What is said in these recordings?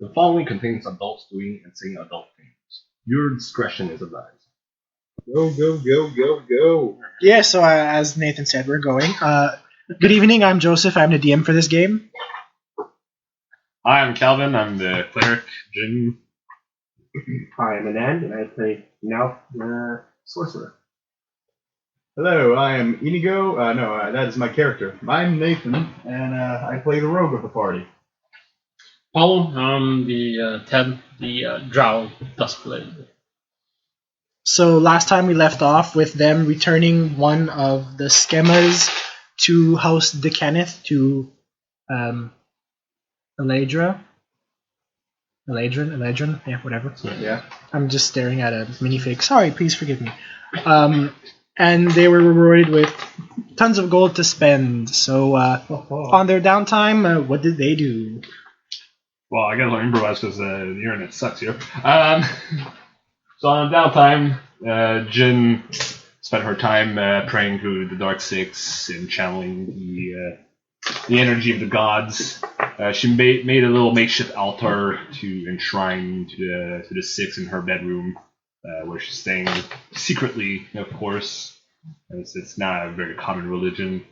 The following contains adults doing and saying adult things. Your discretion is advised. Go, go, go, go, go. Yeah, so as Nathan said, we're going. Good evening, I'm Joseph. I'm the DM for this game. Hi, I'm Calvin. I'm the cleric, Jin. Hi, I'm Anand, and I play now sorcerer. Hello, I am Inigo. That is my character. I'm Nathan, and I play the rogue of the party. Paulo, I'm the Ted, the Drow Duskblade. So last time we left off with them returning one of the schemas to House Decannith to Eladrin, yeah, whatever. Yeah. I'm just staring at a minifig. Sorry, please forgive me. And they were rewarded with tons of gold to spend. So on their downtime, what did they do? Well, I gotta improvise because the internet sucks here. So on downtime, Jin spent her time praying to the Dark Six and channeling the energy of the gods. She made a little makeshift altar to enshrine to the Six in her bedroom, where she's staying secretly, of course, as it's not a very common religion.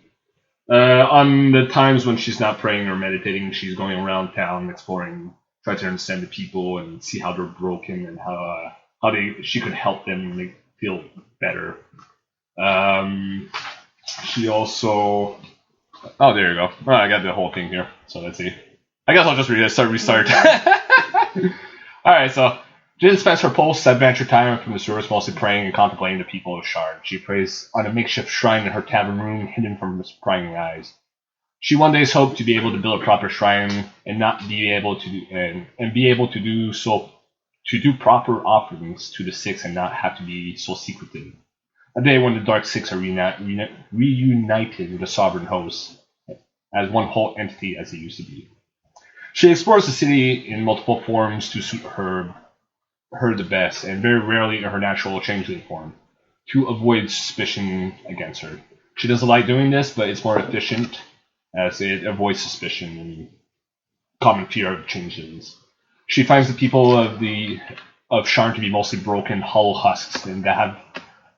On the times when she's not praying or meditating, she's going around town exploring, trying to understand the people and see how they're broken and how she could help them feel better. She also... Oh, there you go. Oh, I got the whole thing here, so let's see. I guess I'll just restart. Alright, so Jin spends her post-adventure time from the sewers mostly praying and contemplating the people of Shard. She prays on a makeshift shrine in her tavern room, hidden from prying eyes. She one day hoped to be able to build a proper shrine and be able to do proper offerings to the Six and not have to be so secretive. A day when the Dark Six are reunited with the Sovereign Host as one whole entity as they used to be. She explores the city in multiple forms to suit her the best, and very rarely in her natural changeling form, to avoid suspicion against her. She doesn't like doing this, but it's more efficient as it avoids suspicion and common fear of changelings. She finds the people of Sharn to be mostly broken, hollow husks, and that have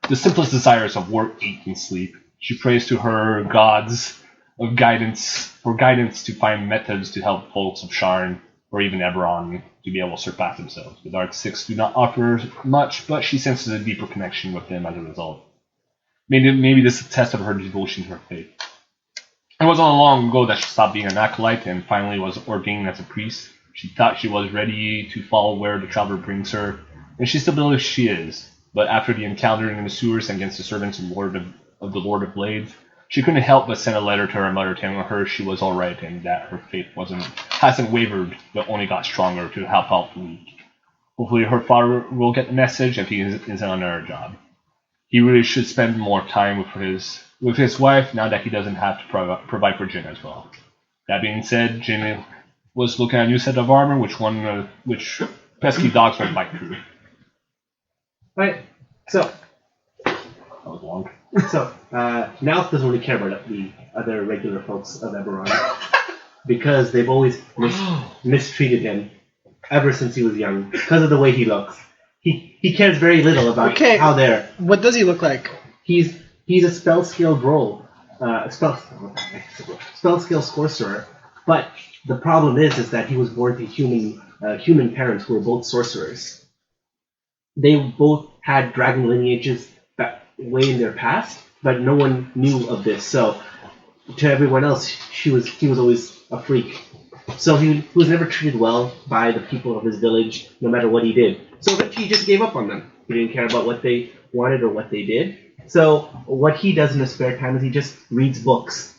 the simplest desires of work, eat, and sleep. She prays to her gods of guidance to find methods to help folks of Sharn or even Eberron to be able to surpass themselves. The Dark Six do not offer much, but she senses a deeper connection with them as a result. Maybe this is a test of her devotion to her faith. It wasn't long ago that she stopped being an acolyte and finally was ordained as a priest. She thought she was ready to follow where the traveler brings her, and she still believes she is. But after the encounter in the sewers against the servants of the Lord of Blades, she couldn't help but send a letter to her mother telling her she was alright and that her faith hasn't wavered, but only got stronger to help out the weak. Hopefully her father will get the message if he isn't on another job. He really should spend more time with his wife now that he doesn't have to provide for Jin as well. That being said, Jin was looking at a new set of armor, which pesky dogs might bite through. Right, so That was long. Nalth doesn't really care about the other regular folks of Eberron because they've always mistreated him ever since he was young because of the way he looks. He cares very little about how they're... What does he look like? He's a spell-skilled roll, spell-skilled sorcerer, but the problem is that he was born to human parents who were both sorcerers. They both had dragon lineages way in their past, but no one knew of this. So to everyone else, he was always a freak. So he was never treated well by the people of his village, no matter what he did. So eventually he just gave up on them. He didn't care about what they wanted or what they did. So what he does in his spare time is he just reads books,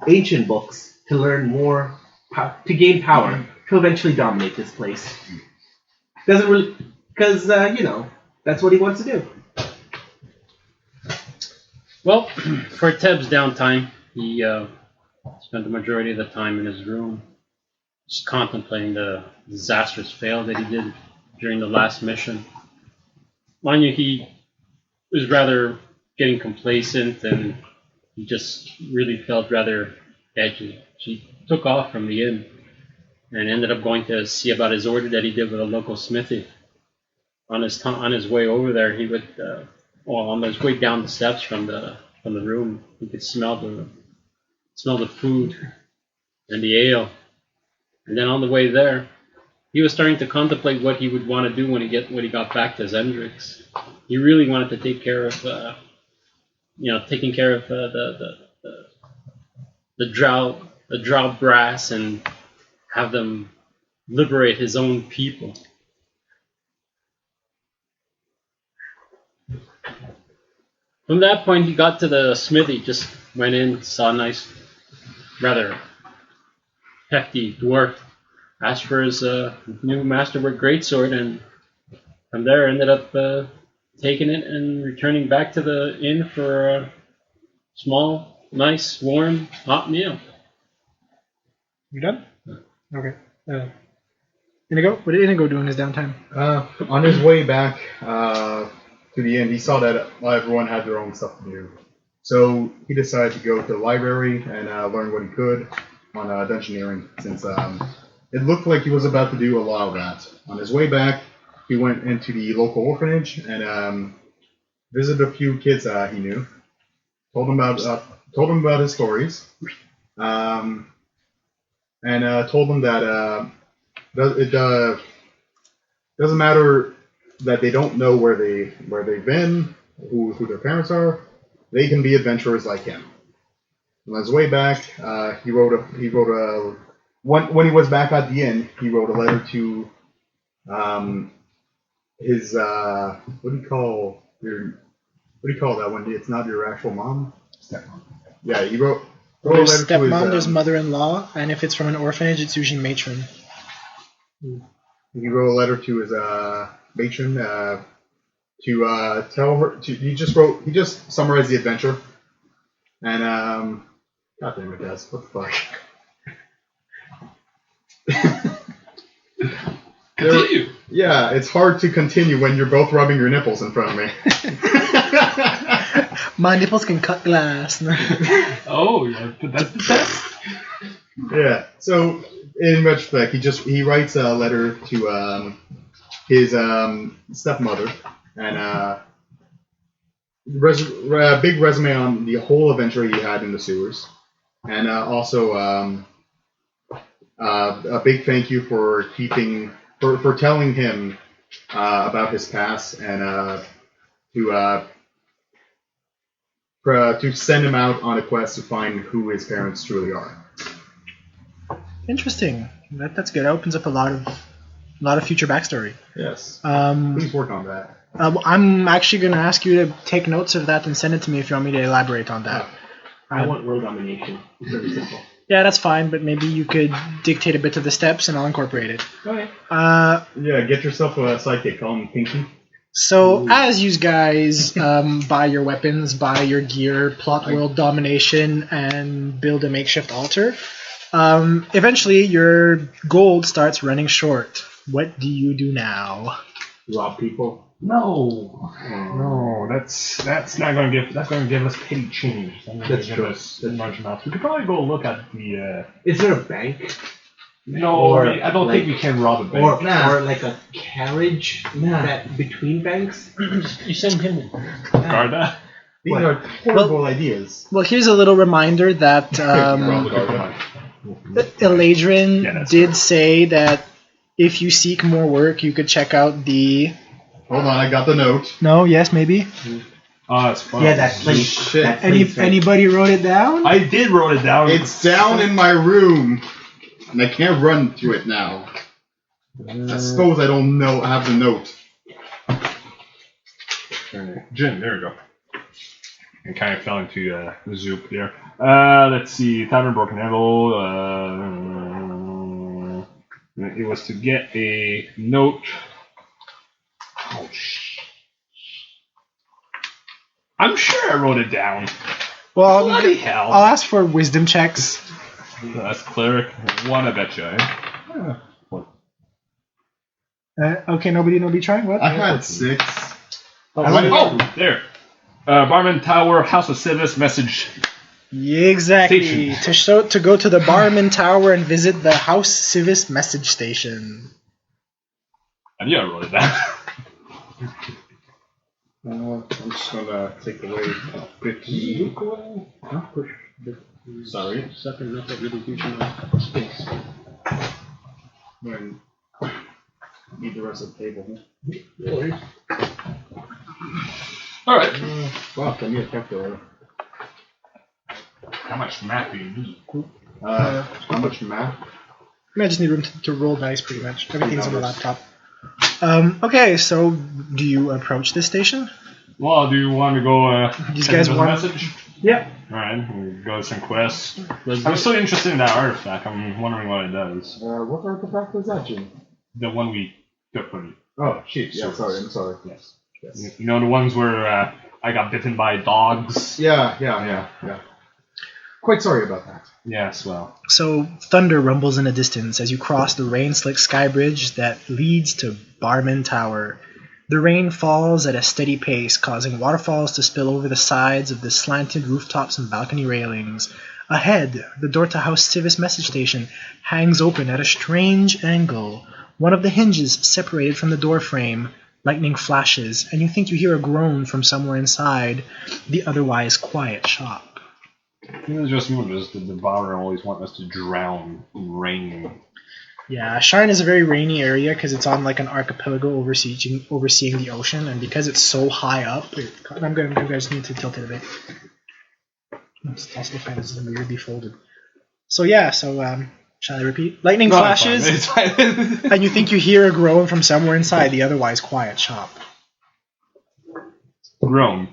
ancient books, to learn more, to gain power, to eventually dominate this place. Doesn't really, because that's what he wants to do. Well, for Teb's downtime, he spent the majority of the time in his room, just contemplating the disastrous fail that he did during the last mission. Mind you, he was rather getting complacent, and he just really felt rather edgy. She took off from the inn, and ended up going to see about his order that he did with a local smithy. On his way over there, he would, on his way down the steps from the room, he could smell the food and the ale. And then on the way there, he was starting to contemplate what he would want to do when he got back to Zendrix. He really wanted to take care of, the drow brass and have them liberate his own people. From that point, he got to the smithy, just went in, saw a nice, rather hefty dwarf, asked for his new masterwork greatsword, and from there ended up taking it and returning back to the inn for a small, nice, warm, hot meal. You done? Okay. Inigo? What did Inigo do in his downtime? On his way back to the inn, he saw that everyone had their own stuff to do. So he decided to go to the library and learn what he could on dungeoneering, since it looked like he was about to do a lot of that. On his way back, he went into the local orphanage and visited a few kids he knew. Told them about his stories, and told them that it doesn't matter that they don't know where they've been, who their parents are. They can be adventurers like him. On his way back, when he was back at the inn, he wrote a letter to his what do you call that when it's not your actual mom? Stepmom. Yeah, he wrote a letter There's to his stepmom, there's mother-in-law, and if it's from an orphanage, it's usually matron. He wrote a letter to his matron to tell her. He just summarized the adventure, and God damn it, guys, what the fuck? Continue. Yeah, it's hard to continue when you're both rubbing your nipples in front of me. My nipples can cut glass. Oh, yeah, but that's the test. Yeah. So in retrospect, he writes a letter to his stepmother and big resume on the whole adventure he had in the sewers, and also a big thank you for telling him about his past and to send him out on a quest to find who his parents truly are. Interesting. That's good. That opens up a lot of future backstory. Yes. Um, Please work on that. I'm actually going to ask you to take notes of that and send it to me if you want me to elaborate on that. I want world domination. It's very simple. Yeah, that's fine, but maybe you could dictate a bit of the steps and I'll incorporate it. Okay. Yeah, get yourself a sidekick. Call him Pinky. So, as you guys buy your weapons, buy your gear, plot world domination, and build a makeshift altar, eventually your gold starts running short. What do you do now? Rob people. No, that's not going to give us petty change. That's give true. us large amounts. We could probably go look at the. Is there a bank? No, Or I don't think we can rob a bank. Or like a carriage that between banks? You send him in. Garda. These What? are horrible ideas. Well, here's a little reminder that Eladrin Yeah, that's did right. say that if you seek more work, you could check out the... Hold on, I got the note. No, yes, maybe? Oh, that's fun. Yeah, that place. Shit. That place right. Anybody wrote it down? I did wrote it down. It's down in my room, and I can't run to it now. I suppose I don't know. I have the note. Jin, there we go. And kind of fell into the zoop there. Let's see. Tavern Broken Handle. It was to get a note. Oh, shit. I'm sure I wrote it down. Well, Bloody hell. I'll ask for wisdom checks. That's cleric. One, I bet you, eh? Okay, nobody trying? What? I had 6. Oh, there. Barman Tower, House of Civis, message. Exactly. Station. To go to the Barman Tower and visit the House Civis message station. I knew I wrote it down. I'm just gonna take away 50. Huh? Push. Sorry. Second, not that really huge amount of space. When need the rest of the table. Alright. Fuck, I need a calculator. How much math do you need? How much math? I just need room to roll dice, pretty much. Everything's on the laptop. Okay, so do you approach this station? Well, do you want to go These send guys us a want- message? Yep. Alright, we'll go to some quests. Let's I'm go. still interested in that artifact. I'm wondering what it does. What artifact was that, Jim? The one we took from you. Oh, shit. Yeah, sorry. I'm sorry. Yes. Yes. You know the ones where I got bitten by dogs? Yeah. Quite sorry about that. Yes, well. So thunder rumbles in the distance as you cross the rain-slick sky bridge that leads to Barman Tower. The rain falls at a steady pace, causing waterfalls to spill over the sides of the slanted rooftops and balcony railings. Ahead, the door to House Civis message station hangs open at a strange angle. One of the hinges separated from the door frame. Lightning flashes, and you think you hear a groan from somewhere inside the otherwise quiet shop. It's just noticed that the Bauer always want us to drown in rain. Yeah, Sharn is a very rainy area because it's on like an archipelago overseeing the ocean, and because it's so high up, you guys need to tilt it a bit. It's also the fact that it's weirdly folded. So yeah, shall I repeat? Lightning No, flashes, it's fine. and you think you hear a groan from somewhere inside the otherwise quiet shop. Groan.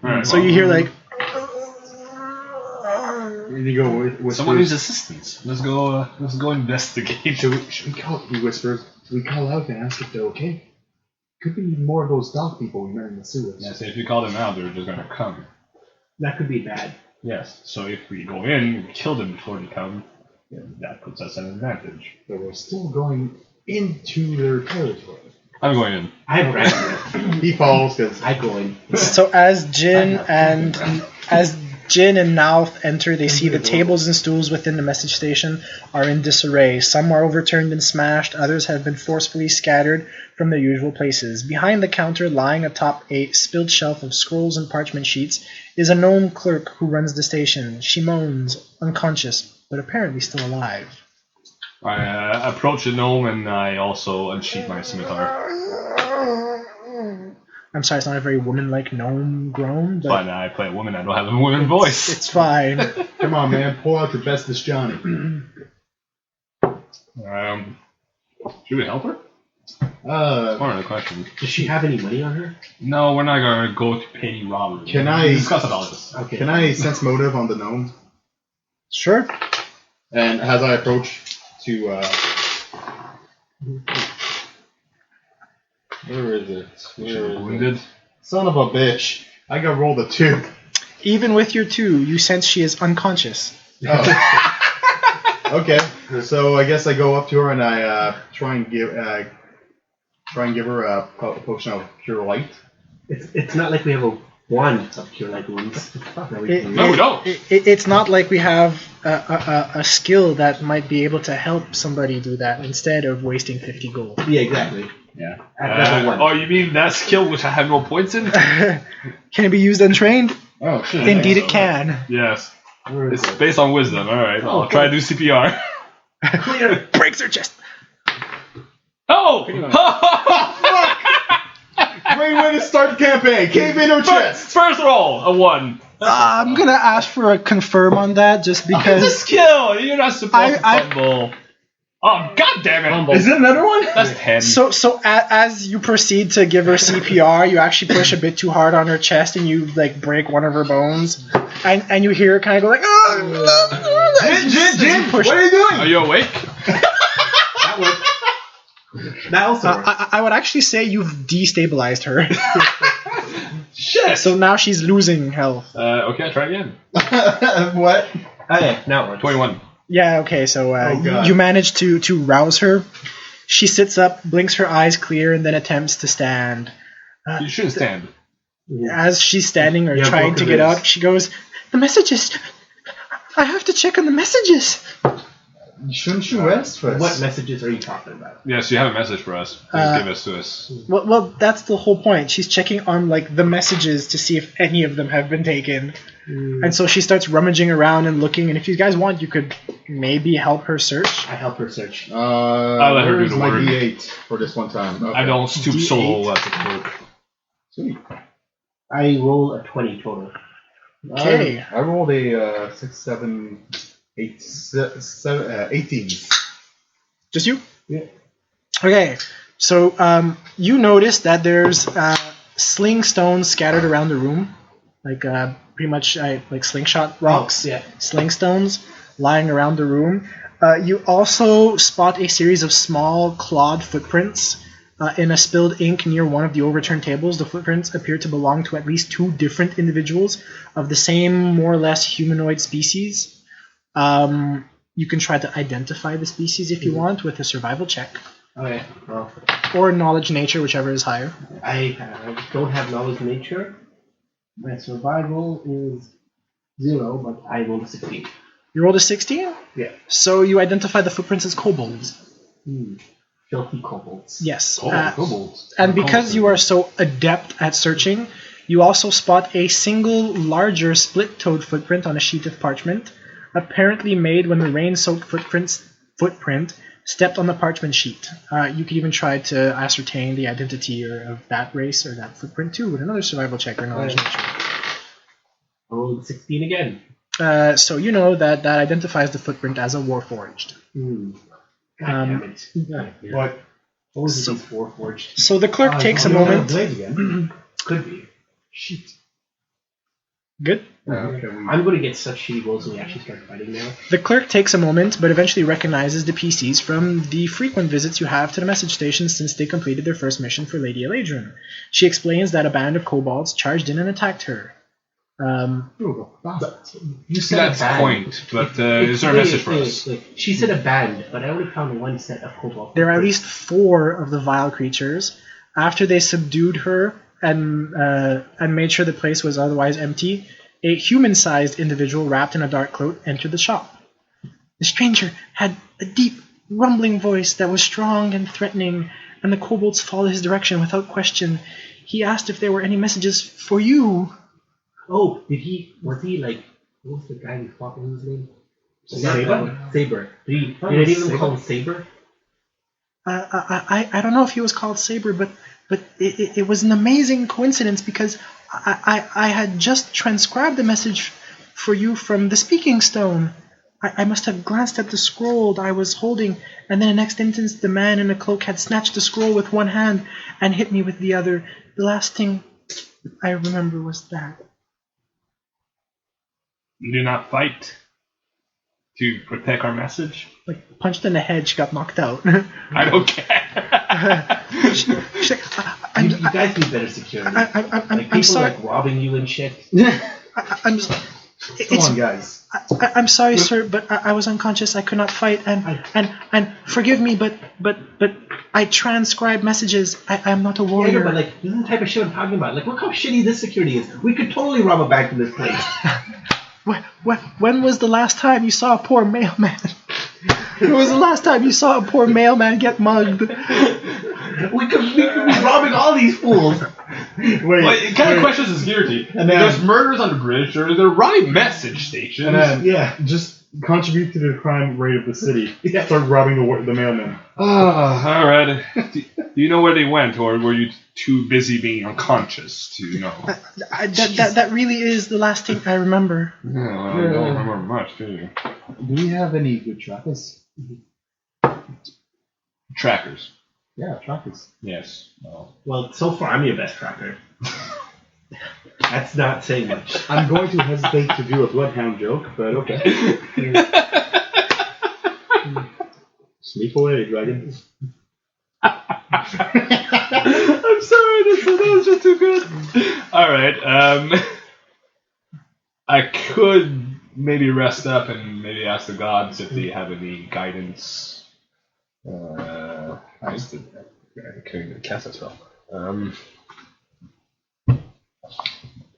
Alright, So you hear like, Inigo whispers. someone needs assistance. Let's go investigate. Should we call? He whispers. Should we call out and ask if they're okay? Could be more of those dog people we met in the sewers. Yeah, so if you call them out, they're just gonna come. That could be bad. Yes. So if we go in, we kill them before they come, then that puts us at an advantage. But we're still going into their territory. I'm going in. I have right. He falls because I go in. so as Jin and Nauth enter, they see the tables and stools within the message station are in disarray. Some are overturned and smashed, others have been forcefully scattered from their usual places. Behind the counter, lying atop a spilled shelf of scrolls and parchment sheets, is a gnome clerk who runs the station. She moans, unconscious, but apparently still alive. I approach the gnome and I also unsheath my scimitar. I'm sorry, it's not a very woman-like gnome groan, but But I play a woman, I don't have a woman voice. it's fine. come on, man, pull out your bestest Johnny. Should we help her? One other question. Does she have any money on her? No, we're not gonna go to petty robbery. Can I- We'll discuss about this? Okay. Can I sense motive on the gnome? Sure. And as I approach to, where is it? Where is it? Wounded? Son of a bitch! I got rolled a 2. Even with your 2, you sense she is unconscious. Oh. Okay, so I guess I go up to her and I try and give her a potion of cure light. It's not like we have a wand of cure light wounds. that we can No, we use. don't. It's not like we have a skill that might be able to help somebody do that instead of wasting 50 gold. Yeah, exactly. Yeah. At level 1. Oh, you mean that skill which I have no points in? Can it be used untrained? Oh shit! Indeed it can. Yes. Where is It's it? based on wisdom. Alright, I'll try to do CPR. Breaks her chest. Oh! Great way to start the campaign. Cave in her chest. First roll, a 1. I'm gonna ask for a confirm on that just It's a because. skill! You're not supposed to I- fumble. Oh, god damn it! Humble. Is it another one? That's 10. So as you proceed to give her CPR, you actually push a bit too hard on her chest and you like break one of her bones, and you hear her kind of go like, oh, Jim, push. what are you doing? Are you awake? That worked. That also worked. I would actually say you've destabilized her. Shit! So now she's losing health. Okay, try again. What? Okay, now it works. 21. Yeah, okay, so Oh, God. you manage to rouse her. She sits up, blinks her eyes clear, and then attempts to stand. You shouldn't stand. As she's standing or Yeah, trying to get broken up, she goes, The messages. I have to check on the messages. Shouldn't you rest first? What messages are you talking about? Yes, you have a message for us. Please give us to us. Well, that's the whole point. She's checking on like the messages to see if any of them have been taken. And so she starts rummaging around and looking, and if you guys want, you could maybe help her search. I help her search. I'll let her do where's the my work. D8 for this one time? Okay. I don't stoop so D8. low as a clerk. Sweet. I roll a 20 total. Okay. I rolled a 6, 7, 8, 18. Just you? Yeah. Okay. So you notice that there's sling stones scattered around the room, like pretty much like slingshot rocks, Oh, yeah. sling stones lying around the room. You also spot a series of small clawed footprints in a spilled ink near one of the overturned tables. The footprints appear to belong to at least 2 different individuals of the same, more or less humanoid species. You can try to identify the species if you want with a survival check. Okay. Well, Or knowledge nature, whichever is higher. I don't have knowledge nature. My survival is 0, but I rolled a 16. You rolled a 16? Yeah. So you identify the footprints as kobolds. Filthy kobolds. Yes. Kobolds. And because you are so adept at searching, you also spot a single larger split-toed footprint on a sheet of parchment, apparently made when the rain-soaked footprint stepped on the parchment sheet. You could even try to ascertain the identity of that race or that footprint too with another survival check or knowledge nature. I rolled a 16 again. So you know that identifies the footprint as a warforged. God damn it. What? What was So- these 4 forged? So the clerk takes a moment. Blade again. Could be. Shit. Good. Okay. I'm going to get such shitty rolls when we actually start fighting now. The clerk takes a moment, but eventually recognizes the PCs from the frequent visits you have to the message station since they completed their first mission for Lady Eladrin. She explains that a band of kobolds charged in and attacked her. You said That's a band. point, but is there a message for us? Wait. She said a band, but I only found 1 set of kobold. There are at least 4 of the vile creatures. After they subdued her and made sure the place was otherwise empty, a human-sized individual wrapped in a dark cloak entered the shop. The stranger had a deep, rumbling voice that was strong and threatening, and the kobolds followed his direction without question. He asked if there were any messages for you. Oh, was he like, what was the guy who fought? What was his name? Saber? Saber. Did any of them call him Saber? I don't know if he was called Saber, but it was an amazing coincidence because I had just transcribed the message for you from the speaking stone. I must have glanced at the scroll I was holding, and then the next instant the man in the cloak had snatched the scroll with one hand and hit me with the other. The last thing I remember was that. Do not fight to protect our message. Like, punched in the head, she got knocked out. I don't care. She's like, You guys need better security. I'm people sorry. like robbing you and shit. I'm Come on, guys. I'm sorry, sir, but I was unconscious. I could not fight, and forgive me, but I transcribe messages. I am not a Yeah, warrior. but like, this is the type of shit I'm talking about. Like, look how shitty this security is. We could totally rob a bank in this place. When was the last time you saw a poor mailman? When was the last time you saw a poor mailman get mugged? We could be robbing all these fools. What kind of questions is security? And then- There's murders on the bridge, or there are right message stations. And then, Yeah. just contribute to the crime rate of the city. Yeah. Start robbing the mailman. Alright. Do you know where they went, or were you too busy being unconscious to know? That really is the last thing I remember. Yeah, well, I don't remember much, do you? Do we have any good trackers? Trackers. Yeah, trackers. Yes. Well, Well, so far, I'm your best tracker. That's not saying much. I'm going to hesitate to do a bloodhound joke, but okay. Sleep away, dragon. I'm sorry, that was just too good. Alright, I could maybe rest up and maybe ask the gods if they have any guidance. I couldn't even cast that spell.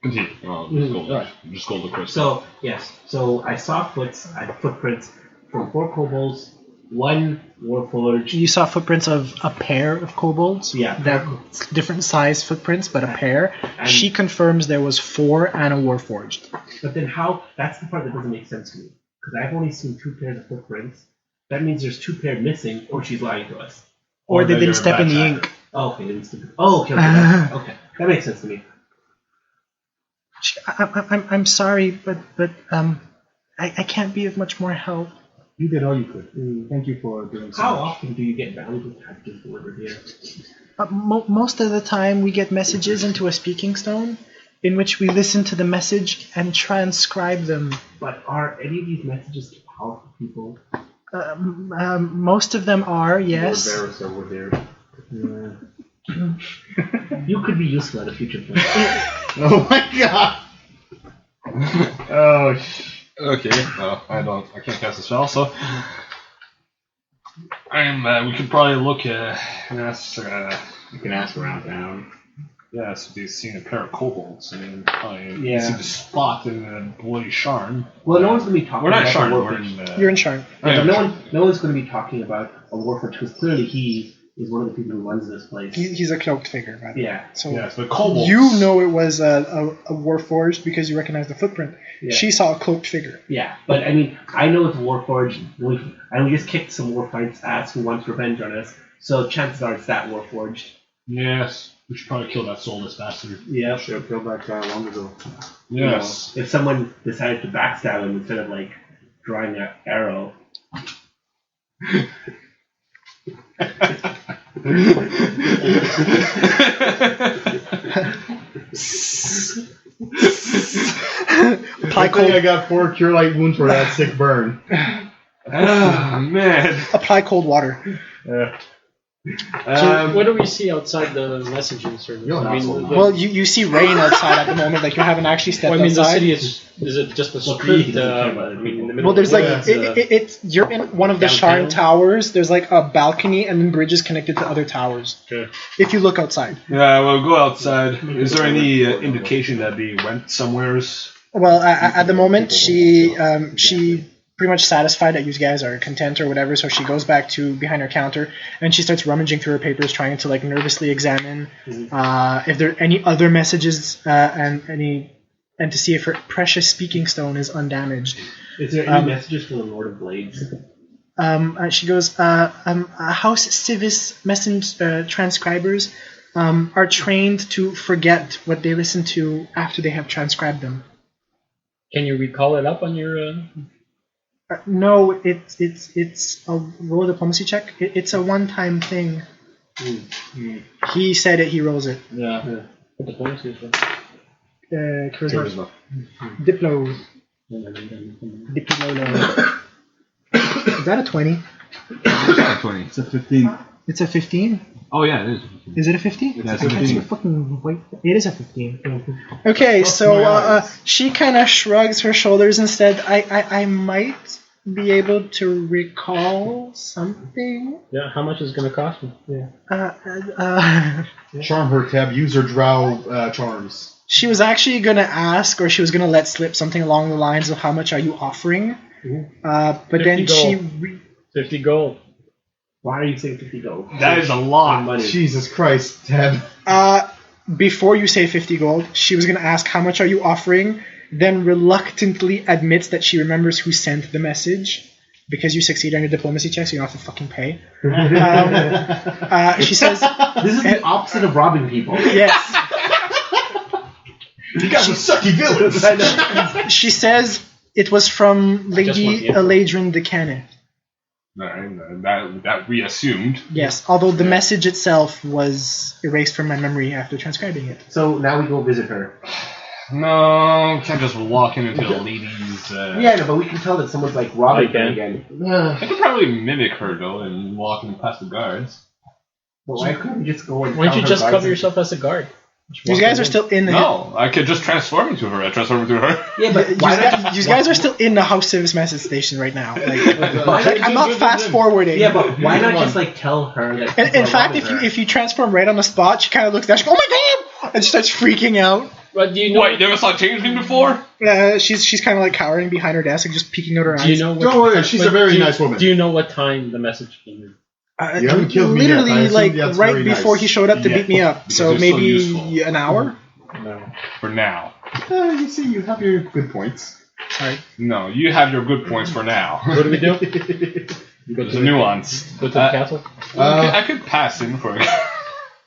Continue. Just go to Chris. So yes, so I saw footprints from 4 kobolds, 1 warforged. You saw footprints of a pair of kobolds. Yeah. That different size footprints, but a pair. And- She confirms there was 4 and a warforged. But then how? That's the part that doesn't make sense to me because I've only seen 2 pairs of footprints. That means there's 2 pairs missing, or she's lying to us. Or they that didn't you're step in the backtracking. ink. Oh, okay, okay, that makes sense to me. I'm sorry, but I can't be of much more help. You did all you could. Thank you for doing so How much. often do you get valuable packages delivered here? Most of the time, we get messages into a speaking stone, in which we listen to the message and transcribe them. But are any of these messages to powerful people? Most of them are, yes. Lord Varys over there. You could be useful at a future point. Oh my god! Oh, Okay. I can't cast a spell, so we could probably look at. That's you can ask around town. yeah. So they've seen a pair of kobolds, and probably Yeah. see the spot in the bloody Sharn. Well, no one's going to be talking We're not about Sharn. the We're warforged. in. You're in Sharn. Yeah, No one's going to be talking about a warforged because clearly he is one of the people who runs this place. He's a cloaked figure, by the way. Yeah. So Yes, but kobolds. you know it was a warforged because you recognize the footprint. Yeah. She saw a cloaked figure. Yeah, but I mean, I know it's a warforged, and we just kicked some warfight's ass who wants revenge on us. So chances are it's that warforged. Yes, we should probably kill that soulless bastard. Yeah. Should have killed that guy long ago. Yes. If someone decided to backstab him instead of like drawing an arrow. Apply I cold, got 4 cure light wounds for that sick burn. Ah, man. apply cold water. So what do we see outside the messaging service? You're an I mean, asshole. Well, you see rain outside at the moment, like you haven't actually stepped well, I mean, the outside. city is it just a Well, clearly he street? doesn't care about it. I mean, in the middle. Well, there's of like the woods, it's you're in one of the downtown? Sharn towers. There's like a balcony and then bridges connected to other towers. Okay. If you look outside. Yeah, well, go outside. Is there any indication that they went somewheres? Well, at the moment, she pretty much satisfied that you guys are content or whatever, so she goes back to behind her counter and she starts rummaging through her papers, trying to like nervously examine if there are any other messages and to see if her precious speaking stone is undamaged. Is there any messages from the Lord of Blades? She goes, House Civis transcribers are trained to forget what they listen to after they have transcribed them. Can you recall it up on your? No, it's a roll diplomacy check. It's a one-time thing. He said it. He rolls it. Yeah. What diplomacy is that? Charisma. Diplo. Diplolo. Is that a 20? It's 20. It's a 15. It's a 15? Oh, yeah, it is. Is it a 15? Yeah, it's a I can't see 15. the fucking weight. It is a 15. Okay, so she kind of shrugs her shoulders and said, I might be able to recall something. Yeah. How much is it going to cost me? Charm her, Tab. Use her drow charms. She was actually going to ask, or she was going to let slip something along the lines of how much are you offering. But then 50 she... gold. 50 gold. Why are you saying 50 gold? That is a lot. Money. Jesus Christ, Tab. Before you say 50 gold, she was going to ask how much are you offering, then reluctantly admits that she remembers who sent the message. Because you succeed on your diplomacy check, so you don't have to fucking pay. She says... This is the opposite of robbing people. Yes. You got some sucky villains. She says it was from just want Lady the info. Eladrin de Cannet. That we assumed. Yes, although the message itself was erased from my memory after transcribing it. So now we go visit her. No, we can't just walk into the lady's. Yeah, no, but we can tell that someone's like robbing I her can. again. I could probably mimic her though and walk in past the guards. But why couldn't we just go and Why don't tell you her just guards cover and- yourself as a guard? You guys are still in the... No, I could just transform into her. I transform into her. Yeah, but why not? You guys are still in the House Civis message station right now. Like, I'm not fast forwarding. Yeah, but why not just like tell her that? In people are fact, robbing her? if you transform right on the spot, she kind of looks down. She goes, "Oh my god!" and she starts freaking out. But do you know? What, you never saw Changeling before? She's kind of like cowering behind her desk and just peeking out her eyes. Do you know? What, Don't worry, she's a very nice woman. Do you know what time the message came in? You haven't killed me yet, I literally, assume like that's right very before nice. he showed up to Yeah, beat me up. because So you're so maybe useful. an hour. No. For now. You see, you have your good points. Sorry. No, you have your good points for now. What do we do? There's a nuance. Go to the castle. I could pass in for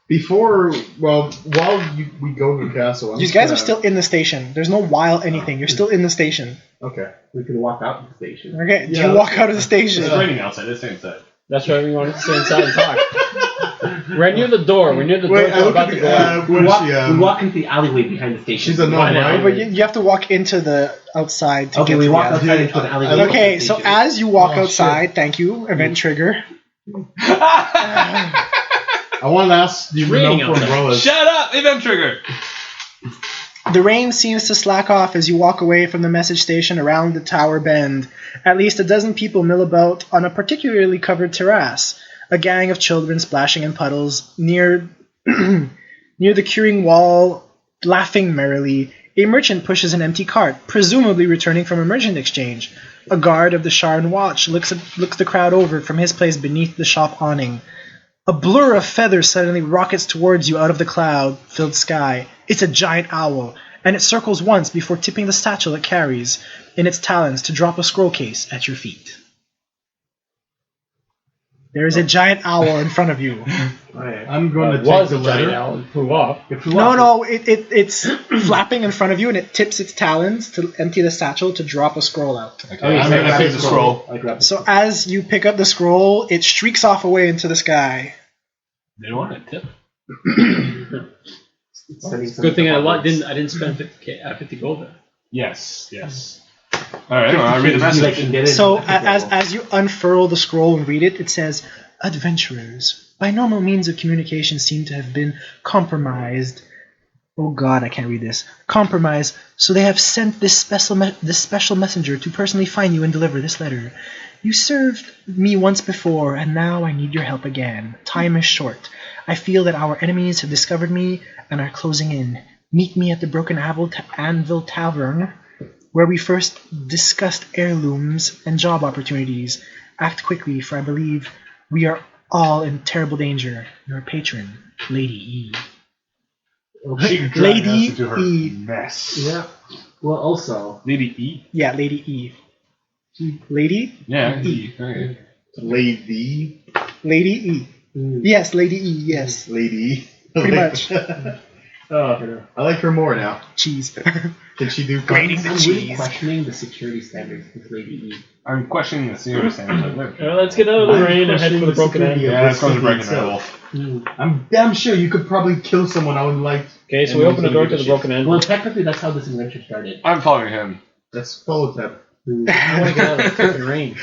Before, well, while we go to the castle, I'm You just guys are gonna- still in the station. There's no while anything. You're still in the station. Okay. We can walk out of the station. Okay. Yeah, You walk out of the station. It's raining outside. Let's stay inside. That's why we wanted to stay inside and talk. We're near the door. We're near the door. Wait, I We're look about at to the, go out. what We is walk, she, we walk into the alleyway behind the station. she's a nun, Why not? right? But you have to walk into the outside to Okay, get we to walk the outside into an alleyway. look- Okay, so as you walk Oh, outside, thank you, event trigger. I want to ask you to raining know for outside. umbrellas. Shut up! Event trigger! The rain seems to slack off as you walk away from the message station around the tower bend. At least a dozen people mill about on a particularly covered terrace. A gang of children splashing in puddles near near the curing wall, laughing merrily. A merchant pushes an empty cart, presumably returning from a merchant exchange. A guard of the Sharn Watch looks the crowd over from his place beneath the shop awning. A blur of feathers suddenly rockets towards you out of the cloud-filled sky. It's a giant owl, and it circles once before tipping the satchel it carries in its talons to drop a scroll case at your feet. There is a giant owl in front of you. Alright. I'm going to Was take a the giant letter. owl and flew off. If we walk, No, it's flapping in front of you, and it tips its talons to empty the satchel to drop a scroll out. Okay, Okay, I'm so I gonna grab pick the scroll. I grab the So as you pick up the scroll, it streaks off away into the sky. They don't want a tip. It's sending some Good thing I upwards. didn't spend 50 gold there. Yes, yes. Alright, I'll read the message. So as you unfurl the scroll and read it, it says, "Adventurers, by normal means of communication seem to have been compromised." Oh God, I can't read this. Compromised. So they have sent this special messenger to personally find you and deliver this letter. You served me once before, and now I need your help again. Time is short. I feel that our enemies have discovered me and are closing in. Meet me at the Broken Anvil Tavern, where we first discussed heirlooms and job opportunities. Act quickly, for I believe we are all in terrible danger. Your patron, Lady E. She dragged Lady us into her E. mess. Yeah. Well, also, Lady E? Yeah, Lady E. Lady? Yeah, E. E. Okay. Lady. Lady E. Yes, Lady E, yes. Lady. Pretty much. oh, I like her more now. Cheese. Can she do Grating puns? the I'm really cheese. questioning the security standards with Lady E. I'm questioning the serious standards. Let's get out of the I'm rain and head for the broken questioning end. the Yeah, let's go to the breaking itself. level. I'm damn sure you could probably kill someone I would like. Okay, so we open the door to the broken end. Well, technically, that's how this adventure started. I'm following him. Let's follow them. I want to get out of the freaking rain.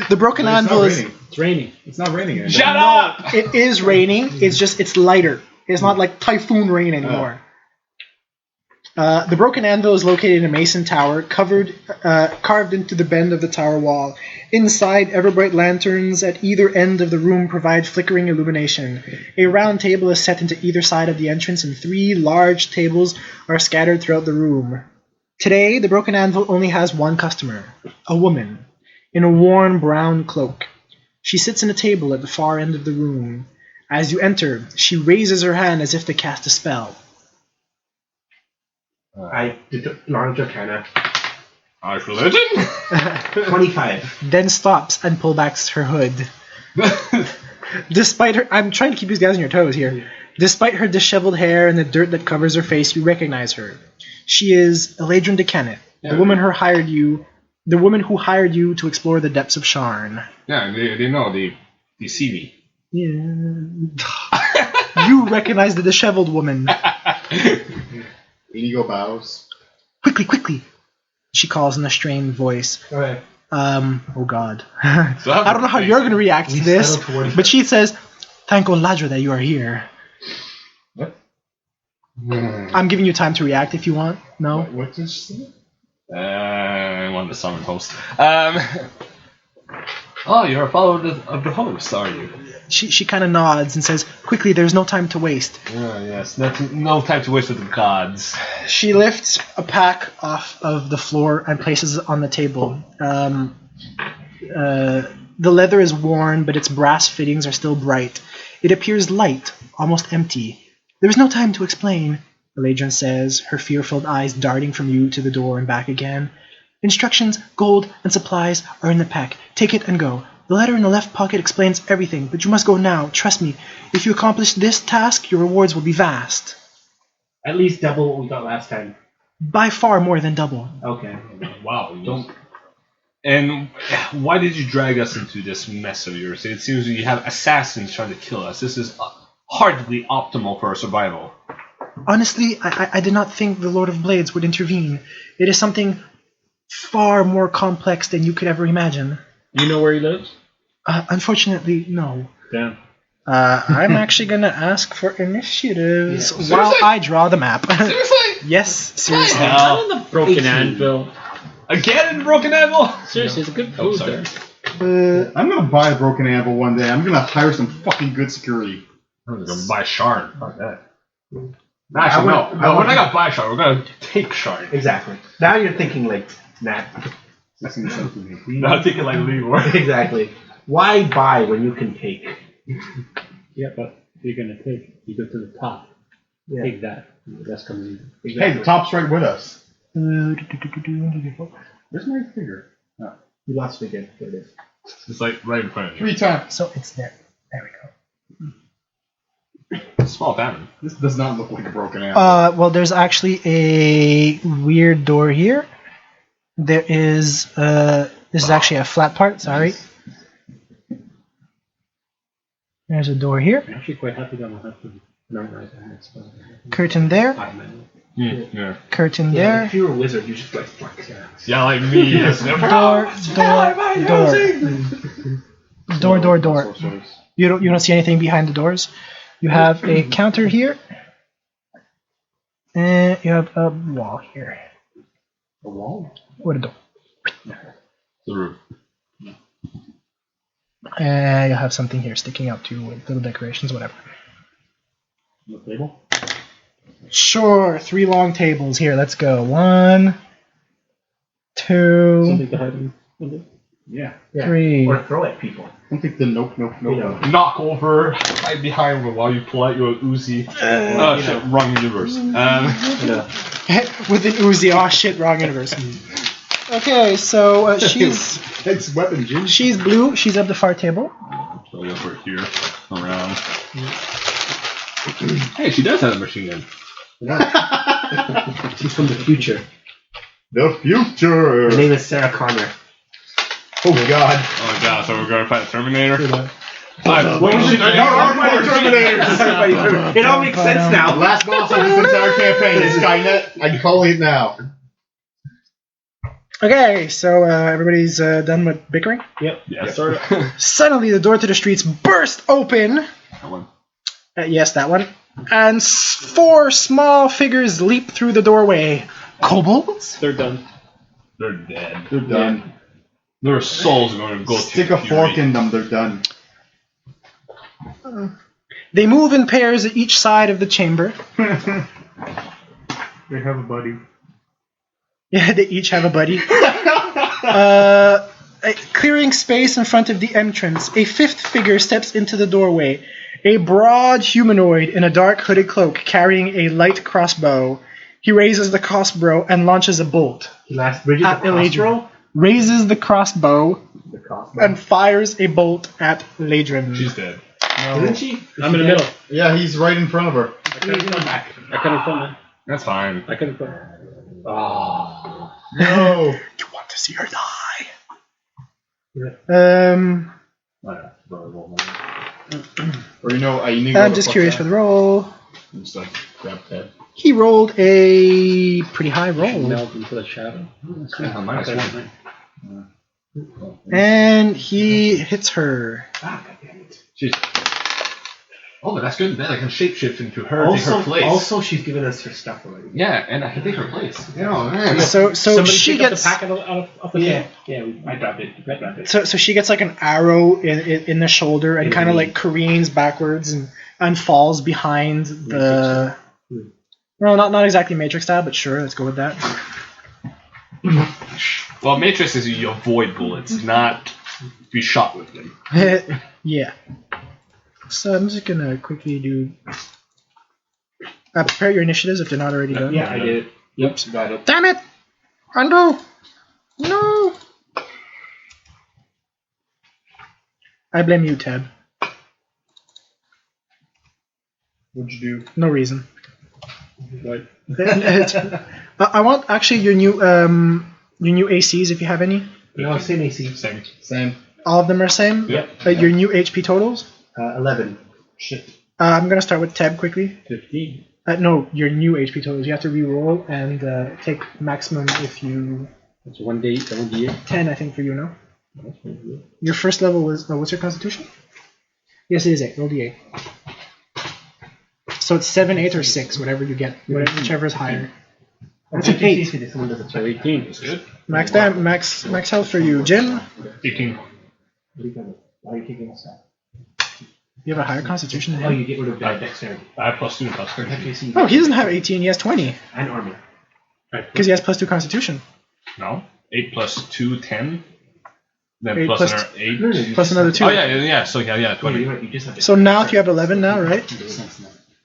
The Broken But it's Anvil not is... raining. It's raining. It's not raining anymore. Shut up! It is raining. It's just, it's lighter. It's not like typhoon rain anymore. The Broken Anvil is located in a mason tower, carved into the bend of the tower wall. Inside, ever-bright lanterns at either end of the room provide flickering illumination. A round table is set into either side of the entrance, and 3 large tables are scattered throughout the room. Today, the Broken Anvil only has one customer, a woman, in a worn brown cloak. She sits in a table at the far end of the room. As you enter, she raises her hand as if to cast a spell. I launch a canna. Irish religion? 25. Then stops and pulls back her hood. Despite her... I'm trying to keep you guys on your toes here. Despite her disheveled hair and the dirt that covers her face, you recognize her. She is Eladrin de Kennet, the woman who hired you to explore the depths of Sharn. Yeah, they know. They see me. Yeah. You recognize the disheveled woman. Inigo bows. Quickly! She calls in a strained voice. Alright. Oh God. So I don't know how you're going to react to this, settle towards but she says, "Thank Oladra that you are here." I'm giving you time to react if you want. No? What did she say? I want the summon host. Oh, you're a follower of the host, are you? She kind of nods and says, "Quickly, there's no time to waste." Yes, no time to waste with the gods. She lifts a pack off of the floor and places it on the table. The leather is worn, but its brass fittings are still bright. It appears light, almost empty. There is no time to explain, Eladrin says, her fear-filled eyes darting from you to the door and back again. Instructions, gold, and supplies are in the pack. Take it and go. The letter in the left pocket explains everything, but you must go now. Trust me. If you accomplish this task, your rewards will be vast. At least double what we got last time. By far more than double. Okay. Wow. Don't. And why did you drag us into this mess of yours? It seems you have assassins trying to kill us. This is hardly optimal for our survival. Honestly, I did not think the Lord of Blades would intervene. It is something far more complex than you could ever imagine. You know where he lives? Unfortunately, no. Damn. I'm actually going to ask for initiatives Yeah. while Seriously? I draw the map. Seriously? Yes, seriously. Hell. Not on the broken 18. anvil. Again in Broken Anvil? Seriously, it's a good Oh, food sorry. there. I'm gonna buy a broken anvil one day. I'm gonna hire some fucking good security. I'm gonna buy Shard. Fuck that. I Actually, want- no. I want- We're not gonna buy Shard. We're gonna take Shard. Exactly. Now you're thinking like Nat. Not taking like Leroy. Exactly. Why buy when you can take? Yeah, but if you're gonna take, you go to the top. Yeah. Take that. The rest comes in. Hey, the top's right with us. Uh, Where's my finger? You lost it again. There it is. It's like right in front of you. 3 times. So it's there. There we go. Small diamond. This does not look like a broken anvil. Well, there's actually a weird door here. There is, this is actually a flat part, sorry. There's a door here. I'm actually quite happy that I don't have to memorize the next spell. Curtain there. 5 minutes. Yeah. Curtain Yeah, there. if you were a wizard, you just like flex. Yeah, like me. Yes. Door. You don't see anything behind the doors. You have a counter here. And you have a wall here. A wall? With a door. The roof. And you have something here sticking out too with little decorations, whatever. The table? Sure, 3 long tables. Here, let's go. 1, 2, Something to hide in. Yeah. 3. Or throw at people. Don't think the nope. You know. Knock over, hide behind while you pull out your Uzi. Oh shit, wrong universe. You know. With an Uzi. Oh shit, wrong universe. Okay, so she's It's weapon, Jim. she's blue. She's at the far table. So we over here, around. Hey, she does have a machine gun. She's from the future. The future. Her name is Sarah Connor. Oh god. Oh my god, so we're gonna fight a Terminator? What was it? Terminator. It all makes sense now. Last boss of this entire campaign is Skynet. I'm calling it now. Okay, so everybody's done with bickering. Yes. Suddenly, the door to the streets burst open. That one. Yes, that one. And 4 small figures leap through the doorway. Kobolds? They're done. They're dead. They're done. Their souls are going to go Stick to a fork in them. They're done. They move in pairs at each side of the chamber. They have a buddy. Yeah, they each have a buddy. Clearing space in front of the entrance, a 5th figure steps into the doorway. A broad humanoid in a dark hooded cloak carrying a light crossbow. He raises the crossbow and launches a bolt. Last Bridget At the Eladrin, raises the crossbow The crossbow. and fires a bolt at Eladrin. She's dead. Isn't she? I'm in the middle. Yeah, he's right in front of her. I couldn't put it. That's fine. I couldn't put it. Oh. No. You want to see her die? Or you know, Inigo. I'm just curious for the roll. Just like grab that. He rolled a pretty high roll. Melt into the shadow. Yeah, minus one. And he hits her. Ah, goddammit. She's. Oh, but that's good. Then I can shapeshift into her, take her place. Also, she's given us her stuff already. Yeah, and I can take her place. Oh man. So Somebody she pick up gets the packet off the Yeah. table. Yeah, I dropped it. I dropped it. so she gets like an arrow in the shoulder and kind of like careens backwards and falls behind the No, not exactly Matrix style, but sure, let's go with that. Well, Matrix is you avoid bullets, not be shot with them. Yeah. So I'm just gonna quickly do. Prepare your initiatives if they're not already done. Yeah, I did. Yep, got it. Damn it! Undo! No! I blame you, Ted. What'd you do? No reason. What? I want actually your new ACs if you have any. No, same AC. Same. All of them are same. Yep. Your new HP totals. 11. Shit. I'm gonna start with Tab quickly. 15. No, your new HP totals. You have to re-roll and take maximum if you. That's 1d8. 10, I think, for you now. That's pretty good. Your first level was. What's your constitution? Yes, it is 8. Roll d8. So it's 7, 8, or 6, whatever you get. Whichever is higher. That's an 8. So 18. That's good. Max health for you. Jin, 18. Why are you taking this out? you have a higher constitution than Oh, him. you get rid of that dexterity. I have +2 and +3. Protect AC. Oh, he doesn't have 18. He has 20 And armor. because he has +2 constitution. No. 8 + 2, 10. Then 8 plus plus another 8. No, you Plus just another have- 2. Oh, yeah. So, yeah, Yeah, 20. you're right. You just have to. So now if you have 11 now, right?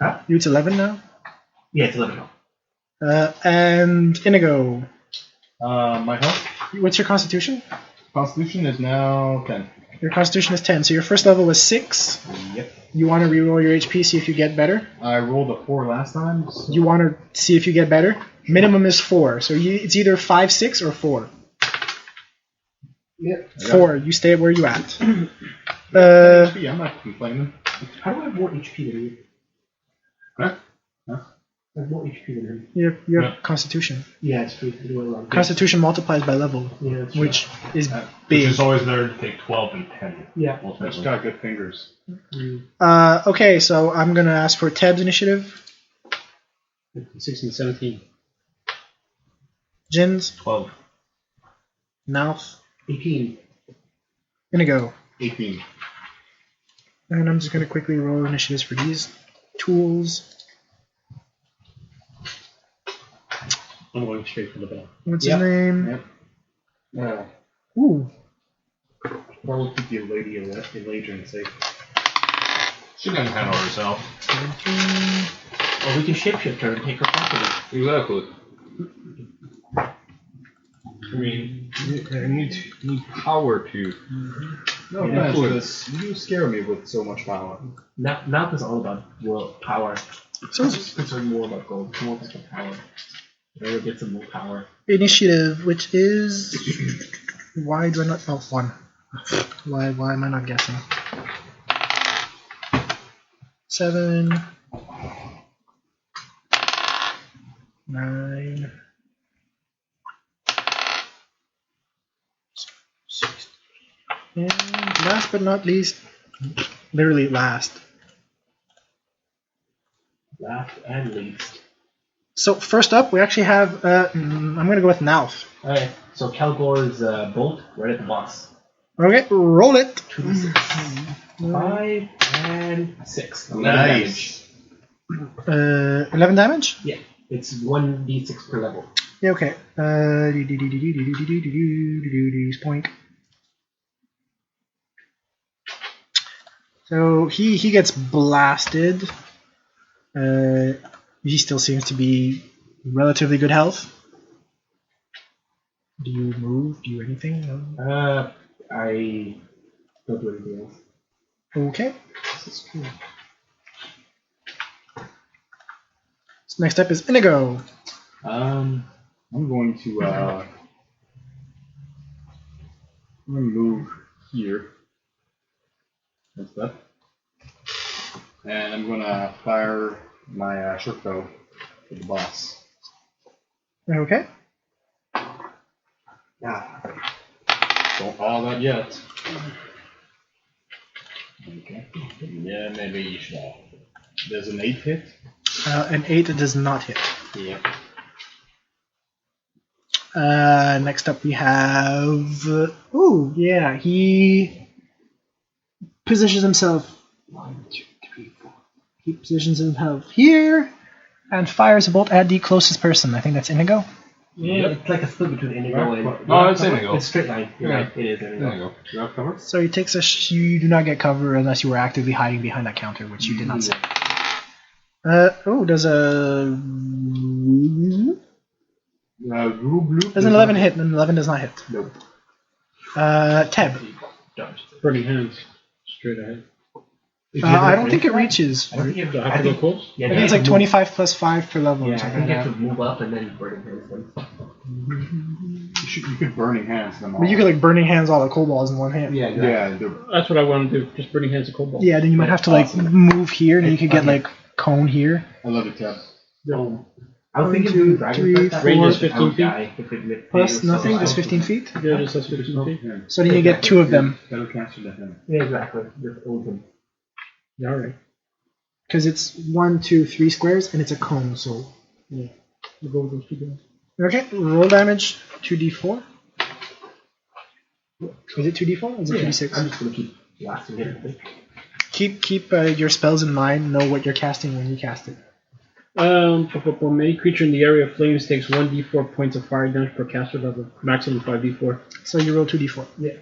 Huh? You it's 11 now. Yeah, it's 11 now. And Inigo, My health what's your constitution? constitution is now 10. Your constitution is 10. So your first level was 6. Yep. You want to reroll your HP, see if you get better. I rolled a 4 last time. So You want to see if you get better. Minimum is 4. So it's either 5, 6, or 4. yeah. 4. You stay where you at. I'm not complaining. How do I have more HP than you? Huh? I have more HP than him. You have Yeah. Constitution. Yeah, it's true. The way around. Constitution multiplies by level, Yeah, that's true. which is Which big. is always better to take 12 and 10. Yeah. I've Ultimately. got good fingers. Okay, so I'm gonna ask for Teb's initiative. 16, 17. Jin's, 12. Nalf, 18. Inigo. 18. And I'm just gonna quickly roll initiatives for these tools. I'm going straight for the bell. What's Yep. his name? Yep. Yeah. Ooh. Probably keep the lady Elajan safe. She can handle herself. 17. Or we can shapeshift her and take her property. Exactly. I mean, I need power to. No Yeah, offense, you scare me with so much power. Now it's all about world power. So I'm just concerned more about gold, more about the power. Whoever gets some more power. initiative, which is why do I not? Oh, 1. Why am I not guessing? 7, 9, 16. And last but not least, literally last. Last and least. So first up, we actually have. I'm gonna go with Nalf. Alright, so Kelgor's bolt right at the boss. Okay, roll it. 2d6. 5 and 6. 11 Nice. damage. 11 damage. Yeah, it's 1d6 per level. Yeah, okay. Point. So he gets blasted. He still seems to be relatively good health. Do you move? Do you anything? No? I don't do anything else. Okay. This is cool. So next up is Inigo. I'm going to move here. That's that. And I'm gonna fire my short bow at the boss. Okay. Yeah. Don't follow that yet. Okay. Yeah, maybe you should. There's an 8 hit. An 8 does not hit. Yeah. Next up we have. Ooh, yeah, he positions himself. 1, 2, 3, 4. He positions himself here. and fires a bolt at the closest person. I think that's Inigo. Yeah, it's like a split between Inigo and. Oh, it's Inigo. It's straight line. You're Yeah. right. It is Inigo. There you go. You have cover? So he takes you do not get cover unless you were actively hiding behind that counter, which you did not say. Does a does an 11 hit? An 11 does not hit. Nope. Teb. Burning hands. Straight ahead. I don't think it reaches. I think you Do I have have to go close? Yeah, I think it's like 25 plus 5 per level or Yeah, I something think you like have that. to move up and then burning hands them. You could burning hands them all. But you could like burning hands all the kobolds in one hand. Yeah, exactly. Yeah, do That's what I want to do. Just burning hands of cobalt. Yeah, then you might have to like move here, and you could get like cone here. I love it, Tab. Oh. I was thinking 1, 2, doing dragon 3, Breath, Range is but I 15 would feet. die if it Plus fails, nothing, so just I- 15 feet. Yeah, just that's 15 feet. So then you get 2 of them. Yeah, exactly. Just hold them. Yeah, alright. Because it's 1, 2, 3 squares, and it's a cone, so. We'll go with those two guys. Okay, roll damage 2d4. Is it 2d4 or is it I'm 2d6? just gonna keep blasting it. I think. Keep your spells in mind, know what you're casting when you cast it. Any creature in the area of flames takes 1d4 points of fire damage per caster level, maximum 5d4. So you roll 2d4. Yeah.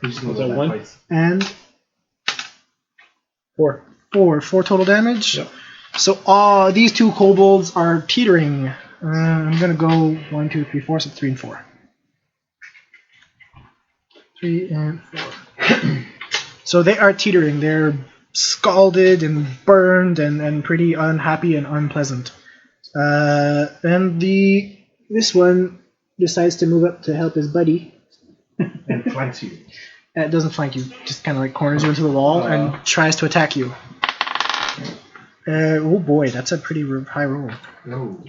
Was that one? Twice. And 4. 4 total damage. Yep. So these 2 kobolds are teetering. I'm gonna go 1, 2, 3, 4, so 3 and 4. 3 and 4. So they are teetering. They're scalded and burned and pretty unhappy and unpleasant. And this one decides to move up to help his buddy. And flanks you. It doesn't flank you, just kind of like corners you into the wall and tries to attack you. Oh boy, that's a pretty high roll. No.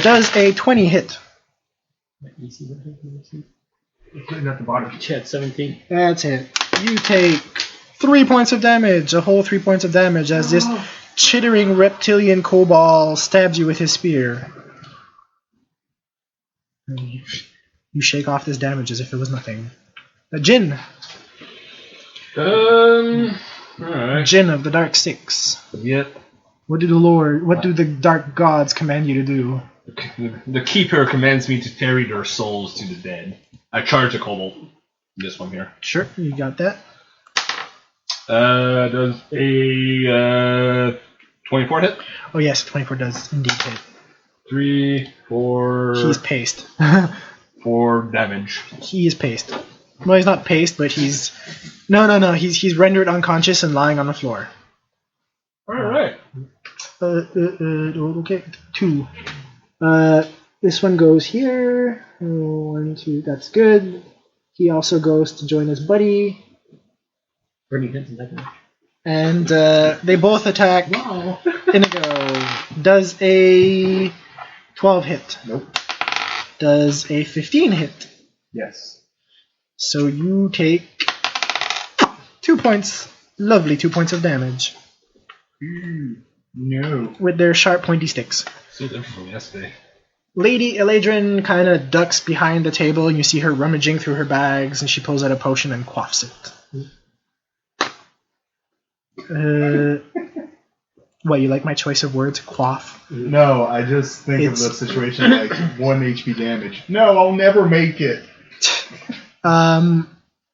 Does a 20 hit? It's sitting at the bottom. Yeah, 17. That's it. You take 3 points of damage, a whole 3 points of damage as this chittering reptilian kobold stabs you with his spear. You shake off this damage as if it was nothing. Jin. Alright. Jin of the Dark Six. Yep. What do the dark gods command you to do? The Keeper commands me to ferry their souls to the dead. I charge a kobold. This one here. Sure, you got that. Does a 24 hit? Oh yes, 24 does indeed hit. 3, 4, He's paced. 4 damage. He is paced. Well, he's not paced, but he's... No. He's rendered unconscious and lying on the floor. Alright. Okay, 2. This one goes here. 1, 2, that's good. He also goes to join his buddy. Burning hands in that guy. And they both attack Inigo. Does a 12 hit? Nope. Does a 15 hit? Yes. So you take 2 points. Lovely 2 points of damage. No. With their sharp pointy sticks. So different from yesterday. Lady Eladrin kind of ducks behind the table and you see her rummaging through her bags and she pulls out a potion and quaffs it. What, you like my choice of words? Quaff? No, I just think of the situation like 1 HP damage. No, I'll never make it.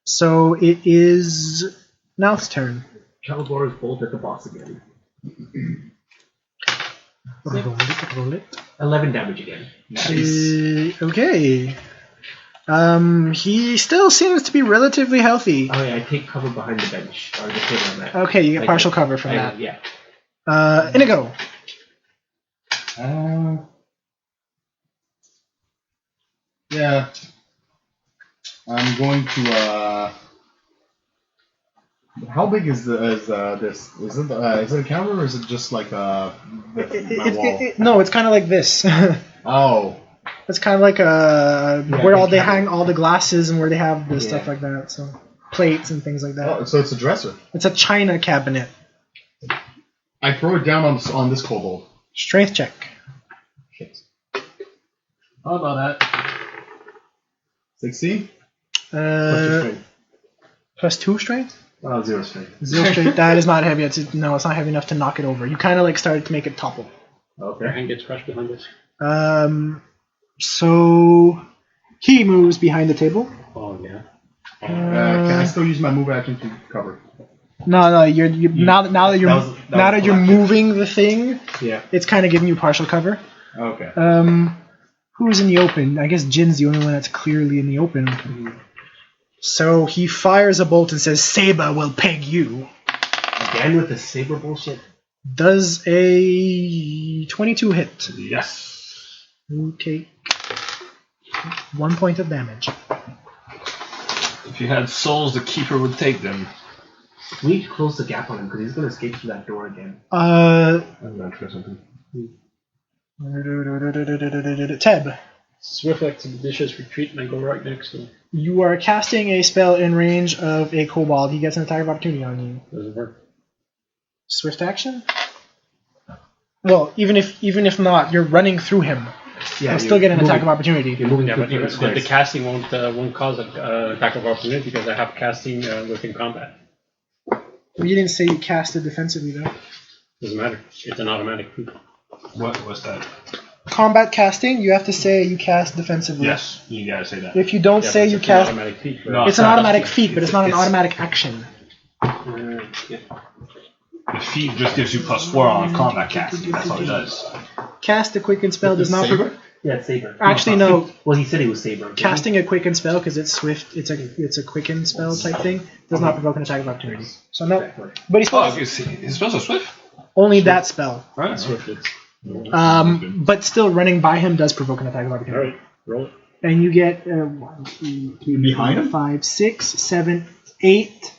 So it is Mouth's turn. Calibor's bolt at the boss again. Roll it. 11 damage again. Okay. He still seems to be relatively healthy. Oh yeah, I take cover behind the bench. Or the table on that. Okay, you get partial cover from that. Yeah. Inigo. Yeah. I'm going to. How big is this? Is it a counter or is it just like my wall? No, it's kind of like this. Oh. It's kind of like where big they cabinet. hang all the glasses and where they have the Yeah. stuff like that. So plates and things like that. Oh, so it's a dresser. It's a china cabinet. I throw it down on this kobold. Strength check. How about that? 16? Plus 2 strength. 0 strength. 0 straight. That is not heavy. It's not heavy enough to knock it over. You kind of like started to make it topple. Okay. Your hand gets crushed behind us. So he moves behind the table. Oh, yeah. Can I still use my move action to cover? No. Now that you're moving the thing, Yeah. it's kind of giving you partial cover. Okay. Who's in the open? I guess Jin's the only one that's clearly in the open. So he fires a bolt and says, "Saber will peg you." Again with the saber bullshit. Does a 22 hit? Yes. You take 1 point of damage. If you had souls, the keeper would take them. We need to close the gap on him because he's going to escape through that door again. I'm not sure something. Teb, Swift expeditious retreat and I go right next to him. you are casting a spell in range of a kobold. He gets an attack of opportunity on you. Does it work? Swift action? Well, even if not, you're running through him. Yeah, You'll still get an attack of opportunity. You're moving Yeah, through but different the squares. casting won't cause an attack of opportunity because I have casting within combat. Well, you didn't say you casted defensively, though. Doesn't matter. It's an automatic feat. What was that? Combat casting, you have to say you cast defensively. Yes, you gotta say that. If you don't Yeah, say but you it's an cast... automatic feat. No, It's an not. automatic feat, but it's not an It's- automatic action. Yeah. The feat just gives you +4 on combat casting. That's all it does. Cast a quicken spell does not... Saber? Yeah, it's saber. Actually, no. Well, he said he was saber. didn't he? Casting a quicken spell, because it's swift, it's a quicken spell type thing, does not provoke an attack of opportunity. So no. Exactly. But he's Oh, his spells are swift? only that spell. Alright. Swift it's. But still, running by him does provoke an attack of opportunity. Alright, roll it. And you get 1, 2, 3, Behind him? 5, 6, 7, 8.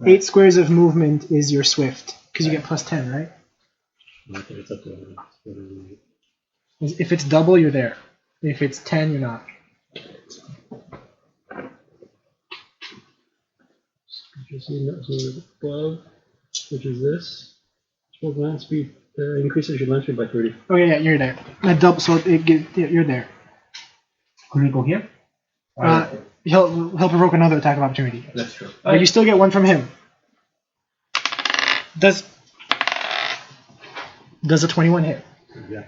8 squares of movement is your swift, because you get +10, right? I think it's up to If it's double, you're there. If it's 10, you're not. Above, which is this. Full land speed increases your land speed by 30. Oh yeah, you're there. That double, so you're there. Can we go here? He'll provoke another attack of opportunity. That's true. But you still get one from him. Does a 21 hit? Yeah.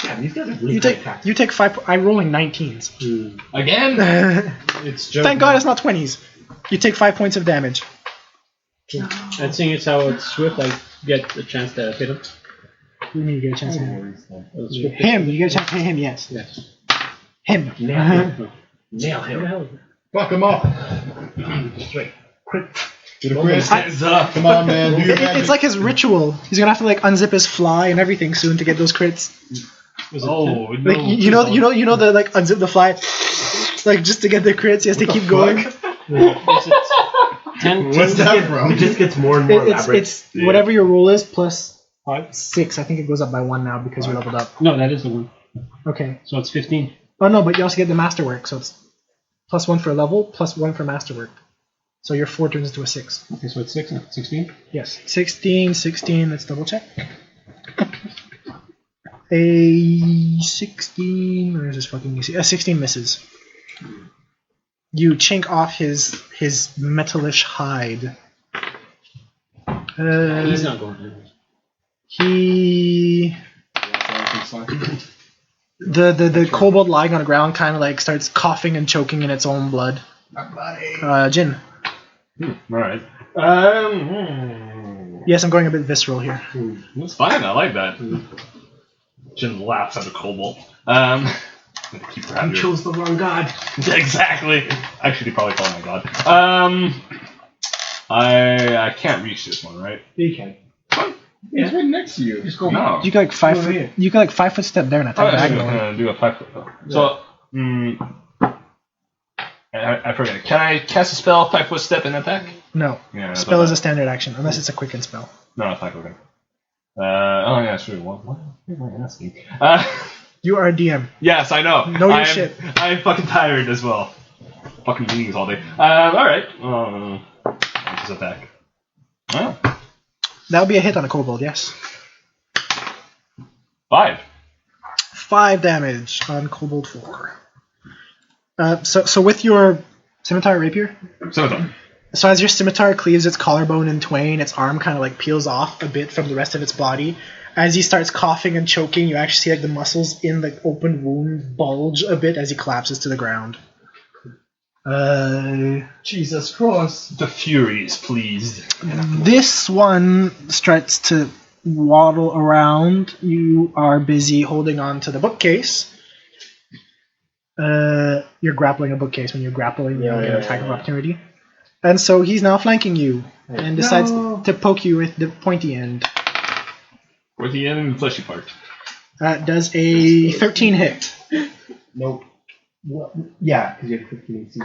Yeah, these guys are really You good take attacks. you take 5. I'm rolling 19s. Again? Thank It's joking. God it's not 20s. You take 5 points of damage. And seeing as how it's swift, I get a chance to hit him. You need to get a chance to hit him. Swift Him, you get a chance to hit him, yes. Yes. Him. Nail him. Nail him. Fuck him up. Straight. Do the quiz. Hands up. Come on, man. Do your It's magic. like his ritual. He's gonna have to like unzip his fly and everything soon to get those crits. Oh, no. Like you know the like unzip the fly, like just to get the crits. He has to keep going. Is it 10? What's that from? It just gets more and more elaborate. It's whatever your roll is plus 6. I think it goes up by 1 now because you're leveled up. No, that is the one. Okay. So it's 15. Oh no, but you also get the masterwork, so it's +1 for level, +1 for masterwork. So your 4 turns into a 6. Okay, so it's 6 and 16? Yes. 16, let's double check. A 16, where is this fucking easy? A 16 misses. You chink off his metalish hide. He's not going to. He the kobold lying on the ground kind of like starts coughing and choking in its own blood. Jin. Alright. Yes, I'm going a bit visceral here. That's fine, I like that. Jin laughs at the kobold. Keep her You happy. chose the wrong god. Exactly. Actually, they probably call my god. I can't reach this one, right? You can. He's right next to you. Just go. No. You got like 5 Over foot. here. You got like 5 foot step there and attack I'm diagonally. gonna do a 5 foot. So, I forget. Can I cast a spell, 5 foot step, and attack? No, Yeah. that's spell not is a bad. standard action unless it's a quicken spell. No, it's not okay. Oh yeah, sure. What am I asking? You are a DM. Yes, I know. Know your I'm, shit. I'm fucking tired as well. Fucking meetings all day. Alright. Just attack. Oh, That would be a hit on a kobold, yes. 5. 5 damage on kobold 4. So with your scimitar rapier, Scimitar. So as your scimitar cleaves its collarbone in twain, its arm kind of like peels off a bit from the rest of its body. As he starts coughing and choking, you actually see like the muscles in the open wound bulge a bit as he collapses to the ground. Jesus Christ. The Fury is pleased. This one starts to waddle around. You are busy holding on to the bookcase. You're grappling a bookcase. When you're grappling, you don't get an attack of opportunity. And so he's now flanking you and decides to poke you with the pointy end. Pointy end and fleshy part. Does a 13 hit. Nope. Well, yeah, because you have 15 AC.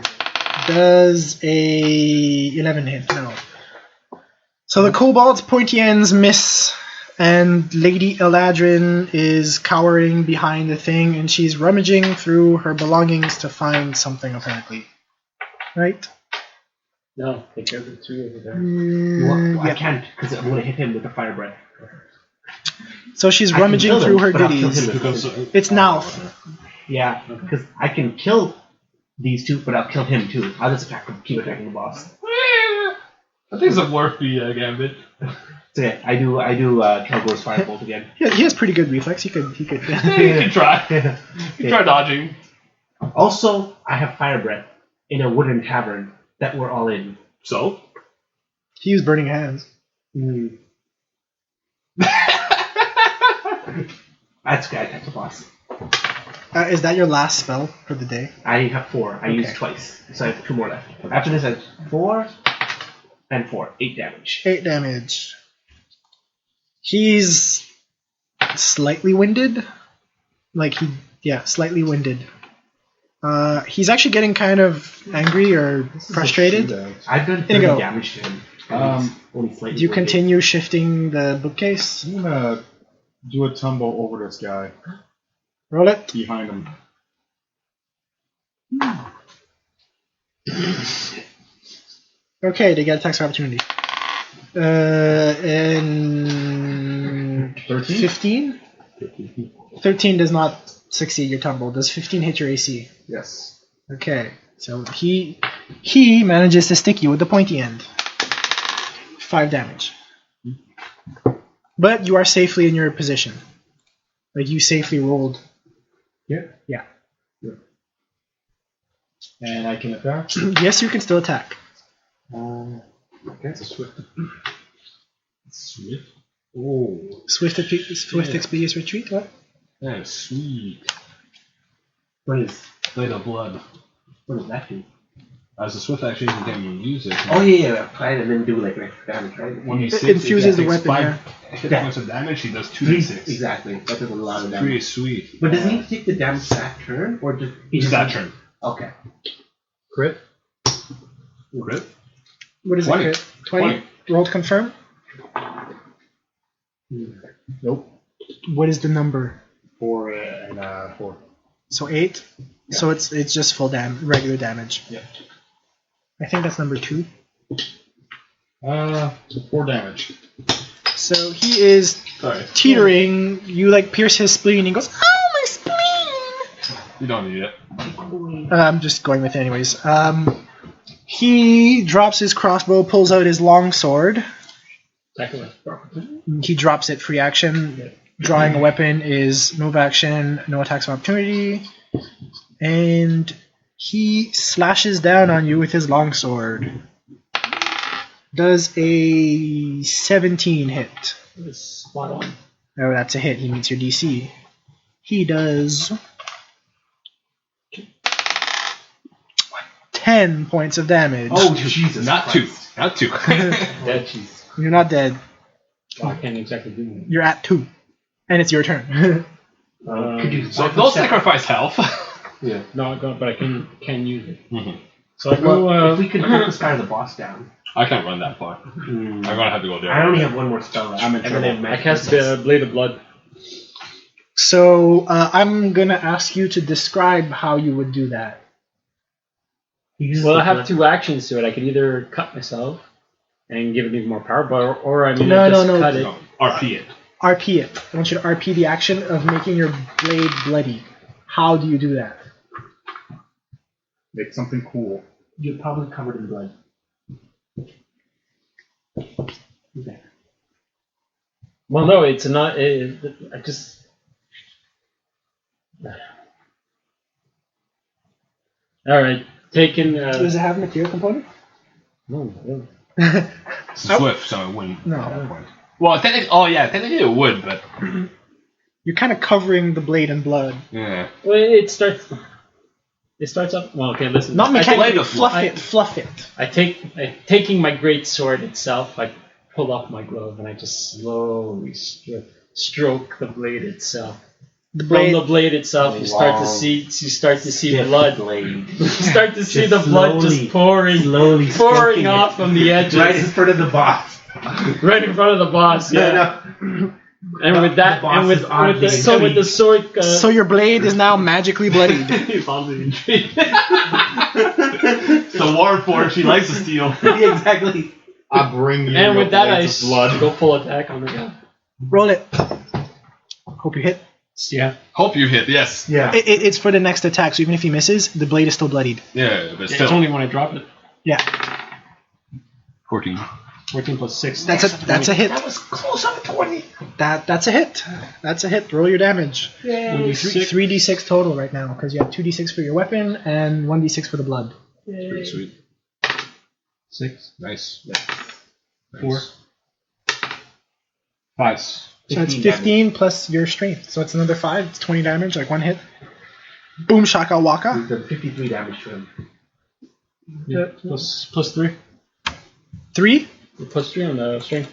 Does a 11 hit? No. So the kobold's pointy ends miss, and Lady Eladrin is cowering behind the thing, and she's rummaging through her belongings to find something, apparently. Right? No, take care of the two over there. Well, I Yeah. can't, because I'm going to hit him with the fire breath. So she's I can rummaging kill him, through her but I'll kill goodies. him Because, It's now. Yeah, because I can kill these two, but I'll kill him too. I'll just attack him, keep attacking the boss. I think it's a worth the gambit. So yeah, I do Kelgor's firebolt again. Yeah, he has pretty good reflex. He could. You can try. You can try dodging. Also, I have fire breath in a wooden tavern that we're all in. So? He used burning hands. That's good. I attack the boss. Is that your last spell for the day? I have 4. I used Okay. twice, so I have 2 more left. After this, I have 4 and 4. 8 damage. 8 damage. He's slightly winded. Slightly winded. He's actually getting kind of angry or frustrated. I've done 30 Inigo. damage to him. Only slightly Do you wounded. continue shifting the bookcase? I'm gonna do a tumble over this guy Roll it. behind him. Okay, they get attacks of opportunity. And 13? 15? 13 does not succeed your tumble. Does 15 hit your AC? Yes. Okay, so he manages to stick you with the pointy end. 5 damage. But you are safely in your position. Like, you safely rolled. Yeah. Yeah. And I can attack. Yes, you can still attack. Okay. It's a swift. Swift? Oh. Swift expeditious retreat, what? That is sweet. What is Blade of Blood. what does that do? As a swift action, you can use it. Oh yeah, apply it and then do like damage, right? When he It saves infuses he the takes weapon, 5 hit points of damage, he does 2d6. Exactly. That does a lot of Pretty damage. sweet. But does he take the damage that turn, or just Just that turn. Okay. Crit. Crit? What is 20. it? 20? Roll to confirm. Nope. What is the number? 4 and 4. So 8? Yeah. So it's just full regular damage. Yeah. I think that's number 2. 4 damage. So he is Sorry. teetering. You like pierce his spleen. He goes, "Oh, my spleen!" You don't need it. I'm just going with it anyways. He drops his crossbow, pulls out his long sword. He drops it free action. Drawing a weapon is move action, no attacks of opportunity. And he slashes down on you with his long sword. Does a 17 hit. Spot on. Oh, that's a hit. He meets your DC. He does 10 points of damage. Oh Jesus! Not Christ. 2. Not 2. Dead. Jeez. You're not dead. I can't exactly do that. You're at 2. And it's your turn. Could you So don't sacrifice health. Yeah. No, but I can use it. Mhm. So I go. Well, if we could put this guy the boss down. I can't run that far. I'm gonna have to go there. I only have 1 more spell left. I'm in and then trouble. I cast Blade of Blood. So I'm going to ask you to describe how you would do that. Well, I have 2 actions to it. I could either cut myself and give it even more power, or I mean, No, I just no, no. cut it. No, RP it. RP it. I want you to RP the action of making your blade bloody. How do you do that? Make something cool. You're probably covered in blood. Okay. Well, no, it's not. I just. All right, taking. Does it have a material component? No, no. Swift, so it wouldn't. No. at that point. Well, technically it would, but You're kind of covering the blade in blood. yeah. Well, it starts. It starts up. Well, okay, listen. Not mechanically. blade of Fluff it. Taking my great sword itself, I pull off my glove and I just slowly stroke the blade itself. From the blade itself, you start to see blood. Blade. You start to see Just the blood slowly- just pouring Slowly pouring stroking off it. from the edges, Right in front of the boss. right in front of the boss. Yeah. And with that, The boss and with, is oddly with, the, and with the sword, So your blade is now magically bloodied. he's on the intrigue. The war forge, she likes to steal. Yeah, exactly. I bring you And your with that, I blades of blood. go full attack on the guy. Roll it. Hope you hit. Yeah. Hope you hit, yes. Yeah. It's for the next attack, so even if he misses, the blade is still bloodied. Yeah, but It's still. only when I drop it. Yeah, 14. 14 plus 6. that's a hit. That was close on 20. That's a hit. That's a hit. Roll your damage. Yay. 3d6 total right now, because you have 2d6 for your weapon and 1d6 for the blood. Pretty sweet. 6. Nice. 4. 5. So it's 15 plus your strength. So it's another 5. It's 20 damage, like one hit. Boom shaka waka. We've done 53 damage to him. Yeah. Plus 3. 3? Plus 3 on the strength.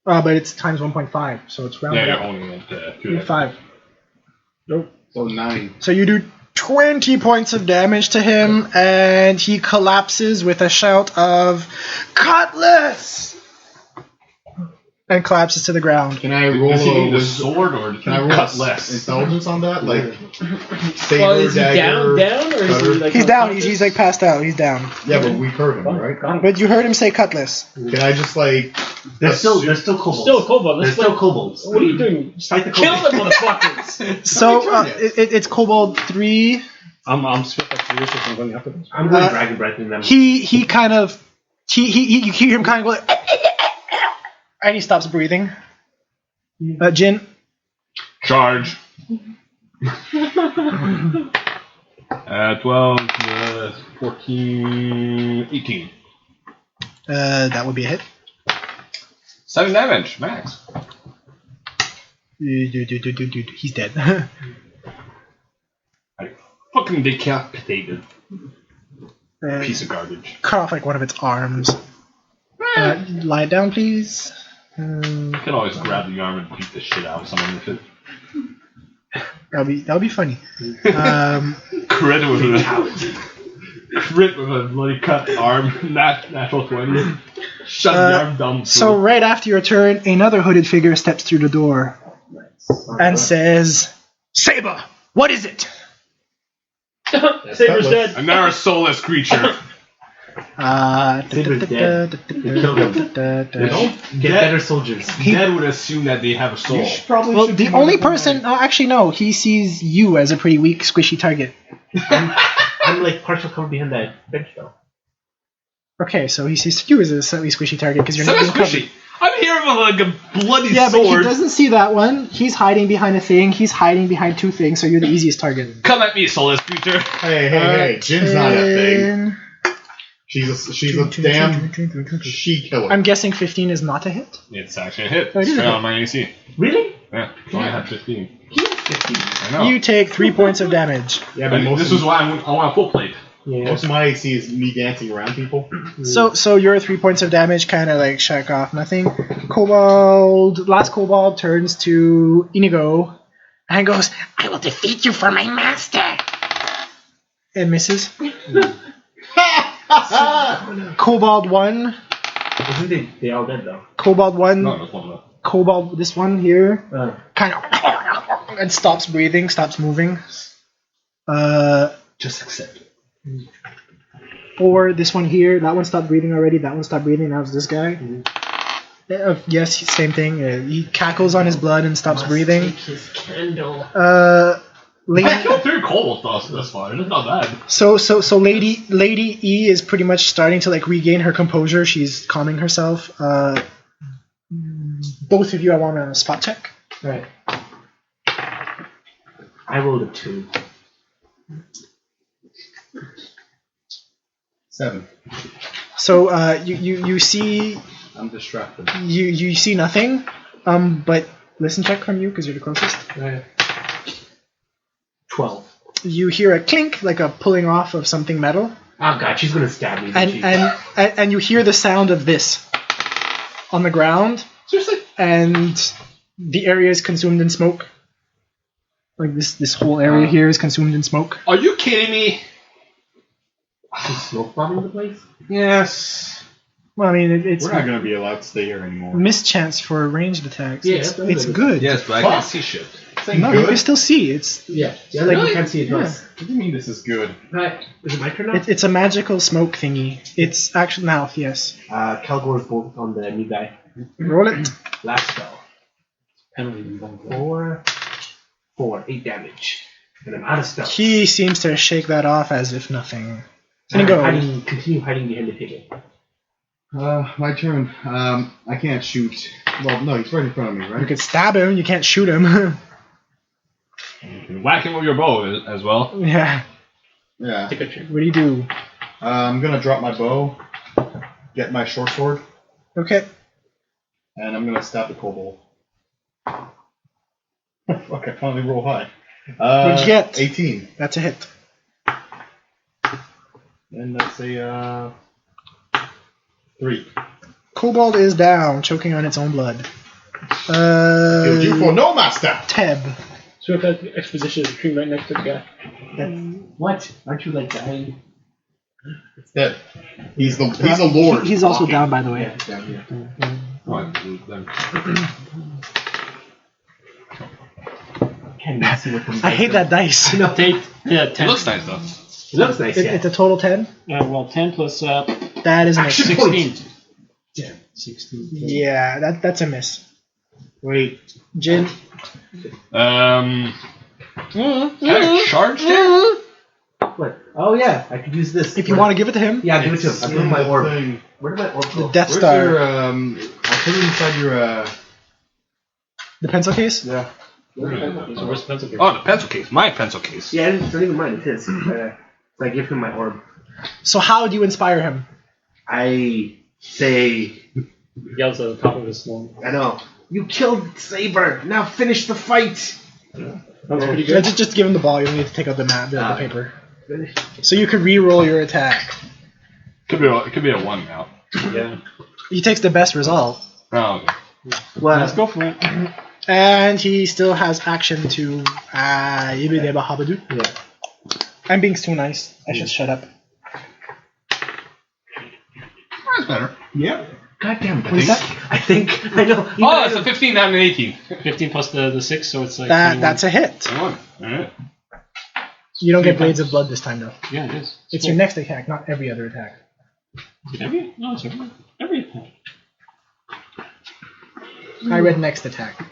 But it's times 1.5, so it's Yeah, rounded you're up. holding it to You're that. 5. Nope. So 9. So you do 20 points of damage to him, and he collapses with a shout of "Cutlass!" and collapses to the ground. Can I roll Does he need a wisdom? sword or Can I roll cut less? intelligence on that? Like saber, Well, is he dagger, down, or is cutter? he like He's down. unconscious? He's like passed out. He's down. Yeah, but we heard him, right? But you heard him say "Cutlass." Can I just like There's still kobolds. Still a kobold. There's Let's still kobolds. What are you doing? Fight the Kill kobolds. them, motherfuckers! So it's Kobold 3. I'm swift like furious if I'm going after this. I'm going dragon breath in them. He kind of you hear him kind of go, and he stops breathing. Jin. Charge. 12, 14, 18. That would be a hit. 7 damage, max. He's dead. I fucking decapitated. Piece of garbage. Cut off like one of its arms. Lie down, please. You can always grab the arm and beat the shit out of someone with it. That'll be funny. Crit with a bloody cut arm. Natural 20. Shut the arm dumb. So right after your turn, another hooded figure steps through the door and says, "Saber, what is it?" Saber's dead. I'm now a soulless creature. Saber's dead. We killed him. Get better soldiers. Dead would assume that they have a soul. Well, the only person... actually, no. He sees you as a pretty weak, squishy target. I'm like partial cover behind that bench though. Okay, so he sees you as a slightly squishy target because you're So not being squishy. covered. I'm here with like a bloody Yeah, but he sword. doesn't see that one. He's hiding behind a thing. He's hiding behind two things, so you're the easiest target. Come at me, soulless creature. Hey, Jin's not a thing. She's a damn she killer. I'm guessing 15 is not a hit. It's actually a hit. Oh, it is a Straight hit. on my AC. Really? Yeah, I only had 15. He has 15. I know. You take 3 points of damage. Yeah, but But this is why I want a full plate. Yeah. most of my AC is me dancing around people. So your 3 points of damage kind of like shack off nothing. Last Kobold turns to Inigo and goes, "I will defeat you for my master." And misses. Kobold 1. Isn't they all dead though? Kobold 1. No, that's one left. Kobold, this one here, Uh, kind of and stops breathing, stops moving. Just accept it. Or this one here, that one stopped breathing already, that one stopped breathing, now it's this guy. Yes, same thing. He cackles on his blood and stops breathing. Take his candle. I Lady, killed 3 kobolds thus far. It's not bad. so Lady E is pretty much starting to like regain her composure. She's calming herself. both of you, I want a spot check. Right. I rolled a 2. 7. So you see I'm distracted. you see nothing, but listen check from you because you're the closest. 12. You hear a clink, like a pulling off of something metal, Oh god, she's gonna stab me. isn't she? and you hear the sound of this on the ground. Seriously? And the area is consumed in smoke. Like this whole area here is consumed in smoke. Are you kidding me? She's smoke bombing the place? Yes. Well, I mean, it's We're not going to be allowed to stay here anymore. mischance for ranged attacks. Yeah, it's that's good. Yes, but I Fuck. can't see shit. This ain't No, you good. can still see. It's Yeah. Yeah, like Really? you can't see it twice. What do you mean this is good? Right. Is it my turn now? it's a magical smoke thingy. It's actual mouth. Yes. Kelgore's bolt on the new guy. Roll it. Last spell. Penalty involved. 4, 8 damage. And I'm out of spells. He seems to shake that off as if nothing. And Inigo. continue hiding behind the table. My turn. I can't shoot. Well, no, he's right in front of me, You right? could stab him. You can't shoot him. You can whack him with your bow as well. Yeah. Yeah. Take a check. What do you do? I'm going to drop my bow, get my short sword, Okay. and I'm going to stab the kobold. Fuck, I finally roll high. What'd you get? 18. That's a hit. And that's a 3. Kobold is down, choking on its own blood. Killed you for no master! Teb. So if that exposition is tree right next to the guy. What? Aren't you like dying? It's dead. He's a lord. He's also walking. down, by the way. Yeah, down here. What? Can't even see what the I hate that dice. No, Take, yeah, It 10. looks nice though. it looks nice, yeah. It's a total 10. Well, 10 plus That is a miss. Action 16. point. Yeah, 16. Yeah, that's a miss. Wait. Jin. Can I charge there? What? Oh yeah, I could use this. If you want to give it to him, Yeah, give it to him. I'll give him my orb. Thing. Where did my orb the go? Death Where's Star. your, I'll put it inside your, The pencil case? yeah. So where's the pencil case? Oh, the pencil case. My pencil case. Yeah, it's not even mine, it's his. So I give him my orb. So how do you inspire him? I say, Yells at the top of his lung. I know, you killed Saber, now finish the fight! That's pretty Yeah, good. just give him the ball. You don't need to take out the map, the Ah. paper. Finish. So you could re-roll your attack. It could be a 1 now. Yeah. He takes the best result. Oh, okay. Well, Let's go for it. And he still has action to Habadu. yeah. I'm being too nice. I should shut up. That's better. Yeah. God damn it. What is that? I think, I know. Oh, it's a 15, not an 18. 15 plus the 6, so it's like. That's a hit. 21. Alright. You don't get Blades of Blood this time, though. Yeah, it is. It's your next attack, not every other attack. Is it every? No, it's every attack. I read next attack.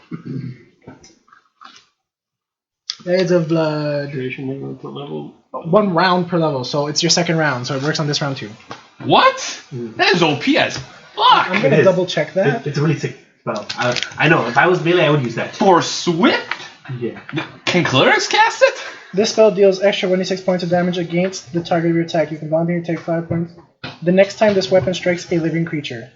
Blades of Blood. Duration 1 round per level. 1 round per level, so it's your second round, so it works on this round too. What? That is OP as I'm fuck! gonna is. double check that. It's a really sick spell. I know, if I was melee, I would use that. For Swift? Yeah. Can clerics cast it? This spell deals extra 26 points of damage against the target of your attack. You can voluntarily take 5 points. The next time this weapon strikes a living creature.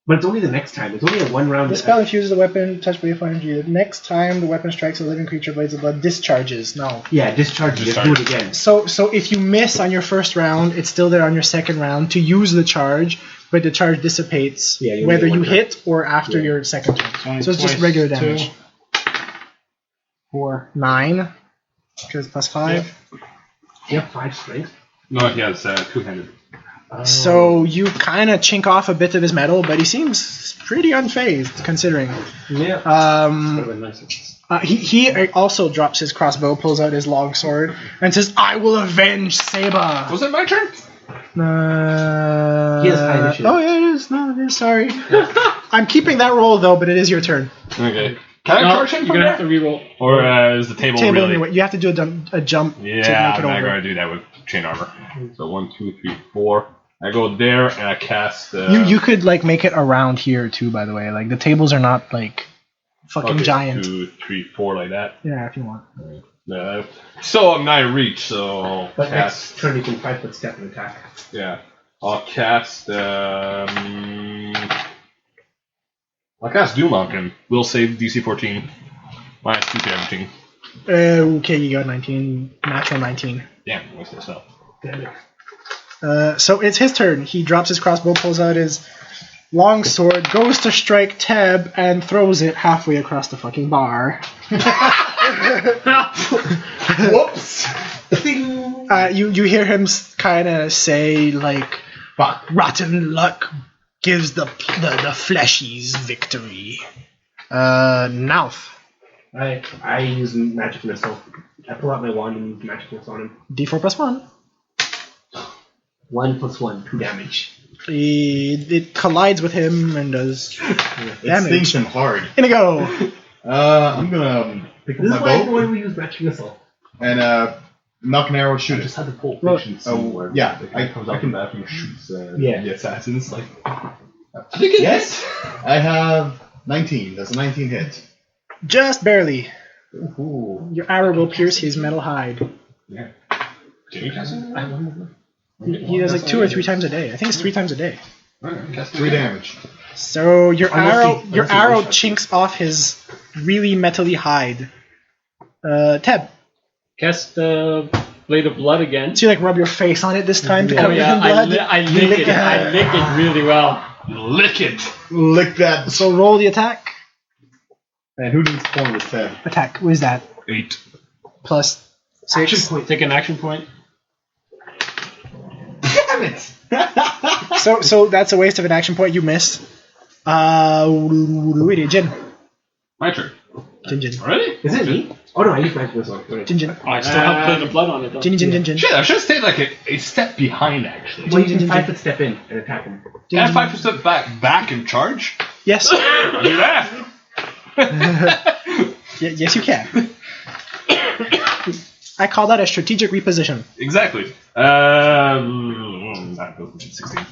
But it's only the next time. It's only a 1 round. This spell infuses the weapon touched by a fire energy. The next time the weapon strikes a living creature, Blades of Blood discharges. No. Yeah, discharge. Just Discharge. do it again. So if you miss on your first round, it's still there on your second round to use the charge, but the charge dissipates Yeah, you whether get you 1 turn. hit or after Yeah. your second turn. Only So it's just twice, regular 2, damage. 4. 9, because plus 5. You have 5 strength? No, he has 2-handed. So you kind of chink off a bit of his metal, but he seems pretty unfazed, considering. Yeah. Would have been nice. He also drops his crossbow, pulls out his long sword, and says, "I will avenge Seba." Was it my turn? He has high initiative. Oh yeah, it is. No, it is. Sorry. I'm keeping that roll though, but it is your turn. Okay. Can I No, charge him you're from gonna there? have to reroll. Or is the table Table really? anyway. You have to do a jump to Yeah, make I'm it not over. going to do that with chain armor. So 1, 2, 3, 4. I go there and I cast. You could like make it around here too. By the way, like the tables are not like fucking giant. 2, 3, 4 like that. Yeah, if you want. So I'm not in reach, so I'll But cast. next turn you can 5 foot step and attack. Yeah, I'll cast. I'll cast Doom on him. Will save DC 14. Minus 2 to everything. Okay, you got 19, natural 19. Damn, what's this up? Damn it. So it's his turn. He drops his crossbow, pulls out his long sword, goes to strike Teb, and throws it halfway across the fucking bar. Whoops! You hear him kind of say like, Fuck. "Rotten luck gives the fleshies victory." Nauth. I use magic missile. I pull out my wand and use magic missile on him. D4 plus 1. 1 + 1, 2 damage. It collides with him and does It damage. stings him hard. Inigo. I'm gonna pick up This my is why bow we use magic missile. and knock an arrow, I shoot just it. had the Pulp Well, Fiction scene where yeah, the guy comes out from the bathroom and shoots Yeah. the assassins. Like, Yes, I have 19. That's a 19 hit. Just barely. Ooh. Your arrow will pierce his metal hide. yeah. Jamie cast it? He does like 2 or 3 times a day. I think it's 3 times a day. Alright, cast 3 damage. So your arrow unless he arrow one-shots chinks off his really metally hide. Teb, Cast the Blade of Blood again. so you like rub your face on it this time to Oh cover it yeah, in blood. I lick it. I lick it really well. Lick it! Lick that. So roll the attack. And who needs point with Ted? Attack. What is that? 8. Plus 6. Take an action point. Damn it! So that's a waste of an action point. You miss. Jin. My turn. Jin. Already? Is it me? Oh no, I use magic missile. Right. Jin. I still have Blade of Blood on it though. Jin. Shit, I should have stayed like a step behind, actually. Well, you can 5 foot step in and attack him. Can I 5% back and charge? Yes. Do that! Yes, you can. I call that a strategic reposition. Exactly. That goes 16.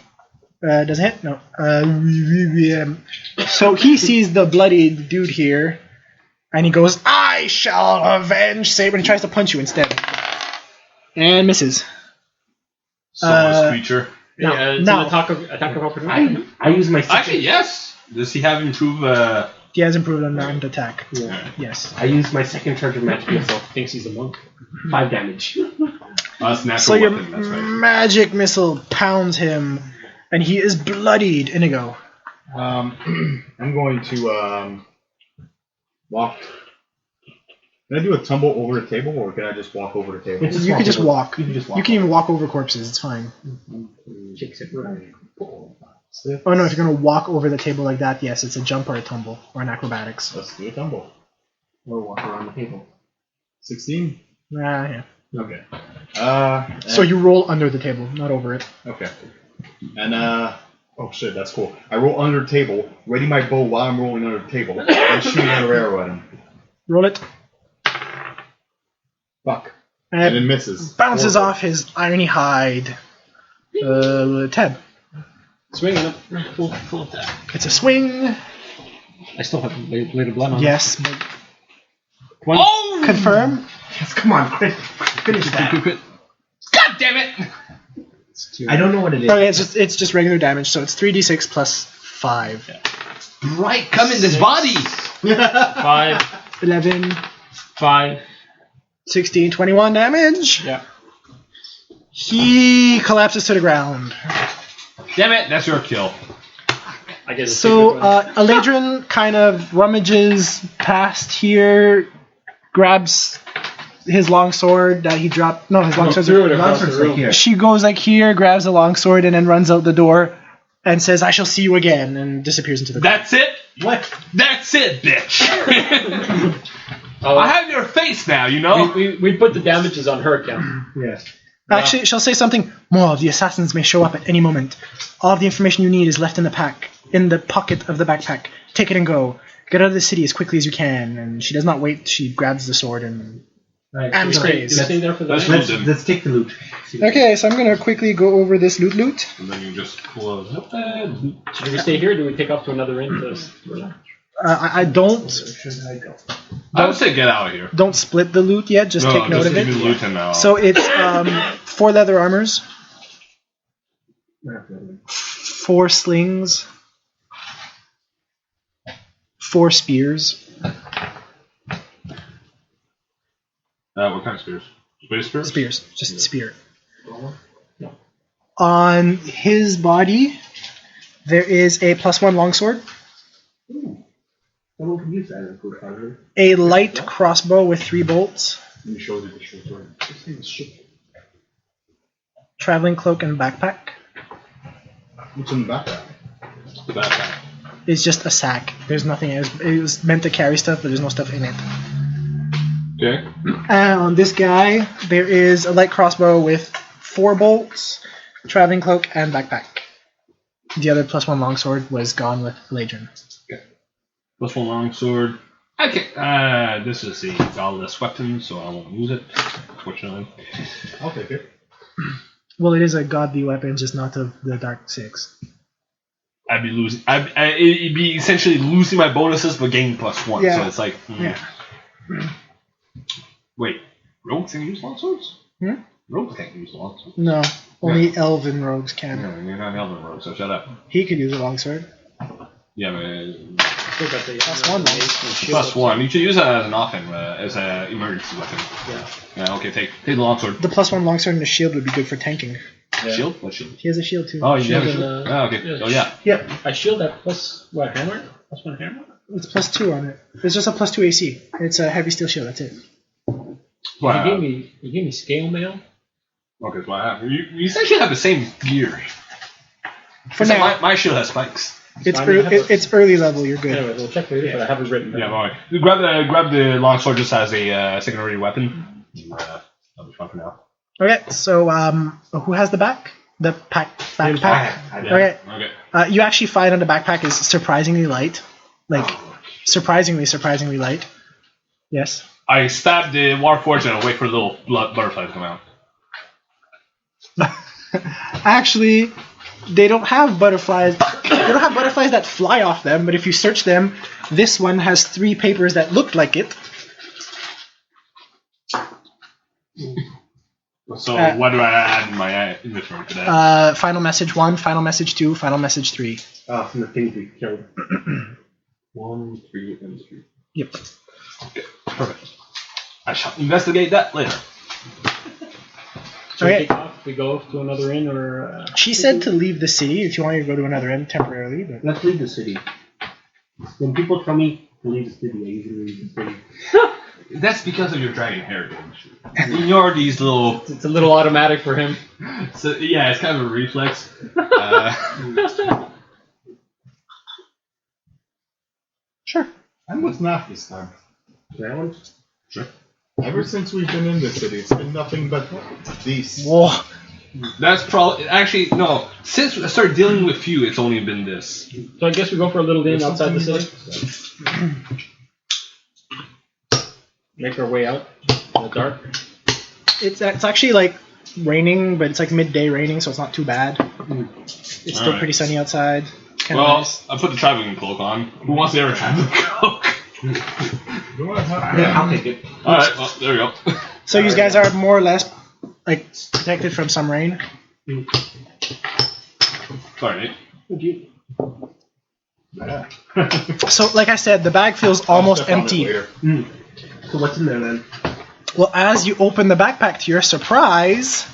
Does it hit? No. So he sees the bloody dude here, and he goes, "I shall avenge Saber," and he tries to punch you instead. And misses. Soulless creature. No, it's no. an attack of opportunity. I use my second. Actually, yes. Does he have improve? He has improved on armed attack. Yeah. Yes. I use my second charge of magic missile. Thinks he's a monk. 5 damage. That's natural So your weapon. That's right. magic missile pounds him, and he is bloodied. Inigo. I'm going to walk. Can I do a tumble over the table, or can I just walk over the table? It's You can just walk. You can just walk. You can even walk over corpses. It's fine. 6, 7, 6. Oh no, if you're gonna walk over the table like that, yes, it's a jump or a tumble or an acrobatics. Let's do a tumble. or walk around the table. 16. Yeah. Okay. So you roll under the table, not over it. Okay. And oh shit, that's cool. I roll under the table, ready my bow while I'm rolling under the table, and shoot another arrow at him. Roll it. Fuck. And And it it misses. bounces Horrible. off his irony hide. Teb. Swing on it. Full attack. It's a swing. I still have Blade of Blood on. Yes. But One. Oh! confirm. Yes, come on, Chris. Finish that. God damn it! I don't know what it is. Okay, it's just regular damage, so it's 3d6 plus 5. Right, come in this body! 5, 11, 5. 16, 21 damage. Yeah. He collapses to the ground. Damn it, that's your kill. I guess. So Eladrin kind of rummages past here, grabs his longsword that he dropped. No, his longsword's threw it across the room. here. She goes like here, grabs the longsword, and then runs out the door and says, "I shall see you again," and disappears into the crowd. That's it? What? That's it, bitch! Oh, I have your face now, you know? we put the damages on her account. Yes. Actually, she'll say something. More of the assassins may show up at any moment. All of the information you need is left in the pocket of the backpack. Take it and go. Get out of the city as quickly as you can. And she does not wait. She grabs the sword and Right, I'm so crazy. You're staying there for the Let's night? loot them. let's take the loot. Okay, so I'm gonna quickly go over this loot. And then you just pull a Should we stay here? Or do we take off to another inn to relax? I don't Where should I go? I would say get out of here. don't split the loot yet. Just take note of it. Loot him now. So it's 4 leather armors, 4 slings, 4 spears. What kind of spears? Space spears? Spears, just spear. On his body, there is a +1 longsword, Someone could use that in food fighter. a light crossbow with 3 bolts, You showed it the short sword. traveling cloak and backpack. What's in the backpack? The backpack. It's just a sack. There's nothing. It was meant to carry stuff, but there's no stuff in it. Okay. And on this guy, there is a light crossbow with 4 bolts, traveling cloak, and backpack. The other +1 longsword was gone with Ladrin. +1 longsword. Okay. This is a godless weapon, so I won't use it, unfortunately. I'll take it. Well, it is a godly weapon, just not of the Dark Six. I'd be losing. It'd be essentially losing my bonuses, but gaining +1. Yeah. So it's like. Yeah. Wait, rogues can use longswords? Hmm? Rogues can't use longswords. No, only elven rogues can. No, you're not an elven rogue, so shut up. He could use a longsword. Yeah, but Still got the +1 +1. You should use that as an offhand, as an emergency weapon. Yeah. Yeah. Okay. Take the longsword. The +1 longsword and the shield would be good for tanking. Yeah. Shield. What shield? He has a shield too. Oh, you Shield have a and, shield. Oh, okay. yeah. Oh, yeah. Yep, I shield that plus what hammer? +1 hammer? it's +2 on it. It's just a +2 AC. It's a heavy steel shield. That's it. Wow. He gave me scale mail. Okay, so I have. You essentially have the same gear. For Except now, my shield has spikes. it's I mean, I have a- it's early level. You're good. Anyway, we'll check later, but I have it written down. Yeah, alright. Grab the longsword just as a secondary weapon. That'll be fun for now. Okay, so who has the back? The backpack. I Okay. Okay. You actually find on the backpack is surprisingly light, like surprisingly light. Yes. I stab the Warforged and I wait for the little butterfly to come out. Actually, they don't have butterflies. They don't have butterflies that fly off them. But if you search them, this one has 3 papers that look like it. So what do I add in my inventory to that? Final message 1, final message 2, final message 3. from the things we killed. 1, 3, and 3. Yep. Okay, perfect. I shall investigate that later. So we Okay. take off, we go to another inn, or She said to leave the city if you want to go to another inn temporarily. But Let's leave the city. When people tell me to leave the city, I usually leave the city. That's because of your dragon heritage. Ignore these little. it's a little automatic for him. So yeah, it's kind of a reflex. sure. And what's not this time? That one? Sure. Ever since we've been in this city, it's been nothing but these. Whoa. That's probably actually no. Since I started dealing with you, it's only been this. So I guess we go for a little inn outside the city. Make our way out in the dark. It's actually like raining, but it's like midday raining, so it's not too bad. It's still Alright. pretty sunny outside. Kind of Well, nice. I put the traveling cloak on. Who wants the other traveling cloak? You wanna have- Yeah, I'll take it. All right. Well, there we go. So you guys are more or less like protected from some rain. Sorry, Nate. Yeah. So like I said, the bag feels almost I'll step on it empty. later. So what's in there then? Well, as you open the backpack to your surprise,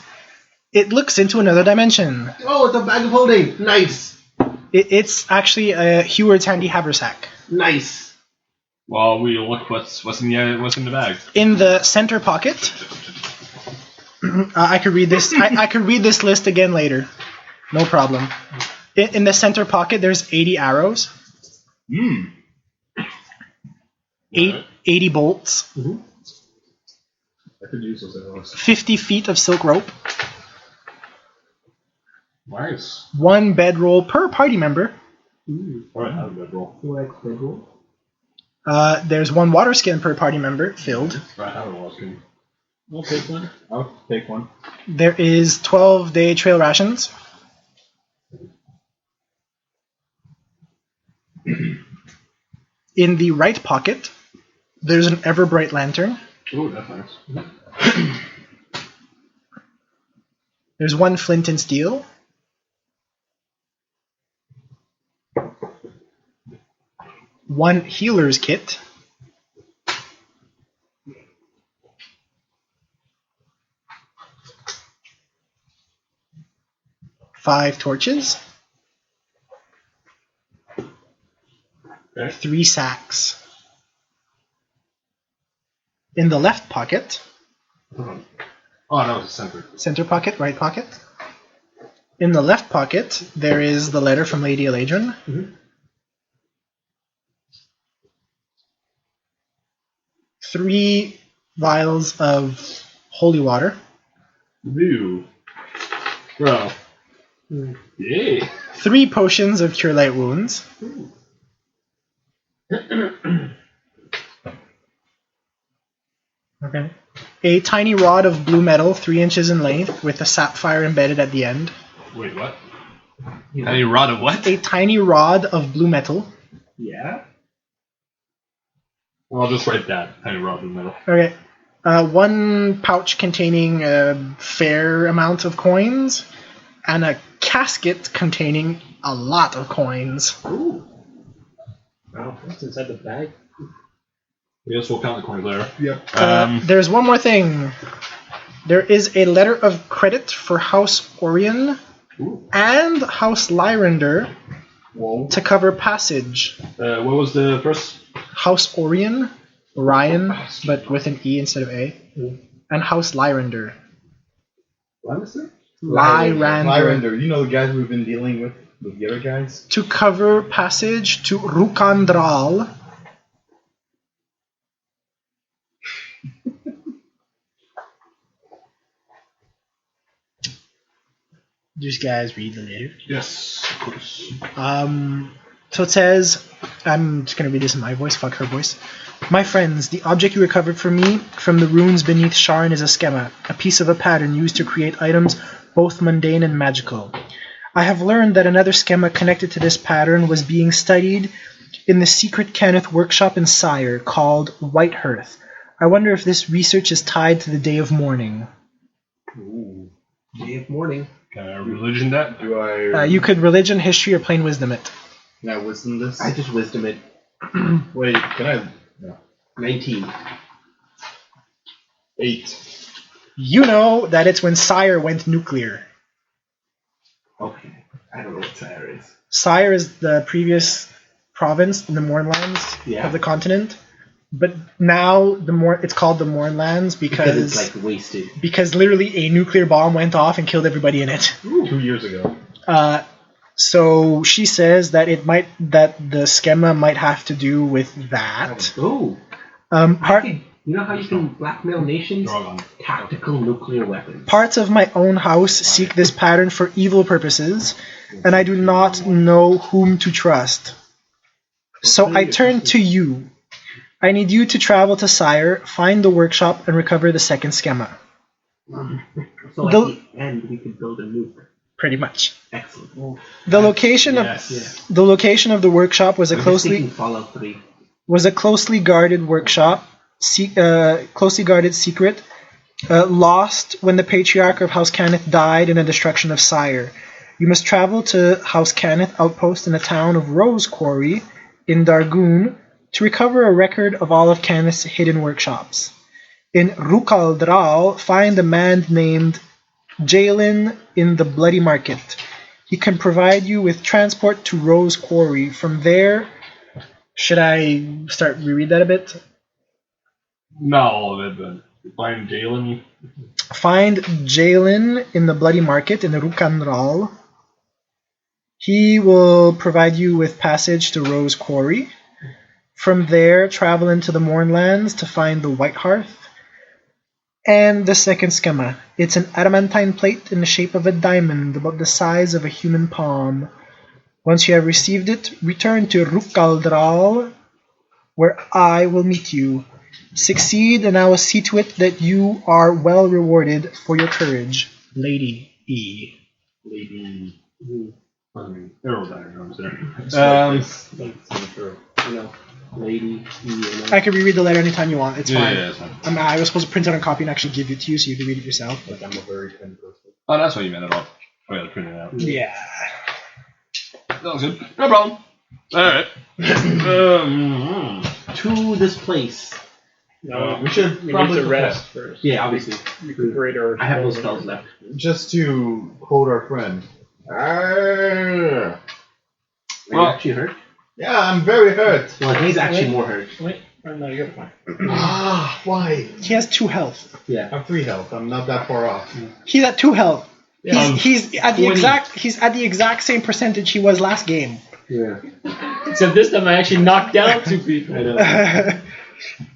it looks into another dimension. Oh, it's a bag of holding. Nice. It's actually a Heward's handy haversack. Nice. Well, we look what's in the bag. In the center pocket, I could read this. I could read this list again later. No problem. In the center pocket, there's 80 arrows, 80 bolts, I could use those arrows. 50 feet of silk rope, Nice. 1 bedroll per party member. All right, have a good roll. You like bedroll? There's 1 water skin per party member filled. Right, have a roll. I'll take one. I'll take one. There is 12-day trail rations. In the right pocket, there's an ever-bright lantern. Ooh, that's nice. There's one flint and steel. One healer's kit. Five torches. Okay. 3 sacks. In the left pocket, Oh, that was a center. center pocket, right pocket. In the left pocket, there is the letter from Lady Eladrin. Mhm. 3 vials of holy water. Ew. Bro. Yay. 3 potions of cure light wounds. Okay. A tiny rod of blue metal, 3 inches in length, with a sapphire embedded at the end. Wait, what? You Any rod of what? A tiny rod of blue metal. Yeah. I'll just write that. Tiny rod in the middle. Okay. 1 pouch containing a fair amount of coins, and a casket containing a lot of coins. Ooh. Wow, what's inside the bag? I guess we'll count the coins later. Yep. There's one more thing. There is a letter of credit for House Orion Ooh. and House Lyrander Whoa. to cover passage. What was the first? House Orion, Orion, but with an E instead of A, and House Lyrander. What is it? Lyrander. Lyrander. You know the guys we've been dealing with the other guys? To cover passage to Rukandral. These guys read the letter. Yes, of course. So it says, I'm just going to read this in my voice, fuck her voice. My friends, the object you recovered from me from the ruins beneath Sharn is a schema, a piece of a pattern used to create items both mundane and magical. I have learned that another schema connected to this pattern was being studied in the secret Kenneth workshop in Sire called White Hearth. I wonder if this research is tied to the Day of Mourning. Ooh. Day of mourning. Can I religion that? Do I... You could religion, history, or plain wisdom it. Can I wisdom this? I just wisdom it. Wait, can I... No. 19. 8. You know that it's when Sire went nuclear. Okay. I don't know what Sire is. Sire is the previous province in the Mournlands Yeah. of the continent, but now it's called the Mournlands Because it's like wasted. because literally a nuclear bomb went off and killed everybody in it. 2 years ago. So she says that the schema might have to do with that. Oh. You know how you can blackmail nations? Dragon. Tactical nuclear weapons. Parts of my own house seek this pattern for evil purposes, and I do not know whom to trust. So I turn to you. I need you to travel to Sire, find the workshop, and recover the second schema. So at the end, we could build a nuke. Pretty much. Excellent. The location of Yes. the location of the workshop was a I'm just thinking closely Fallout 3. closely guarded workshop, closely guarded secret, lost when the patriarch of House Cannith died in the destruction of Sire. You must travel to House Cannith outpost in the town of Rose Quarry in Dargoon to recover a record of all of Cannith's hidden workshops. In Rukaldral, find a man named Jalen in the Bloody Market. He can provide you with transport to Rose Quarry. From there, should I start reread that a bit? Not all of it, but find Jalen. Find Jalen in the Bloody Market in the Rukandral. He will provide you with passage to Rose Quarry. From there, travel into the Mournlands to find the White Hearth. And the second schema. It's an adamantine plate in the shape of a diamond, about the size of a human palm. Once you have received it, return to Rukaldral, where I will meet you. Succeed, and I will see to it that you are well rewarded for your courage, Lady E. Lady. Arrow diagrams there. Lady E. I can reread the letter anytime you want. It's fine. Yeah, that's fine. I was supposed to print out a copy and actually give it to you so you can read it yourself. Like I'm a very pen person. Oh, that's what you meant at all. Oh, yeah, print it out. Yeah. That was good. No problem. Alright. To this place. No, We should we probably need to rest first. Yeah, obviously. Recuperate our. I have no spells left. Just to quote our friend. Are you Well- actually hurt? Yeah, I'm very hurt. Well, he's actually more hurt. Wait, oh, no, you're fine. Why? He has 2 health. Yeah. I'm 3 health. I'm not that far off. He's at 2 health. Yeah. He's at the 20. he's at the exact same percentage he was last game. Yeah. Except this time I actually knocked down 2 people. I know.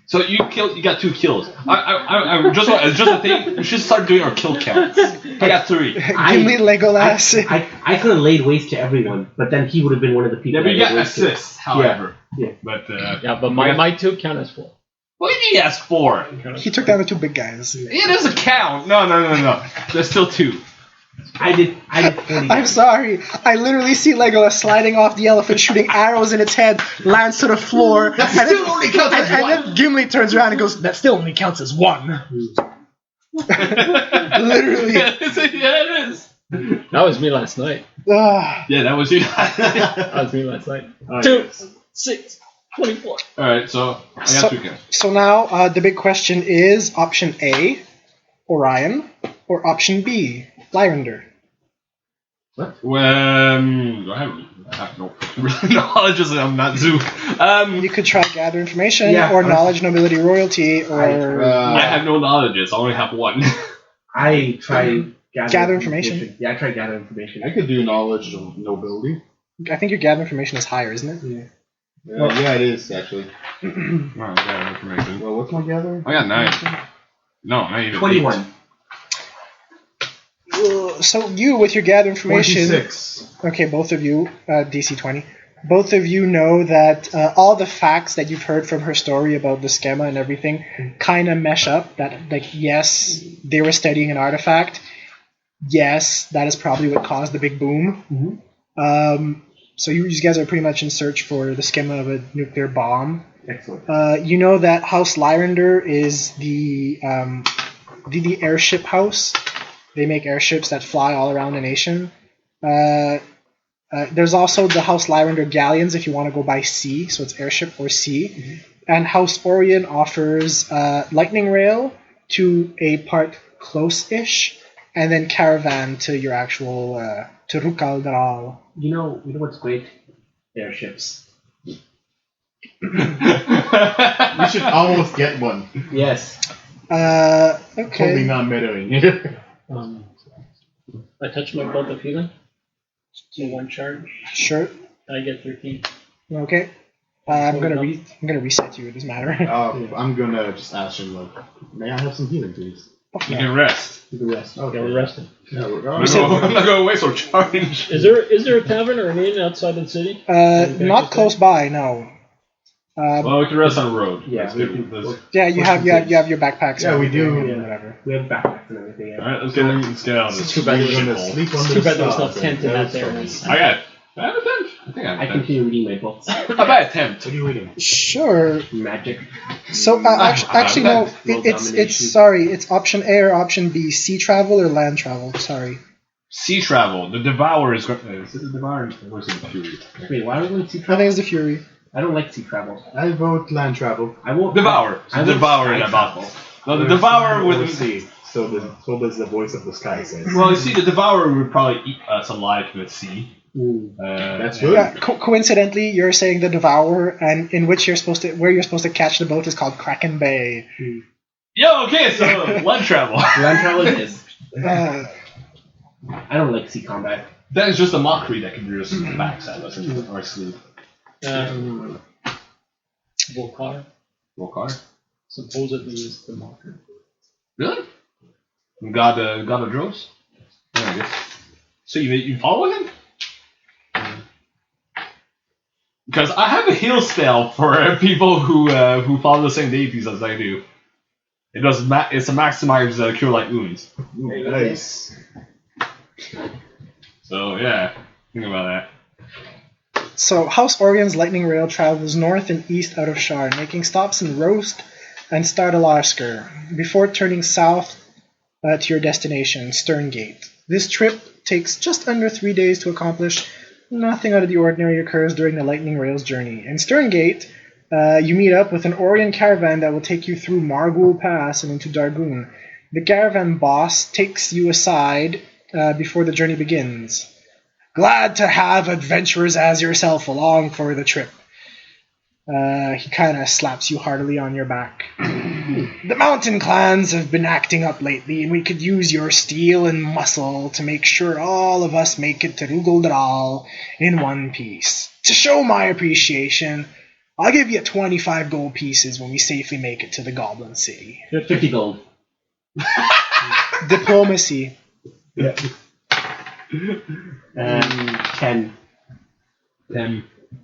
So you got 2 kills. I just a thing. We should start doing our kill counts. I got 3. Gimli Legolas. I could have laid waste to everyone, but then he would have been one of the people. Yeah, but you I laid got waste to. assists, however. Yeah. But Yeah, but my 2 count as 4. what do you mean he has 4? He took down the 2 big guys. It doesn't count. No. There's still 2. I did 40. I'm sorry. I literally see Legolas sliding off the elephant, shooting arrows in its head, lands to the floor, and then Gimli turns around and goes, "That still only counts as 1." Literally. Yeah, it is. That was me last night. Yeah, that was you. That was me last night. Oh, 2, 6, 24. Alright, so I got So- 2 kills. So now the big question is option A, Orion, or option B, Lyrander. Well, I have no knowledge as I'm not Zoo. You could try gather information, Yeah, or I- knowledge, nobility, royalty, or I have no knowledges. I only have 1. I tried Gather information? Yeah, I tried gather information. I could do knowledge of nobility. I think your gather information is higher, isn't it? Yeah, it is actually. Oh, I got information. Well, what's my gather? I got 9. No, not even 21. So you, with your gather information, 26. okay, both of you, DC 20, both of you know that all the facts that you've heard from her story about the schema and everything kind of mesh up. That, like, yes, they were studying an artifact. Yes, that is probably what caused the big boom. So you guys are pretty much in search for the schema of a nuclear bomb. Excellent. You know that House Lyrander is the airship house. They make airships that fly all around the nation. There's also the House Lyrander galleons if you want to go by sea, so it's airship or sea. Mm-hmm. And House Orion offers lightning rail to a part close-ish, and then caravan to your actual to Rukaldral. You know what's great? Airships. You should almost get one. Yes. Totally Okay. not meddling. I touch my bolt of healing. So 1 charge. Sure. I get 13. Okay. I'm gonna reset you. It doesn't matter. I'm gonna just ask him, like, may I have some healing, please? Fuck You no. can rest. You can rest. Okay. Yeah, we're resting. Yeah, we're I'm not going to waste our charge. Is there a tavern or an inn outside the city? Not close by. No. Well, we can rest on the road. Yeah, Let's we do can- this. Yeah, you have your backpacks. Yeah, and we do. everything and Yeah. Whatever. We have backpacks and everything. Yeah. Alright, let's get out of this. Too bad We're you gonna should sleep It's under too the bad there was no stars. tent in That's that there. fine. I got it. I have a tent. I think I have I a tent. continue reading my books. How about a tent? What are you reading? Sure. Magic. So actually no. World It's domination. sorry. It's option A or option B. Sea travel or land travel. Sorry. Sea travel. The Devourer is going to... Is it the Devourer? Or is it the Fury? Wait, why are we going sea I travel? think it's the Fury. I don't like sea travel. I vote land travel. I won't. Devour. I The won't Devourer sky in a bottle. travel. No, the Devourer Or with... sea. So does the voice of the sky says. Well, you see, the Devourer would probably eat us alive to the sea. That's and- good. Yeah. Coincidentally, you're saying the Devourer, and in which you're supposed to catch the boat is called Kraken Bay. Yo, okay, so land travel. Land travel it is. Uh, I don't like sea combat. That is just a mockery that can just backstab us in our sleep. Volcar Volcar? supposedly is the marker. Really? God of Droves? Yeah, I guess. So you follow him? Because I have a heal spell for people who follow the same deities as I do. It does. It's a maximize cure light wounds. Ooh, nice. So yeah, think about that. So House Orion's lightning rail travels north and east out of Shar, making stops in Roast and Stardalasker before turning south to your destination, Sterngate. This trip takes just under 3 days to accomplish. Nothing out of the ordinary occurs during the lightning rail's journey. In Sterngate, you meet up with an Orion caravan that will take you through Margul Pass and into Dargoon. The caravan boss takes you aside before the journey begins. Glad to have adventurers as yourself along for the trip. He kind of slaps you heartily on your back. The mountain clans have been acting up lately, and we could use your steel and muscle to make sure all of us make it to Ruguldral in one piece. To show my appreciation, I'll give you 25 gold pieces when we safely make it to the Goblin City. 50 gold. Diplomacy. Yeah. 10.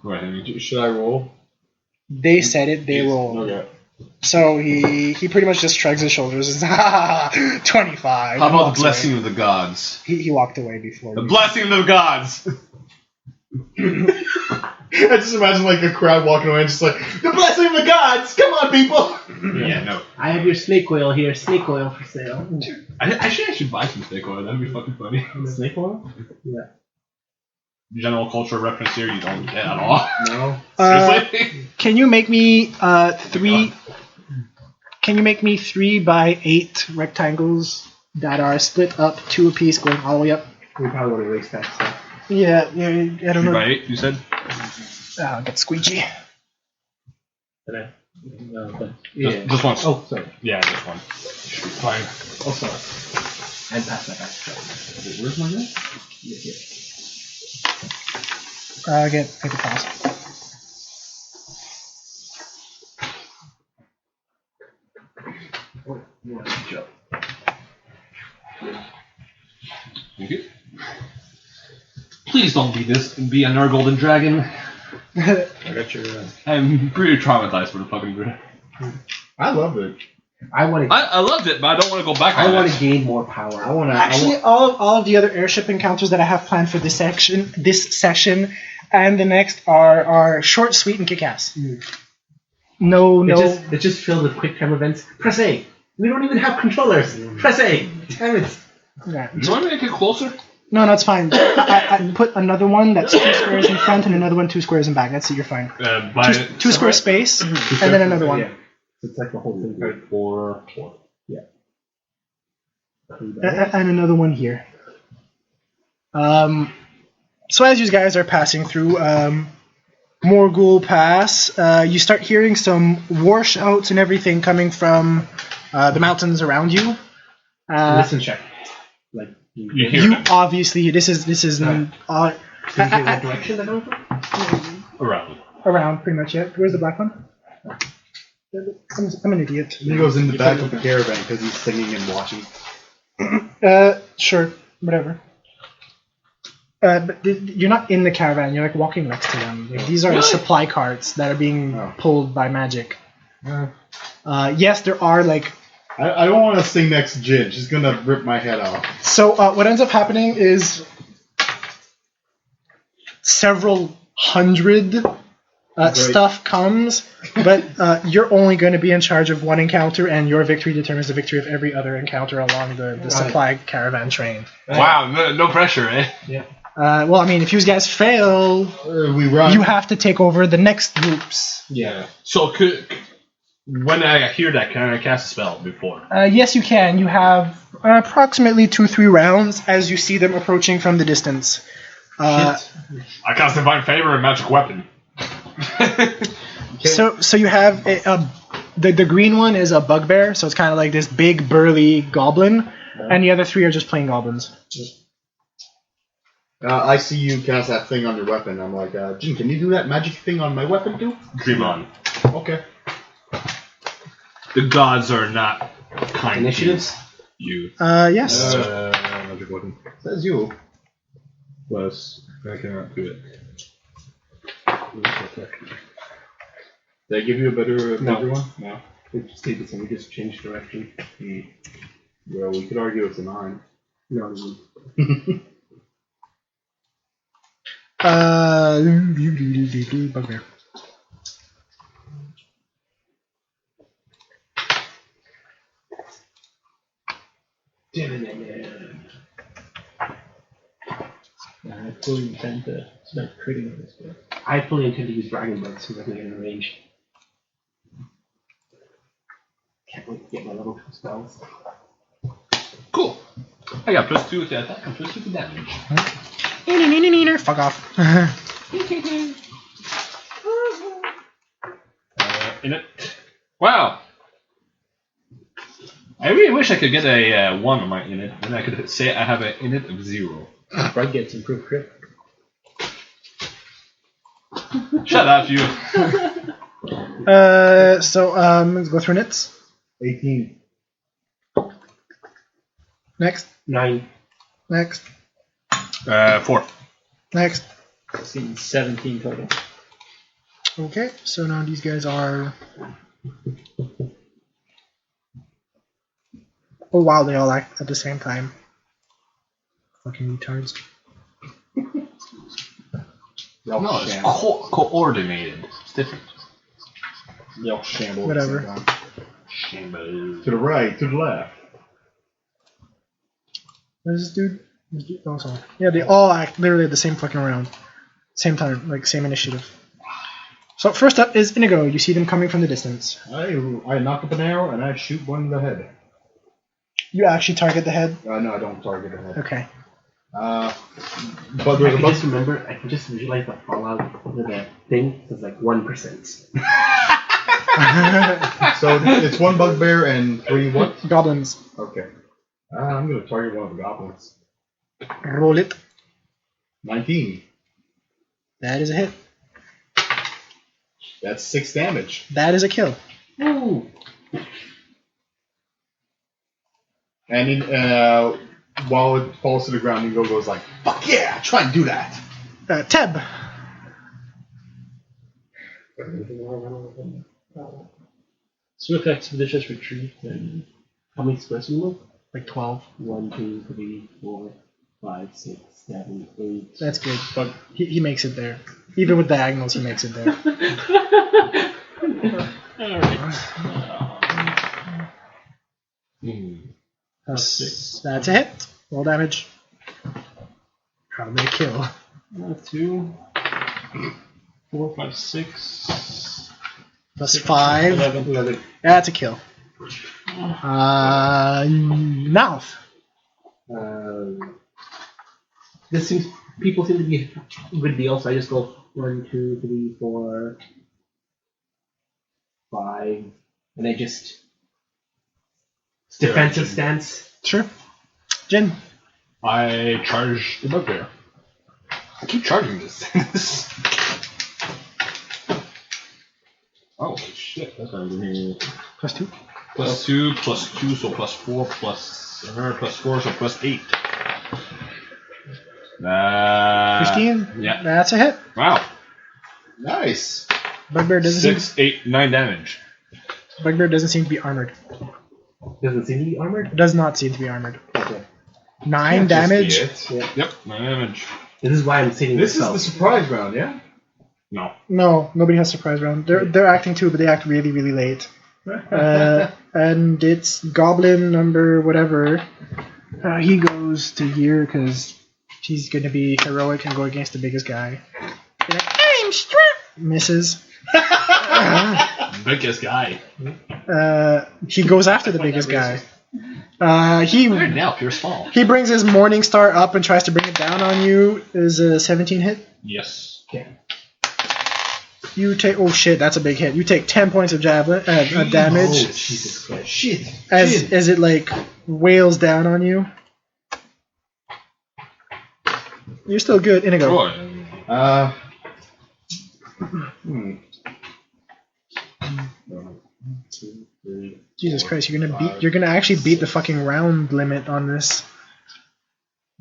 Go ahead. Should I roll? They said it, they rolled. Okay. So he pretty much just shrugs his shoulders and says, ha, 25. How and about walks the blessing away. of the gods? He walked away before. The blessing of the gods. I just imagine like a crowd walking away and just like, the blessing of the gods! Come on, people! Yeah, no. I have your snake oil here. Snake oil for sale. I should buy some snake oil. That'd be fucking funny. Snake oil? Yeah. General culture reference here, you don't get at all. No. Seriously? Can you make me 3? Can you make me 3 by 8 rectangles that are split up 2 apiece, going all the way up? We probably want to erase that stuff. Yeah, I don't 3 know. by 8, you said? I'll get squeegee. Yeah. Just once. Oh, sorry. Yeah, just one. Should be fine. Oh, sorry. And pass that back. Where's my knife? Yeah, here. I'll get paper towels. Oh, you want to jump. Thank you. Please don't be another golden dragon. I got your. I'm pretty traumatized for the fucking dragon. I love it. I want to. I loved it, but I don't want to go back on I want it. to gain more power. I want to. Actually, all of the other airship encounters that I have planned for this session, and the next are short, sweet, and kick-ass. No. It's just filled with quick time events. Press A. We don't even have controllers. Press A. Damn it. Yeah. You want to make it closer? No, it's fine. I put another one that's 2 squares in front and another one 2 squares in back. That's it. You're fine. Two square space, and then another one. Yeah. It's like the whole thing. Okay, 4. Yeah. And another one here. So as you guys are passing through Morgul Pass, you start hearing some war shouts and everything coming from the mountains around you. Listen check. Like You hear You them this is Can you hear what direction they're going from? around. around pretty much. Yeah. Where's the black one? I'm an idiot. He goes in the back of the caravan because he's singing and watching. Sure, whatever. But you're not in the caravan. You're like walking next to them. Like, these are Really? supply carts that are being pulled by magic. Yes, there are like. I don't want to sing next to Jin. She's gonna rip my head off. So what ends up happening is several hundred stuff comes, but you're only going to be in charge of one encounter, and your victory determines the victory of every other encounter along the supply caravan train. Wow, no pressure, eh? Yeah. Well, I mean, if you guys fail, We run. you have to take over the next groups. Yeah. So when I hear that, can I cast a spell before? Yes, you can. You have approximately 2-3 rounds as you see them approaching from the distance. I cast Divine Favor and Magic Weapon. So you have the green one is a bugbear, so it's kind of like this big burly goblin, and the other 3 are just plain goblins. I see you cast that thing on your weapon. I'm like, Jin, can you do that magic thing on my weapon too? Dream on. Okay. The gods are not kind Initiatives? to you. Yes. Magic Weapon. Says you. Plus, I cannot do it. Did I give you a better No. bigger one? No. It just stayed the same. We just changed direction. Well, we could argue it's a 9. No, it wasn't. Bugbear. I fully intend to start critting on this guy. I fully intend to use Dragon Blood so I can get in range. Can't wait to get my level 2 spells. Cool. I got +2 to attack and +2 to damage. Fuck off. In it. Wow. I really wish I could get a 1 on my init, then I could say I have an init of 0. Brad gets improved crit. Shut up, you. Let's go through nits. 18. Next. 9. Next. 4. Next. I've seen 17 total. Okay, so now these guys are. Oh wow, they all act at the same time. Fucking retards. No, it's coordinated. It's different. They all shamble. Whatever. At the same time. Shambles. To the right, to the left. What is this dude? Oh, sorry. Yeah, they all act literally at the same fucking round. Same time, like same initiative. So first up is Inigo. You see them coming from the distance. I knock up an arrow and I shoot one in the head. You actually target the head. No, I don't target the head. Okay. But I there's a can bug. just remember, I can just visualize the fallout of the thing. It's like 1%. So it's 1 bugbear and 3 what? Goblins. Okay. I'm gonna target one of the goblins. Roll it. 19. That is a hit. That's 6 damage. That is a kill. Ooh. And while it falls to the ground, Inigo goes like, "Fuck yeah! Try and do that." Teb. Swift expeditious retreat and How many squares do you move? Like 12. 1, 2, 3, 4, 5, 6, 7, 8. That's good. But he makes it there. Even with diagonals, he makes it there. That's a hit. Roll damage. Probably a kill. 2, 4, 5, 6. Plus 5. 11. That's a kill. Mouth. This seems people seem to be a good deal, so I just go 1, 2, 3, 4, 5, and I just defensive stance. Sure. Jin. I charge the bugbear. I keep charging this. Oh shit, that's not even Plus 2. +2, +2, so +4, +4, so +8. 15? Yeah. That's a hit. Wow. Nice. Bugbear doesn't 6, 8, 9 damage. Bugbear doesn't seem to be armored. Doesn't seem to be armored. Does not seem to be armored. Okay. 9 damage. Yep, 9 damage. This is why I'm saving This is myself. the surprise round, yeah? No. No, nobody has surprise round. They're acting too, but they act really, really late. And it's Goblin number whatever. He goes to here because he's going to be heroic and go against the biggest guy. I'm strapped. Misses. Biggest guy. He goes after the biggest guy. He Right now, pure small. he brings his Morning Star up and tries to bring it down on you. Is a 17 hit? Yes. Okay. You take. Oh shit, that's a big hit. You take 10 points of damage. Oh, Jesus Christ. Shit. As it like wails down on you. You're still good, Inigo. Roy. Jesus Christ, you're gonna actually beat the fucking round limit on this.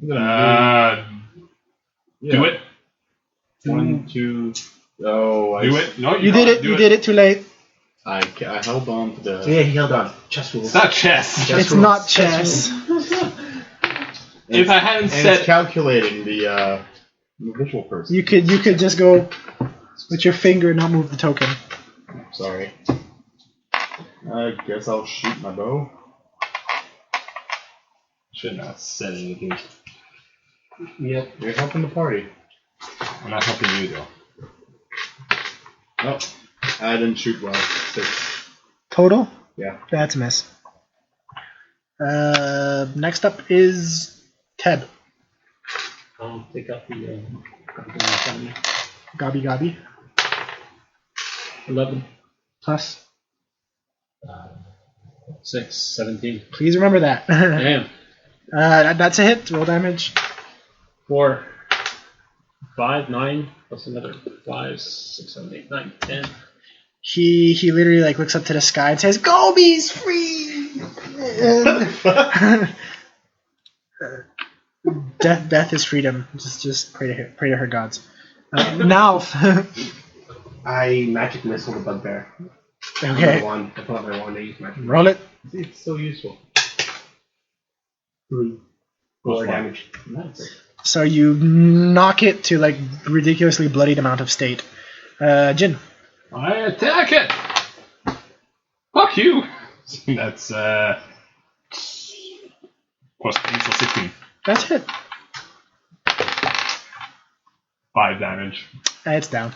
Do it. 1, 2, Oh, Do it. No, You did it. You did it too late. I held on to the. Yeah, he held on. Chess rules. It's not chess. Chess It's rules. not chess. If I hadn't And said it's calculating the visual person. You could just go with your finger and not move the token. Sorry. I guess I'll shoot my bow. should not said anything. Yep. You're helping the party. I'm not helping you though. Nope. I didn't shoot well. 6. Total? Yeah. That's a miss. Next up is Ted. I'll take out the. Gobby Gobby. 11, Plus. 6, 17. Please remember that. Damn. That's a hit. Roll damage. 4, 5, 9, plus another 5, 6, 7, 8, 9, 10. He literally like looks up to the sky and says, "Gobi's free." Death is freedom. Just pray to her gods. Now, I magic missile the bugbear. okay, I pull out my wand. I use magic. roll it. It's so useful. 3. 4 1. damage. Nice. So you knock it to like ridiculously bloodied amount of state. Jin. I attack it! Fuck you! That's, plus 8, so 16. That's it. 5 damage. It's down.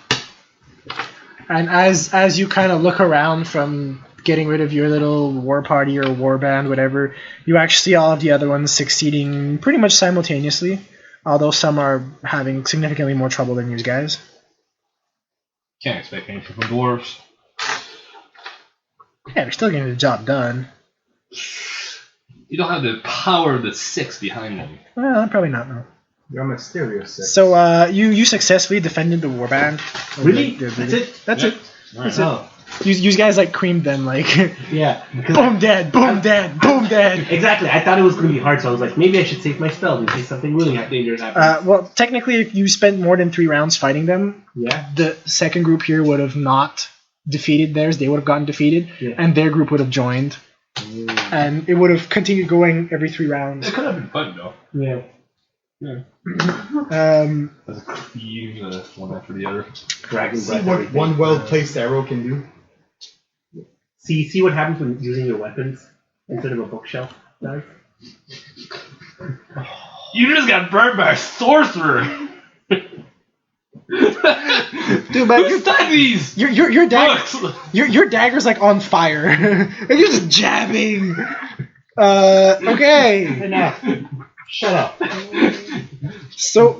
And as you kind of look around from getting rid of your little war party or war band, whatever, you actually see all of the other ones succeeding pretty much simultaneously, although some are having significantly more trouble than you guys. Can't expect anything from dwarves. Yeah, they're still getting the job done. You don't have the power of the 6 behind them. Well, probably not, no. You're a mysterious 6. So you successfully defended the warband. Really? That's That's it? That's it. Alright. Oh. You guys like creamed them like Yeah. Because boom dead, boom dead, boom dead. exactly. I thought it was going to be hard, so I was like, maybe I should save my spells in case something really dangerous happens. Well, technically, if you spent more than 3 rounds fighting them, Yeah. the second group here would have not defeated theirs. They would have gotten defeated, Yeah. and their group would have joined, and it would have continued going every 3 rounds. It could have been fun though. Yeah. As a cleave, one after the other. Dragon See breath. what everything. one well-placed arrow can do? See what happens when using your weapons instead of a bookshelf, guys? You just got burned by a sorcerer! Dude, but Who studied these? your dagger, books? your dagger's like on fire, and you're just jabbing. Okay. Enough. Shut up. So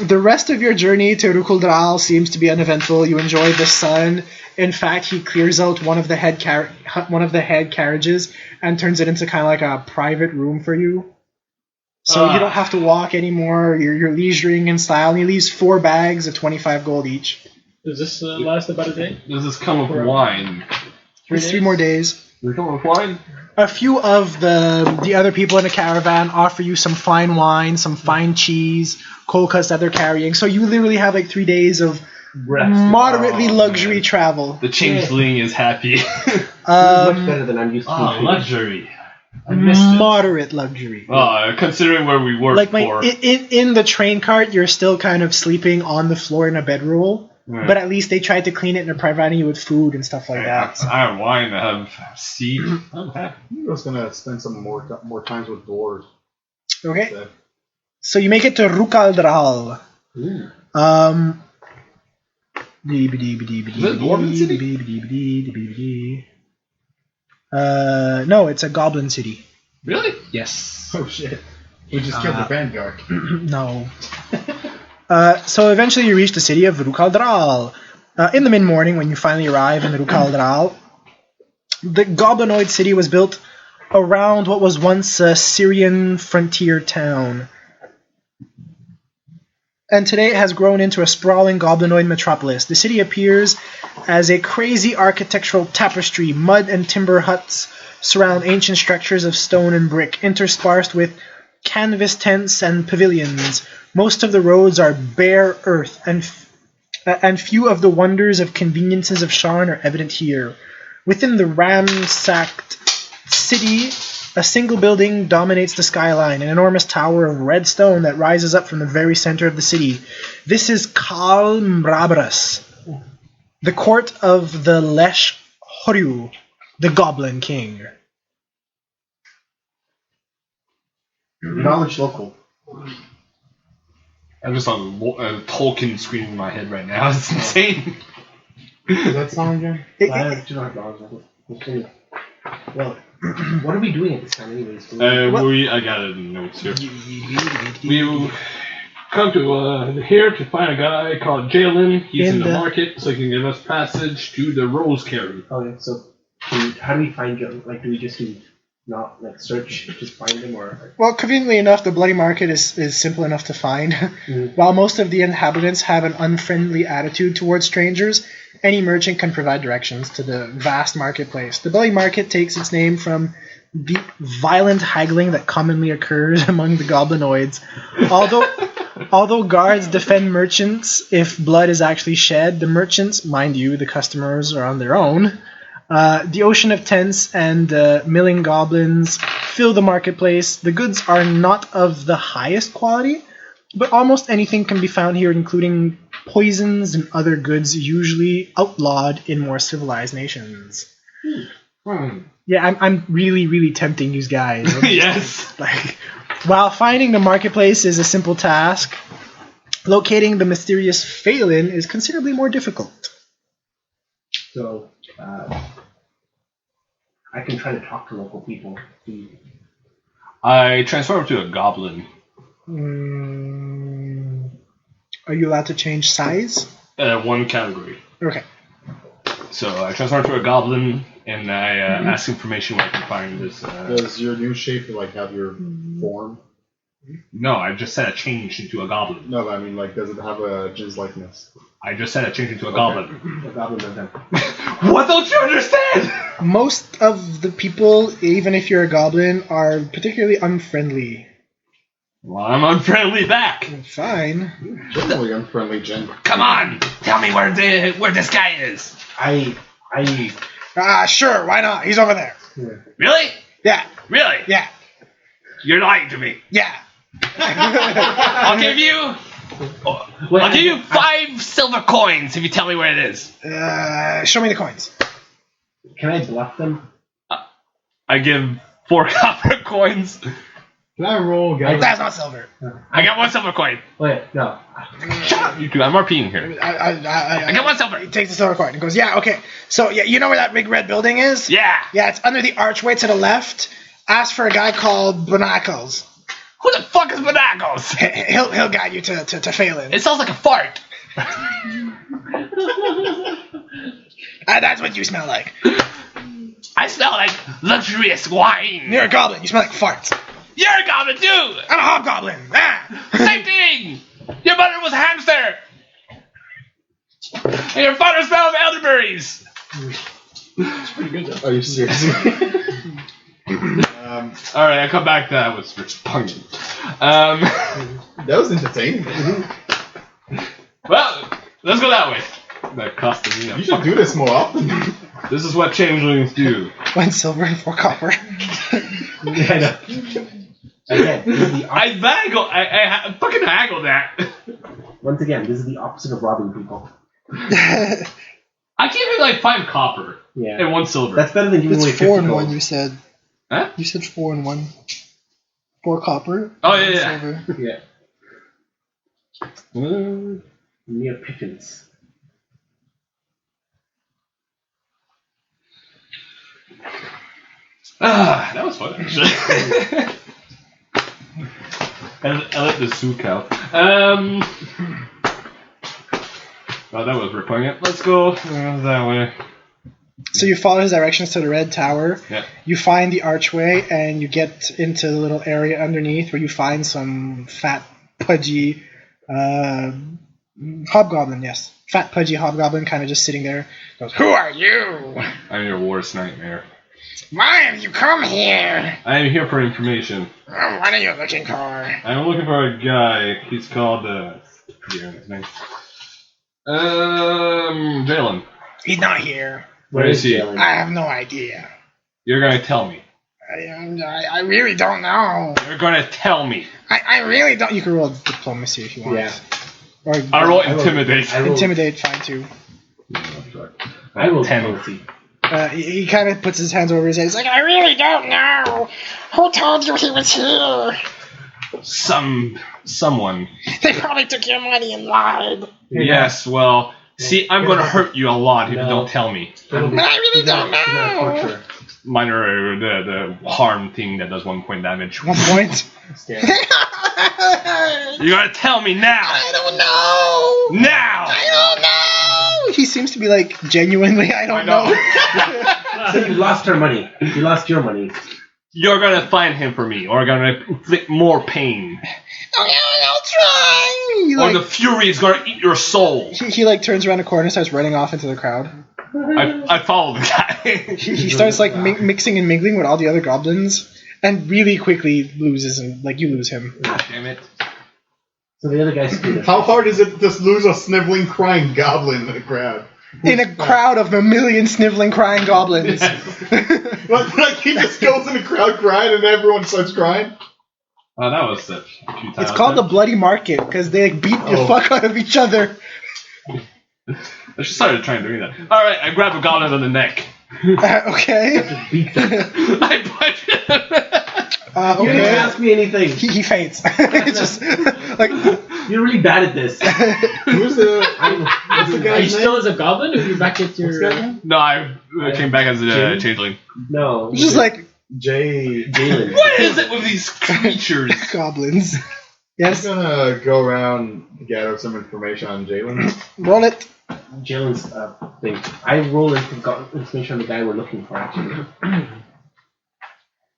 the rest of your journey to Rukuldral seems to be uneventful. You enjoy the sun. In fact, he clears out one of the head carriages and turns it into kind of like a private room for you. So you don't have to walk anymore. You're leisuring in style. And he leaves 4 bags of 25 gold each. Does this last about a day? Does this come with wine? There's 3 more days. Does it come with wine? A few of the other people in the caravan offer you some fine wine, some fine cheese, cold cuts that they're carrying. So you literally have like 3 days of moderately luxury travel. The changeling is happy. Much better than I'm used to. Luxury. I missed it. Moderate luxury. Considering where we work Like for. in the train cart, you're still kind of sleeping on the floor in a bedroll. Right. But at least they tried to clean it and they're providing you with food and stuff like that. I have wine, I have seed. I'm happy. I was gonna spend some more times with dwarves. Okay. So, So you make it to Rukaldral. Is Is it Dwarven City? No, it's a goblin city. Really? Yes. oh shit. We just killed the vanguard. No. So eventually you reach the city of Rukaldral. In the mid-morning, when you finally arrive in Rukaldral, the goblinoid city was built around what was once a Syrian frontier town. And today it has grown into a sprawling goblinoid metropolis. The city appears as a crazy architectural tapestry. Mud and timber huts surround ancient structures of stone and brick, interspersed with canvas tents and pavilions. Most of the roads are bare earth, and few of the wonders of conveniences of Sharn are evident here. Within the ransacked city, a single building dominates the skyline, an enormous tower of red stone that rises up from the very center of the city. This is Kal Mrabras, the court of the Lesh Horyu, the Goblin King. Knowledge local. I'm just on Tolkien screen in my head right now. It's insane. Does that sound again? I do not knowledge local. Okay. Well, what are we doing at this time, anyways? I got it in notes here. We come to here to find a guy called Jalen. He's in the market, so he can give us passage to the Rose Carry. Okay, so how do we find Jalen? Like, do we just not like search, just find him, or? Well, conveniently enough, the Bloody Market is simple enough to find. While most of the inhabitants have an unfriendly attitude towards strangers, any merchant can provide directions to the vast marketplace. The Bloody Market takes its name from the violent haggling that commonly occurs among the goblinoids. Although guards defend merchants if blood is actually shed, the merchants, mind you, the customers are on their own. The ocean of tents and milling goblins fill the marketplace. The goods are not of the highest quality, but almost anything can be found here, including poisons and other goods usually outlawed in more civilized nations. Yeah, I'm really, really tempting you guys. Yes. Like, while finding the marketplace is a simple task, locating the mysterious Phelan is considerably more difficult. So, I can try to talk to local people. I transform to a goblin. Are you allowed to change size? One category. Okay. So I transform to a goblin, and I ask information where I can find this. Does your new shape have your form? No, I just said I changed into a goblin. No, but I mean, does it have a Jizz likeness? I just said I changed into a goblin. A goblin does that. What don't you understand? Most of the people, even if you're a goblin, are particularly unfriendly. Well, I'm unfriendly back. Fine. Generally unfriendly, Jen. Come on, tell me where this guy is. Sure, why not? He's over there. Really? Yeah. Really? Yeah. You're lying to me. Yeah. I'll give you 5 silver coins if you tell me where it is. Show me the coins. Can I bluff them? I give 4 copper coins. Can I roll, guys? That's not silver. I got 1 silver coin. Wait, no. Shut up, you two. I'm RPing here. I got 1 silver. He takes the silver coin and goes, yeah, okay. So, yeah, you know where that big red building is? Yeah. Yeah, it's under the archway to the left. Ask for a guy called Bonacles. Who the fuck is Bonacos? He'll guide you to Phelan. It sounds like a fart. That's what you smell like. I smell like luxurious wine. You're a goblin. You smell like farts. You're a goblin too. I'm a hobgoblin. Same thing. Your mother was a hamster. And your father smelled of elderberries. That's pretty good, though. Are you serious? Alright, I come back to that with repugnant. That was entertaining. Well, let's go that way. That costed me. You should do this more often. This is what changelings do. 1 silver and 4 copper. Yeah, again, this is the I fucking haggled that. once again, this is the opposite of robbing people. I gave you 5 copper. Yeah. And 1 silver. That's better than giving away It's 50 4 and gold. 1, you said. Huh? You said 4 and 1. 4 copper. Oh, 1 yeah, yeah. silver. Yeah. Near pittance. That was fun, actually. I let the souk out. Well, that was repugnant. Let's go that way. So you follow his directions to the red tower. Yeah. You find the archway, and you get into the little area underneath where you find some fat, pudgy hobgoblin. Yes, fat, pudgy hobgoblin, kind of just sitting there. Goes, "Who are you?" I'm your worst nightmare. Why have you come here? I am here for information. What are you looking for? I'm looking for a guy. He's called, forgetting his name. Jalen. He's not here. Where is he? Jalen? I have no idea. You're gonna tell me. I really don't know. You're gonna tell me. I really don't. You can roll diplomacy if you want. Yeah. Or I roll intimidate. I roll- intimidate, fine too. I rolled 10. diplomacy. He kind of puts his hands over his head. He's like, I really don't know. Who told you he was here? Someone. They probably took your money and lied. Yes, well, see, I'm gonna hurt you a lot if you No. don't tell me. But I really don't know. Torture. Minor, the harm thing that does 1 point damage. 1 point. Stand. You gotta tell me now! I don't know. Now! I don't know. He seems to be like genuinely. I don't know. So you lost her money. You lost your money. You're gonna find him for me, or I'm gonna inflict more pain. Okay, I'll try. He, Or the fury is gonna eat your soul. he like turns around a corner and starts running off into the crowd. I follow the guy. He starts like mixing and mingling with all the other goblins, and really quickly loses and like you lose him. Damn it. So the other guy's screwed. How hard is it to just lose a sniveling, crying goblin in the crowd? In a crowd of a million sniveling, crying goblins. Like he just goes in the crowd crying and everyone starts crying? Oh, that was a few times. It's called the Bloody Market because they like, beat the fuck out of each other. I should start trying doing that. Alright, I grab a goblin on the neck. Okay. Beat them. I punch him. You didn't Okay. ask me anything. He faints. It's just like You're really bad at this. Who's the what's the Are you guy's still name? as a goblin, or are you back at What's the your? guy's name? No, I came back as a Jim? changeling. No. it's just like Jalen. What is it with these creatures? goblins. I'm Yes. gonna go around to gather some information on Jalen. Roll it. Jalen's thing. I roll information on the guy we're looking for, actually.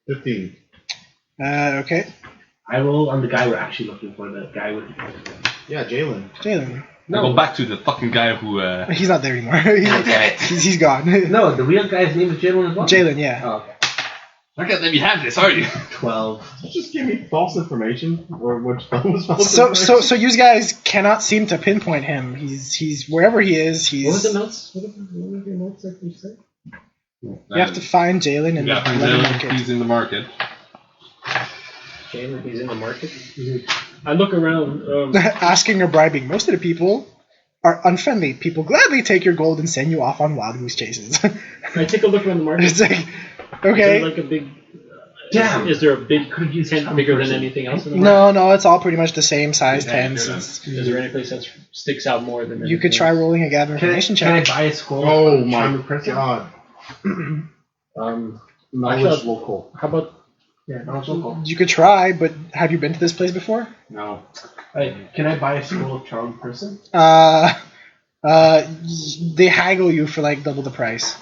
15. Okay. I roll on the guy we're actually looking for, the guy with... Yeah, Jalen. Jalen. I go back to the fucking guy who, He's not there anymore. it. He's gone. No, the real guy's name is Jalen as well? Jalen, yeah. Oh, okay. I can't let me have this, are you? 12. Did you just give me false information? Or which was false information? So you guys cannot seem to pinpoint him. He's wherever he is. What was the He's. notes? What were your notes that you said? You have to find Jalen and Yeah, let him market. he's in the market. Jalen, he's in the market. I look around. Asking or bribing. Most of the people are unfriendly. People gladly take your gold and send you off on wild goose chases. I take a look around the market. It's like, Is there okay. like a big? Damn. Is there a big tent bigger than anything else in the market? No, it's all pretty much the same size Yeah, tents. yeah. It's- Is there any place that sticks out more than? You could anything try else? rolling a gather Can I information check. buy a scroll? Oh from my Charming Person? god. Knowledge Actually, local. How about? Yeah, knowledge local. You could try, but have you been to this place before? No. Can I buy a scroll of Charming Person? They haggle you for like double the price.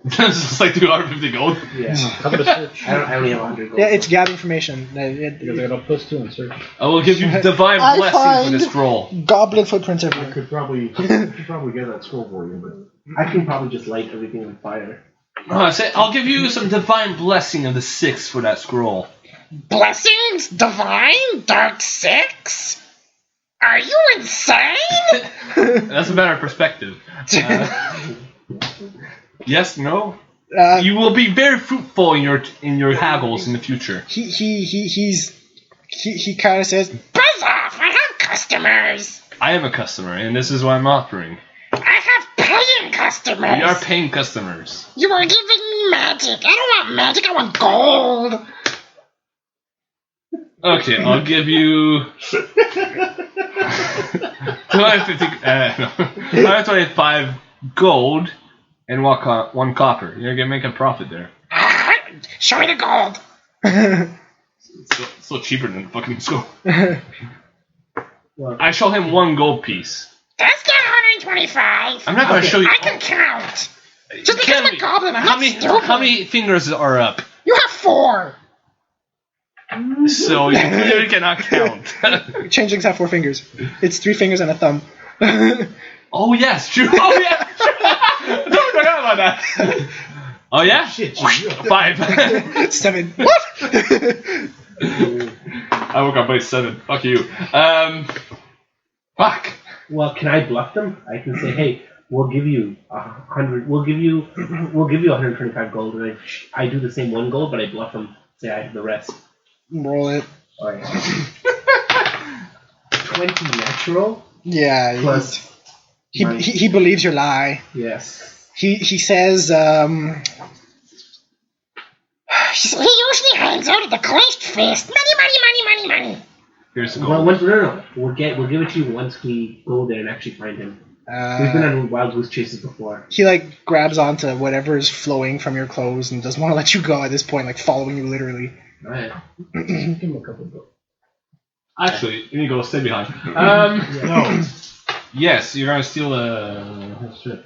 It's just like 250 gold. Yeah. How about a search? I only have 100 gold. Yeah, it's gather information. Because I got a +2 in search. I will give you divine I blessing for find- this scroll. Goblin footprints I everywhere. could probably get that scroll for you, but I can probably just light everything on fire. I'll give you some divine blessing of the 6 for that scroll. Blessings, divine, dark six. Are you insane? That's a better perspective. Yes, no. Uh, You will be very fruitful in your haggles in the future. he kind of says, "Buzz off! I have customers. I am a customer, and this is what I'm offering. I have paying customers. We are paying customers. You are giving me magic. I don't want magic. I want gold." Okay, I'll give you 225 gold and 1 copper. You're gonna make a profit there. Show me the gold. It's still cheaper than the fucking school. I show him 1 gold piece. That's not 125. I'm not gonna show you. I can count. Just because I'm a goblin, I'm how not many stupid. how many fingers are up? You have 4. So you clearly cannot count. Changelings have 4 fingers. It's 3 fingers and a thumb. Oh yes, true. Oh yeah, true. Don't forget about that. Oh yeah? Shit, 5. 7. What? I woke up by 7. Fuck you. Fuck. Well, can I bluff them? I can say, hey, we'll give you 100. We'll give you 125 gold, and I do the same 1 gold, but I bluff them. Say I have the rest. Roll it. All right. 20 natural Yeah. plus. He believes your lie. Yes. He says, he usually hangs out at the clenched fist. Money. Here's the Well, gold. no. We'll give it to you once we go there and actually find him. We've been on wild goose chases before. He like grabs onto whatever is flowing from your clothes and doesn't want to let you go at this point, like following you literally. All right. Give him a couple of gold. Actually, Inigo, stay behind. No. Yes, you're gonna steal shit.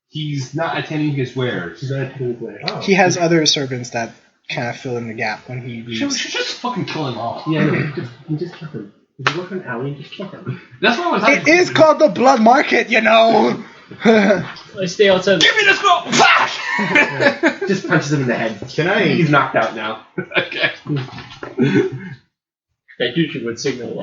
He's not attending his wares. He's not taking away. Oh. He has other servants that kind of fill in the gap when he We should leaves. just fucking kill him all. Yeah, no, just kill him. If you go to an alley and just kill him. That's what I was. It is called the blood market, you know. I stay outside. Give me this girl. Fuck! Just punches him in the head. Can I? He's knocked out now. Okay. That usually would signal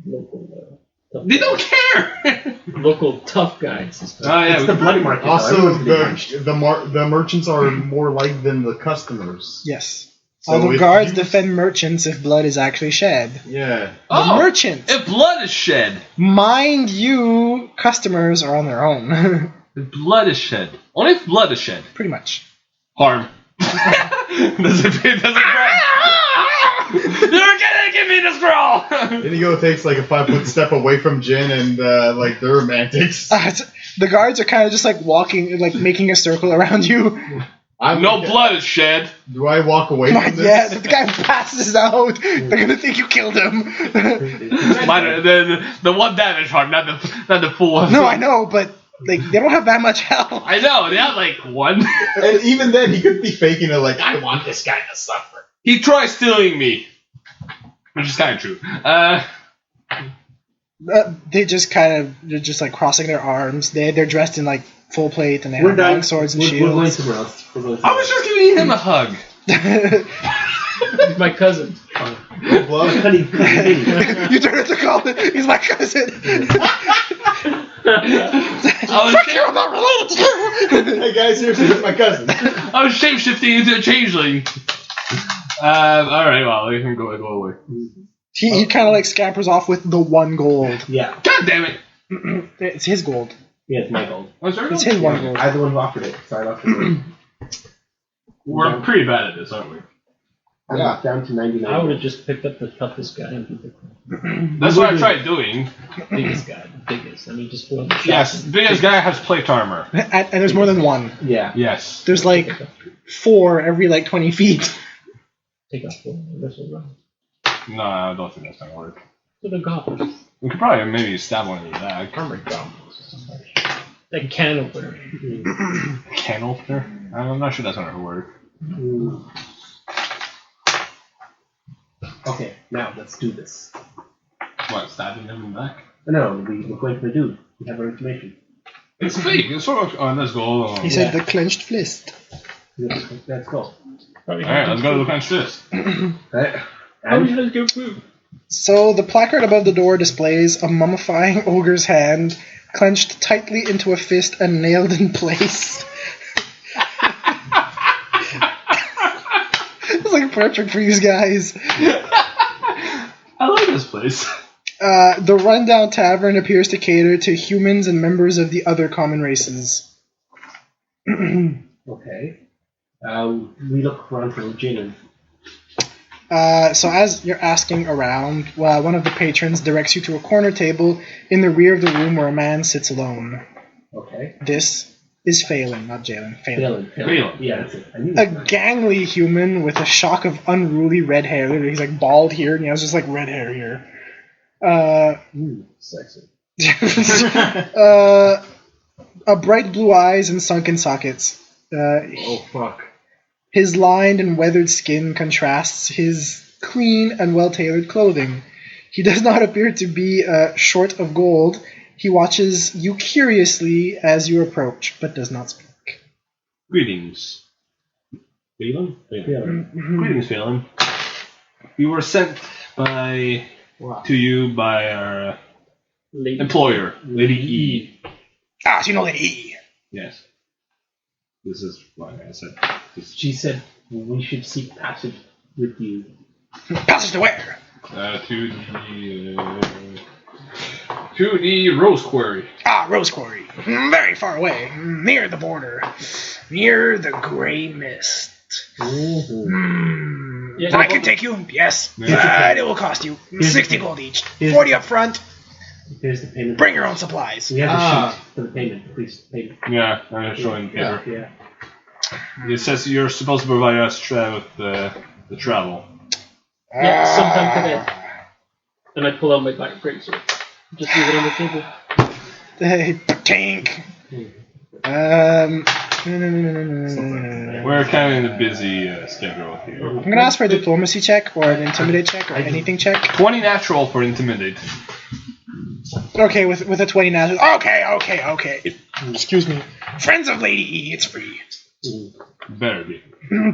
local. They don't care. Local tough guys. Oh yeah. It's the blood market. Also, Everyone's getting punched. the merchants are more like than the customers. Yes. So All the if guards you- defend merchants if blood is actually shed. Yeah. The merchant. If blood is shed. Mind you, customers are on their own. If blood is shed. Only if blood is shed. Pretty much. Harm. doesn't You're gonna give me this girl! Inigo takes like a 5-foot step away from Jin and like the romantics. The guards are kind of just like walking, like making a circle around you. No blood is shed. Do I walk away Not from this? yet. If the guy passes out, they're gonna think you killed him. The 1 damage harm, not the full one. No, I know, but like they don't have that much health. I know, they have like 1. And even then, he could be faking it like, I want this guy to suffer. He tried stealing me. Which is kind of true. They're just like crossing their arms. They're dressed in like full plate and they We're have done. long swords and We're going shields. somewhere else. I was just giving him a hug. He's my cousin. Blood. Honey. You turn it to Colin. He's my cousin. You're not related to you. Hey guys, here's my cousin. I was shape-shifting into a changeling. Alright, well, let him go away. He kind of like scampers off with the 1 gold. Yeah. God damn it! It's his gold. Yeah, it's my gold. What's there? It's his 1 gold. I'm the one who offered it, so I lost it. We're pretty bad at this, aren't we? I'm Yeah. down to 99. I would have just picked up the toughest guy and the That's what I tried doing. biggest guy. The biggest. I mean, just throw the Yes, the biggest guy has plate armor. And there's more than 1. Yeah. Yes. There's like 4 every like 20 feet. Take off the wrestle run. No, I don't think that's gonna work. To the goblins. We could probably maybe stab one in the back. Armored goblins. That can opener. Can opener? I'm not sure that's gonna work. Mm. Okay, now let's do this. What, stabbing him in the back? No, we're going to the dude. We have our information. It's fake. It's sort of. Oh, let's go. He said the clenched fist. Let's go. Alright, let's go to the punch this. Right. How And did you go food? So the placard above the door displays a mummifying ogre's hand clenched tightly into a fist and nailed in place. It's like perfect for you guys. I like this place. The rundown tavern appears to cater to humans and members of the other common races. okay. We look around for Jin. So as you're asking around, one of the patrons directs you to a corner table in the rear of the room where a man sits alone. Okay. This is Phelan, not Jalen. Phelan. Phelan. Yeah, that's it. I knew A it. gangly human with a shock of unruly red hair. Literally, he's like bald here, and he has just like red hair here. Sexy. A bright blue eyes and sunken sockets. Oh, fuck. His lined and weathered skin contrasts his clean and well-tailored clothing. He does not appear to be short of gold, He watches you curiously as you approach, but does not speak. Greetings, Phelan. Greetings, Phelan. We were sent to you by our employer, Lady E. Ah, so you know Lady E. Yes. This is what I said. She said we should seek passage with you. Passage to where? To the Rose Quarry. Ah, Rose Quarry. Very far away. Near the border. Near the gray mist. Yeah, I can take you, yes. Yeah. But it will cost you 60 gold each. Here's 40 up front. Here's the payment. Bring your own supplies. We have the sheet for the payment. Please pay. Yeah, I'm showing paper. Yeah. It says you're supposed to provide us with the travel. Yeah, sometime today. And I pull out my black greatsword. Just leave it on the table. Tank. We're kind of in a busy schedule here. I'm gonna ask for a diplomacy check or an intimidate check or anything check. 20 natural for intimidate. Okay, with a 20 natural. Okay. Excuse me. Friends of Lady E, it's free. Better be.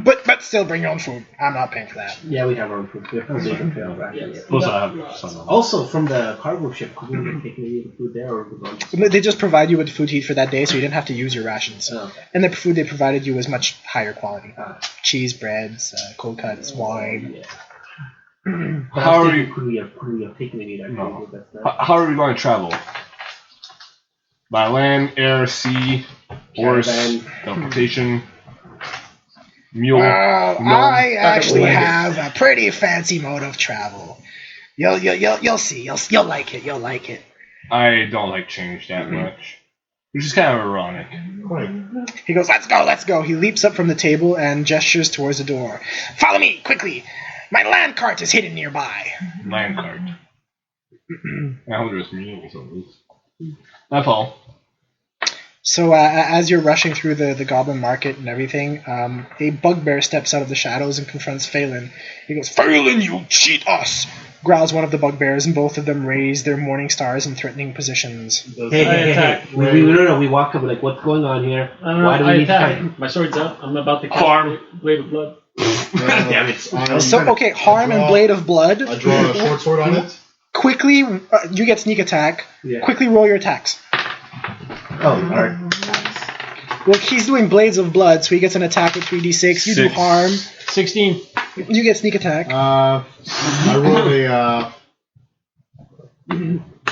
But still bring your own food. I'm not paying for that. Yeah, we have our own food. We have foundation fail rations. Yes. Plus, I have some. Also, from the cargo ship, could we take any of the food there or They just provide you with food to eat for that day, so you didn't have to use your rations. Oh, okay. And the food they provided you was much higher quality. Ah. Cheese, breads, cold cuts, wine. Yeah. How are you? Could we have taken any of that? No. That's not- How are we going to travel? By land, air, sea, horse, Caravan. teleportation, mule. I actually wagon. have a pretty fancy mode of travel. You'll see. You'll like it. You'll like it. I don't like change that much. Which is kind of ironic. He goes, let's go. He leaps up from the table and gestures towards the door. Follow me, quickly. My land cart is hidden nearby. Land cart. Now there's mules on this. I fall. So as you're rushing through the goblin market and everything, a bugbear steps out of the shadows and confronts Phelan. He goes, Phelan, you cheat us! Growls one of the bugbears, and both of them raise their morning stars in threatening positions. Hey. We walk up, we're like, what's going on here? Why do we need to fight? My sword's out. I'm about to cast Harm. Blade of Blood. Damn it. Okay, harm and blade of blood. I draw a short sword on it. Quickly, you get sneak attack. Yeah. Quickly roll your attacks. Oh, alright. Well, he's doing blades of blood, so he gets an attack with 3d6. You do Six. harm. 16. You get sneak attack. I rolled a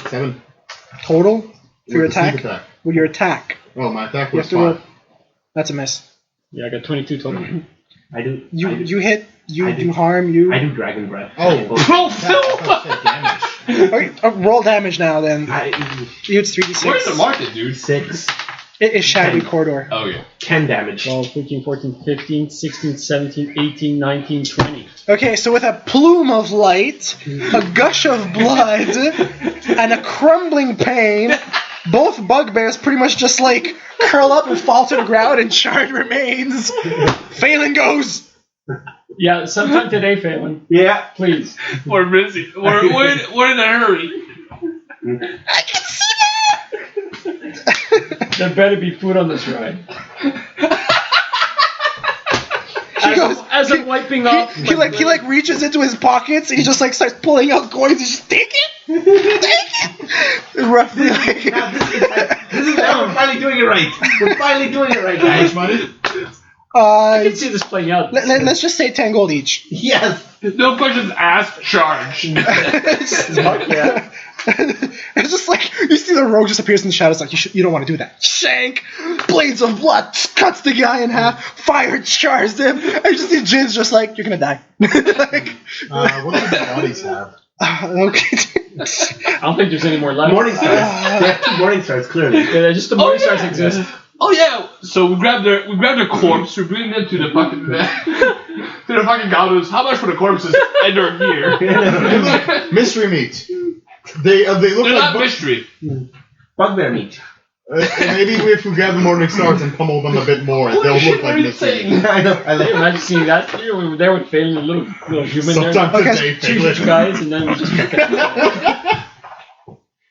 7 Total for your with the sneak attack. With your attack. Oh, my attack You was have to roll. 5. That's a miss. Yeah, I got 22 total. I do. You hit. You I do do. harm. You. I do dragon breath. Oh. Damage. Okay, roll damage now. Then you it's 3d6. Where's the market, dude? 6, It is shadowy corridor. Oh, yeah. 10 damage. 12, 13, 14, 15, 16, 17, 18, 19, 20. Okay, so with a plume of light, a gush of blood, and a crumbling pain, both bugbears pretty much just like curl up and fall to the ground and charred remains. Phelan goes. Yeah, sometime today, Phelan. Yeah. Please. We're busy. We're in a hurry. I can see that. There better be food on this ride. As I'm wiping off. He like reaches into his pockets and he just like starts pulling out coins. He's just take it. Roughly like. This is now we're finally doing it right. We're finally doing it right, How much guys. money? I can see this playing out. Let's just say 10 gold each. Yes. No questions asked, charge. Yeah. It's just like you see the rogue just appears in the shadows. Like you don't want to do that. Shank, blades of blood cuts the guy in half. Fire chars him. And you just see Jin's just like you're gonna die. Like, What do the bodies have? okay. I don't think there's any more left. Morning stars. They have 2 morning stars, clearly. Yeah, just the morning stars exist. Oh yeah. So we grabbed their corpse. We bring them to the fucking to the fucking goblins. How much for the corpses and their gear? Mystery meat. They look They're like not mystery. Bugbear meat. maybe if we grab the morning stars and pummel them a bit more, they'll look like mystery meat. I know. I like Imagine seeing that. We were there with Phelan, a little human there. Sometimes Okay, today, Two huge guys, and then we just pick it up.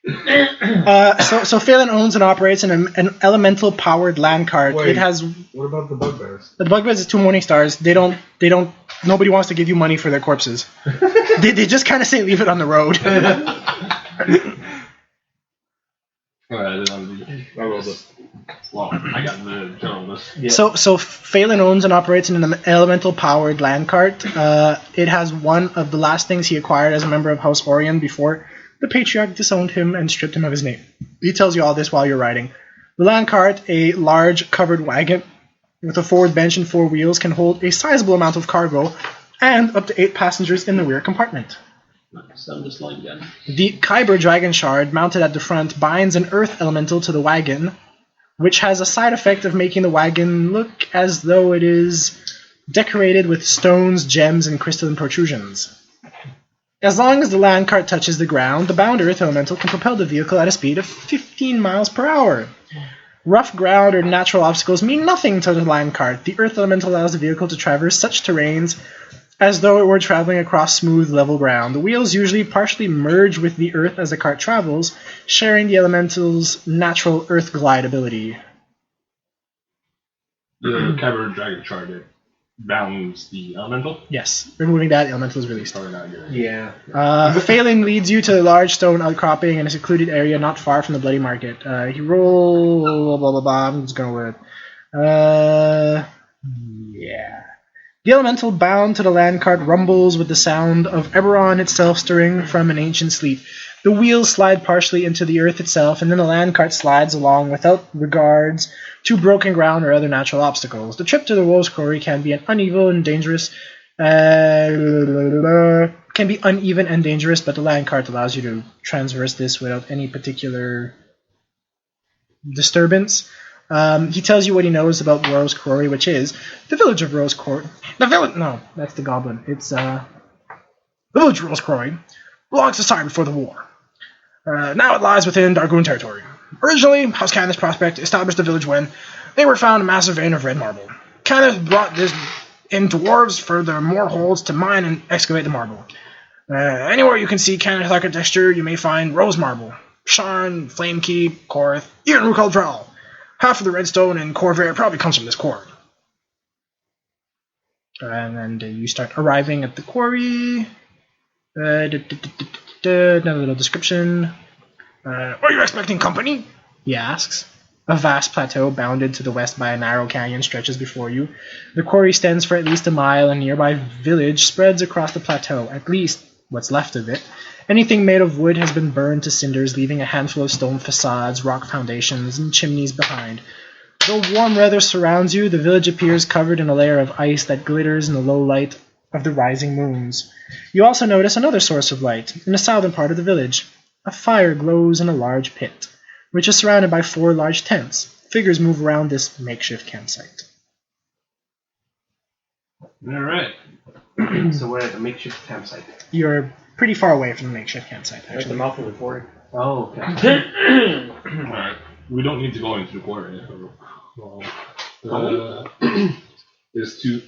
So Phelan owns and operates an elemental-powered land cart. Wait. It has What about the bugbears? the bugbears is 2 morning stars. They don't. Nobody wants to give you money for their corpses. they just kind of say leave it on the road. Alright, I rolled it. well, I got the general list. Yeah. So Phelan owns and operates an elemental-powered land cart. It has one of the last things he acquired as a member of House Orion before the Patriarch disowned him and stripped him of his name. He tells you all this while you're riding. The land cart, a large covered wagon with a forward bench and 4 wheels, can hold a sizable amount of cargo and up to 8 passengers in the rear compartment. Sound just like that. The Kyber Dragon Shard, mounted at the front, binds an earth elemental to the wagon, which has a side effect of making the wagon look as though it is decorated with stones, gems, and crystalline protrusions. As long as the land cart touches the ground, the bound earth elemental can propel the vehicle at a speed of 15 miles per hour. Rough ground or natural obstacles mean nothing to the land cart. The earth elemental allows the vehicle to traverse such terrains as though it were traveling across smooth, level ground. The wheels usually partially merge with the earth as the cart travels, sharing the elemental's natural earth glide ability. The Kyber Dragon Shard, it bounds the elemental. Yes, removing that, elemental is released. Probably not good. Yeah. Phelan leads you to a large stone outcropping in a secluded area not far from the Bloody Market. You roll... blah, blah, blah. I'm just going with... yeah. The elemental bound to the land cart rumbles with the sound of Eberron itself stirring from an ancient sleep. The wheels slide partially into the earth itself, and then the land cart slides along without regards to broken ground or other natural obstacles. The trip to the Rose Quarry can be uneven and dangerous, but the land cart allows you to traverse this without any particular disturbance. He tells you what he knows about Rose Quarry, which is the village of Rose Quarry. No, that's the goblin. It's the village of Rose Quarry belongs to Sire before the war. Now it lies within Dargoon territory. Originally, House Canis Prospect established the village when they were found a massive vein of red marble. Canis brought this in dwarves for their more holds to mine and excavate the marble. Anywhere you can see Canis architecture, you may find rose marble, Sharn, Flamekeep, Korth, even Rukal Drow. Half of the redstone in Corvair probably comes from this quarry. And then you start arriving at the quarry. Another little description. Are you expecting company? He asks. A vast plateau bounded to the west by a narrow canyon stretches before you. The quarry stands for at least a mile, and a nearby village spreads across the plateau, at least what's left of it. Anything made of wood has been burned to cinders, leaving a handful of stone facades, rock foundations, and chimneys behind. Though warm weather surrounds you, the village appears covered in a layer of ice that glitters in the low light of the rising moons. You also notice another source of light, in the southern part of the village. A fire glows in a large pit, which is surrounded by 4 large tents. Figures move around this makeshift campsite. Alright. So we're at a makeshift campsite. You're pretty far away from the makeshift campsite, At the actually. mouth of the quarry. Oh, okay. Alright. We don't need to go into the quarry. Is to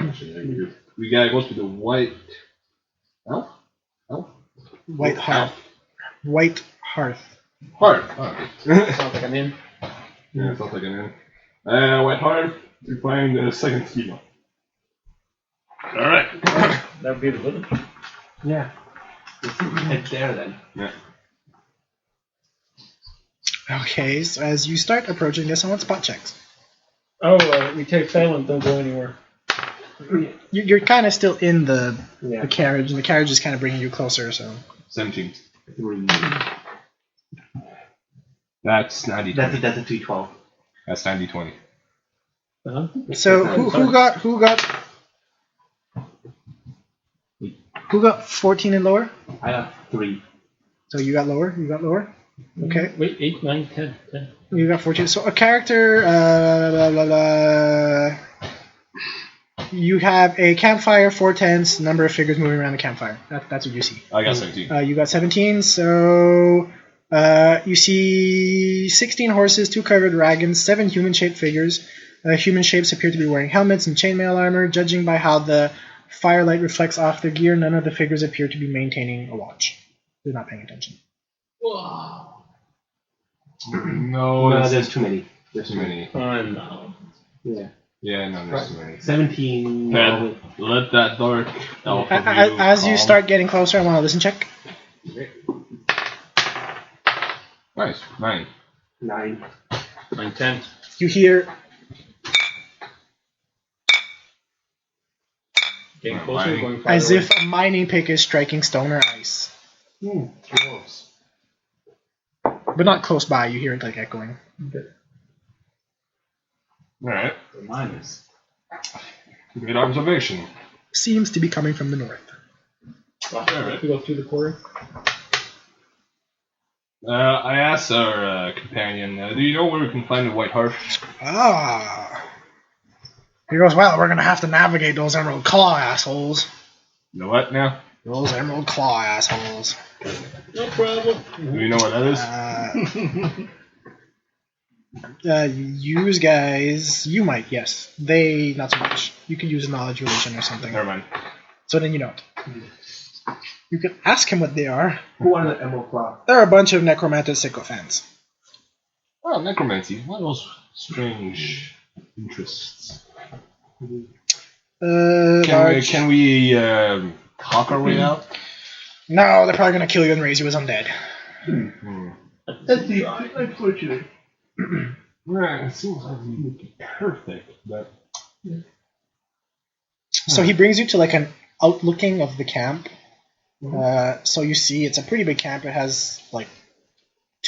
actually, we gotta go to the white elf? White Hearth. White Hearth. Hearth. Sounds like I'm in. Yeah, sounds like an in. White Hearth to find the second schema. Alright. That would be the village. Yeah. It's there then. Yeah. Okay, so as you start approaching this, I want spot checks. Oh, we take Phelan, don't go anywhere. You're kind of still in the Yeah. carriage, and the carriage is kind of bringing you closer, so... 17. That's 90. That's a 312. That's 90-20. Uh-huh. So who got 14 and lower? I got 3. So you got lower? You got lower? Okay. Wait, 8, 9, 10. You got 14. So a character, you have a campfire, 4 tents, number of figures moving around the campfire. That's what you see. I got 17. You got 17, so you see 16 horses, 2 covered wagons, 7 human-shaped figures. Human shapes appear to be wearing helmets and chainmail armor. Judging by how the firelight reflects off their gear, none of the figures appear to be maintaining a watch. They're not paying attention. No, No, there's too many. There's too many. No. Yeah. Yeah, no, there's too many. 17. Ted, let that dark elf of you As you calm. start getting closer, I want to listen check. Nice, 9. 9. 9, 10. You hear Getting Oh, closer, mining. going farther as away. if a mining pick is striking stone or ice, Close. but not close by. You hear it like echoing. Alright, The miners. good observation. Seems to be coming from the north. Alright, we go through the quarry. I asked our companion, do you know where we can find the White Heart? Ah. He goes, well, we're gonna have to navigate those emerald claw assholes. You know what now? Those emerald claw assholes. No problem. Do you know what that is? Use guys, you might, yes. They, not so much. You could use a knowledge relation or something. Never mind. So then you don't. You can ask him what they are. Who are the Emerald Claw? They're a bunch of necromantic sycophants. Oh, necromancy. One of those strange interests. Large. Can we talk our way out? No, they're probably gonna kill you and raise you as undead. That's unfortunate. Right, it seems like it would be perfect, but... So he brings you to like an outlooking of the camp. So you see it's a pretty big camp. It has like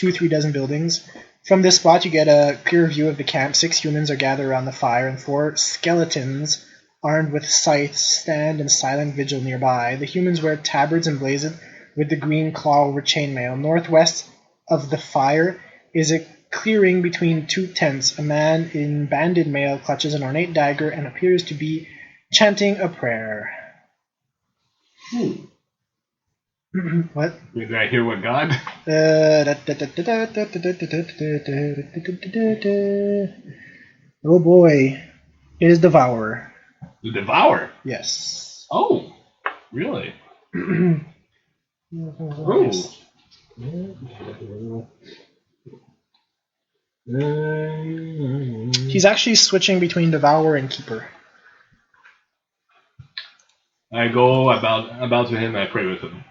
2-3 dozen buildings. From this spot you get a clear view of the camp. 6 humans are gathered around the fire and 4 skeletons armed with scythes stand in silent vigil nearby. The humans wear tabards emblazoned with the green claw over chainmail. Northwest of the fire is a clearing between 2 tents. A man in banded mail clutches an ornate dagger and appears to be chanting a prayer. What? Did I hear what God? Oh boy. It is Devourer. The Devourer. Yes. Oh, really? Oh. He's actually switching between Devourer and Keeper. I go about to him and I pray with him.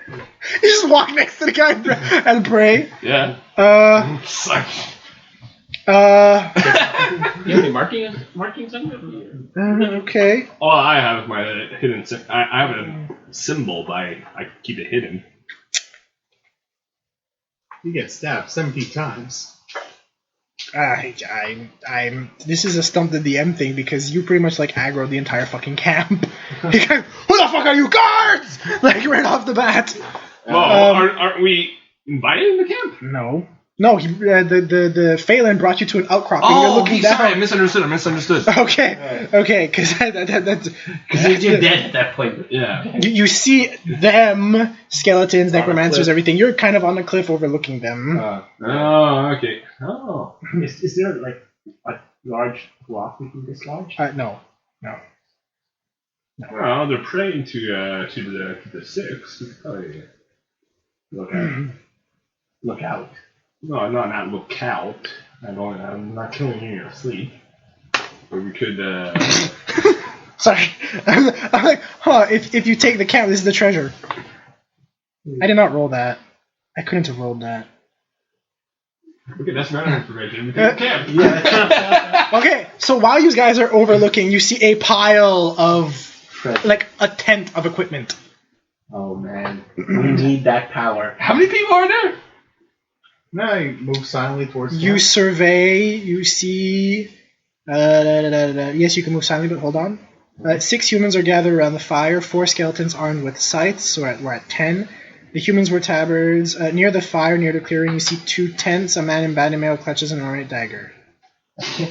You just walk next to the guy and pray. Yeah. You have any markings on you? Okay. Oh, I have my hidden. I have a symbol, but I keep it hidden. You get stabbed 17 times. This is a stump the DM thing because you pretty much like aggroed the entire fucking camp. He goes, who the fuck are you guards? Like right off the bat. Well, aren't we invited in the camp? No, the Phelan brought you to an outcropping. You're Oh, looking okay, down. sorry, I misunderstood. Okay, because that's Because you're dead at that point. Yeah. you see them, skeletons, necromancers, everything. You're kind of on the cliff overlooking them. Oh, okay. Oh. Is there like a large rock we can dislodge? No. Well, they're praying to the 6. Probably look out. Look out. No, not look out. I'm not killing you in your sleep. But we could. Sorry. I'm like, if you take the camp, this is the treasure. I did not roll that. I couldn't have rolled that. Okay, that's random information. We take the camp. Yeah. Okay, so while you guys are overlooking, you see a pile of, like, a tent of equipment. Oh man, we need that power. How many people are there? Now you move silently towards the You camp. survey, you see... Yes, you can move silently, but hold on. 6 humans are gathered around the fire, 4 skeletons armed with scythes, so we're at 10. The humans wear tabards. Near the fire, near the clearing, you see 2 tents. A man in banded mail clutches an ornate dagger.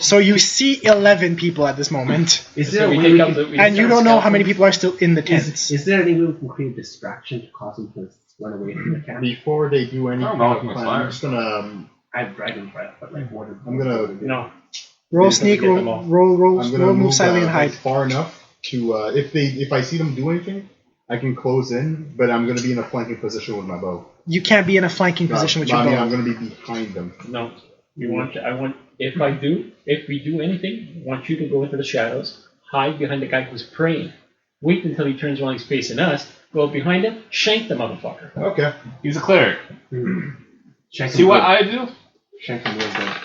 So you see 11 people at this moment. Is there So a we way take we up can, the- And you don't know how many people are still in the is, tents. is there any way we can create a distraction to cause them to run away from the camp? Before they do any Oh, kind no, of it's plan, fire. I'm just gonna I have dragon breath, but like what? I'm gonna No. Roll Because we sneak, get them roll, all. roll, roll, I'm gonna roll, move move silently and hide. far enough to if I see them do anything, I can close in, but I'm going to be in a flanking position with my bow. You can't be in a flanking position with your I mean, bow. I'm going to be behind them. No. If we do anything, I want you to go into the shadows, hide behind the guy who's praying. Wait until he turns around, he's facing us, go behind him, shank the motherfucker. Okay. He's a cleric. Shank See him what good. I do? Shank him real good.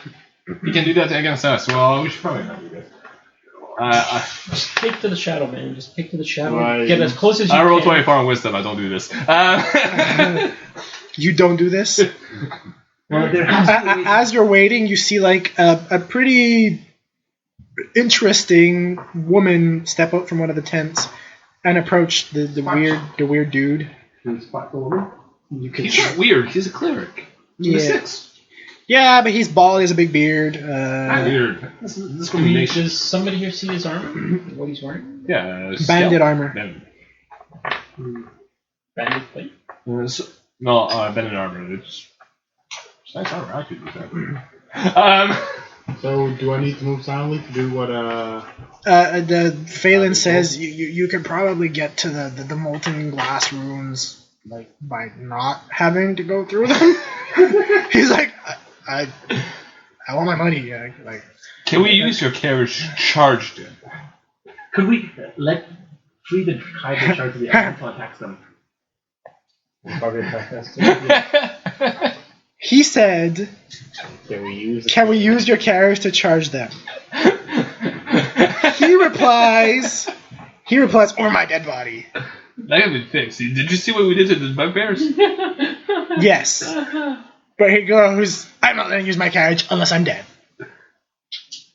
He can do that against us. Well, we should probably not do that. Just take to the shadow, man. Just take to the shadow. Right. Get as close as you I roll can. 24 on wisdom. I don't do this. You don't do this? Well, there has to be... As you're waiting, you see like a pretty interesting woman step out from one of the tents and approach the weird dude. Can you spot the woman? You can He's not weird. He's a cleric. He's a yeah. 6. Yeah, but he's bald. He has a big beard. Weird. This combination. Does somebody here see his armor? What he's wearing? Yeah. Bandit armor. Bandit plate? No, bandit armor. It's nice armor. I could do that. So, do I need to move silently to do what, The Phelan says you could probably get to the molten glass rooms like by not having to go through them. He's like, I want my money. Like, Can we use your carriage charged in? Could we let free the hybrid charge of the elemental attacks them? Probably attack us too. he said, Can we use "Can we use your carriage to charge them?" He replies, "Or my dead body." That can be fixed. Did you see what we did to the bugbears? Yes, but he goes, "I'm not going to use my carriage unless I'm dead."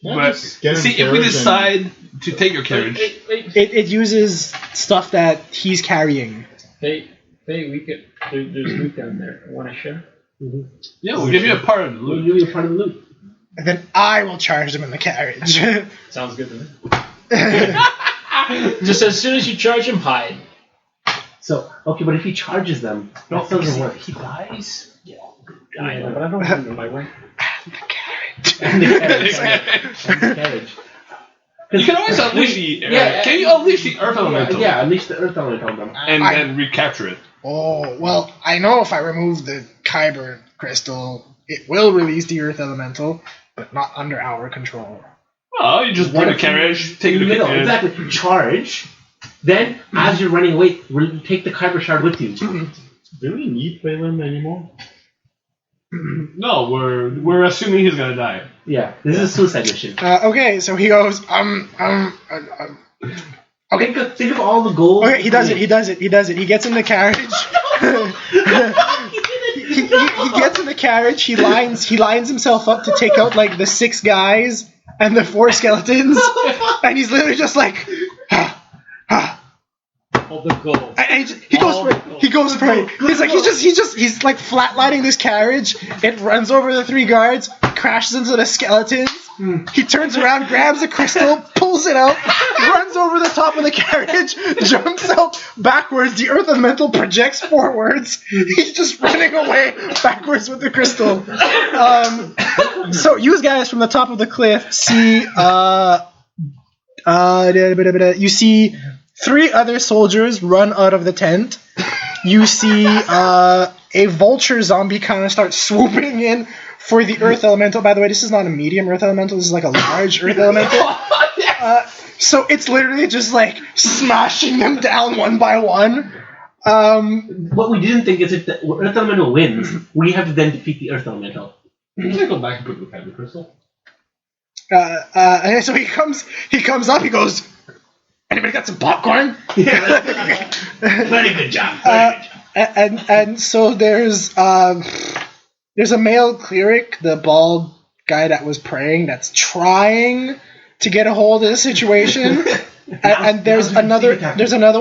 But get him see, if we carriage decide to take your carriage, It uses stuff that he's carrying. Hey, we could. There's loot down there. Want to share? yeah, we'll give you a part of the We'll loot. give you a part of the loot. And then I will charge them in the carriage. Sounds good to me. Just as soon as you charge him, hide. So, okay, but if he charges them, that doesn't work. He dies. I know, but I don't remember my way. the carriage. And the carriage. And the carriage. You can always unleash the. Yeah, can you unleash the earth elemental? Yeah, unleash the earth elemental on them. And recapture it. Oh, well, I know if I remove the Kyber crystal, it will release the earth elemental, but not under our control. Oh, you just bring a carriage, take it to middle, exactly. Charge. Then, as you're running away, take the Kyber shard with you. Do we need Phelan anymore? No, we're assuming he's gonna die. Yeah, this is a suicide mission. Okay, so he goes, okay. Think of all the gold. Okay, he does it. He gets in the carriage. he gets in the carriage. He lines himself up to take out like the 6 guys and the 4 skeletons, and he's literally just like, All the gold. and he goes for it. He's like flatlining this carriage. It runs over the 3 guards, crashes into the skeletons. He turns around, grabs a crystal, pulls it out, runs over the top of the carriage, jumps out backwards. The earth elemental projects forwards. He's just running away backwards with the crystal. So you guys from the top of the cliff see you see 3 other soldiers run out of the tent. You see a vulture zombie kind of start swooping in for the earth elemental. By the way, this is not a medium earth elemental. This is like a large earth elemental. So it's literally just like smashing them down one by one. What we didn't think is if the earth elemental wins, we have to then defeat the earth elemental. Can you go back and put the Kyber crystal? And so he comes up. He goes, "Anybody got some popcorn?" Very good job. And so there's a male cleric, the bald guy that was praying, that's trying to get a hold of the situation. And there's another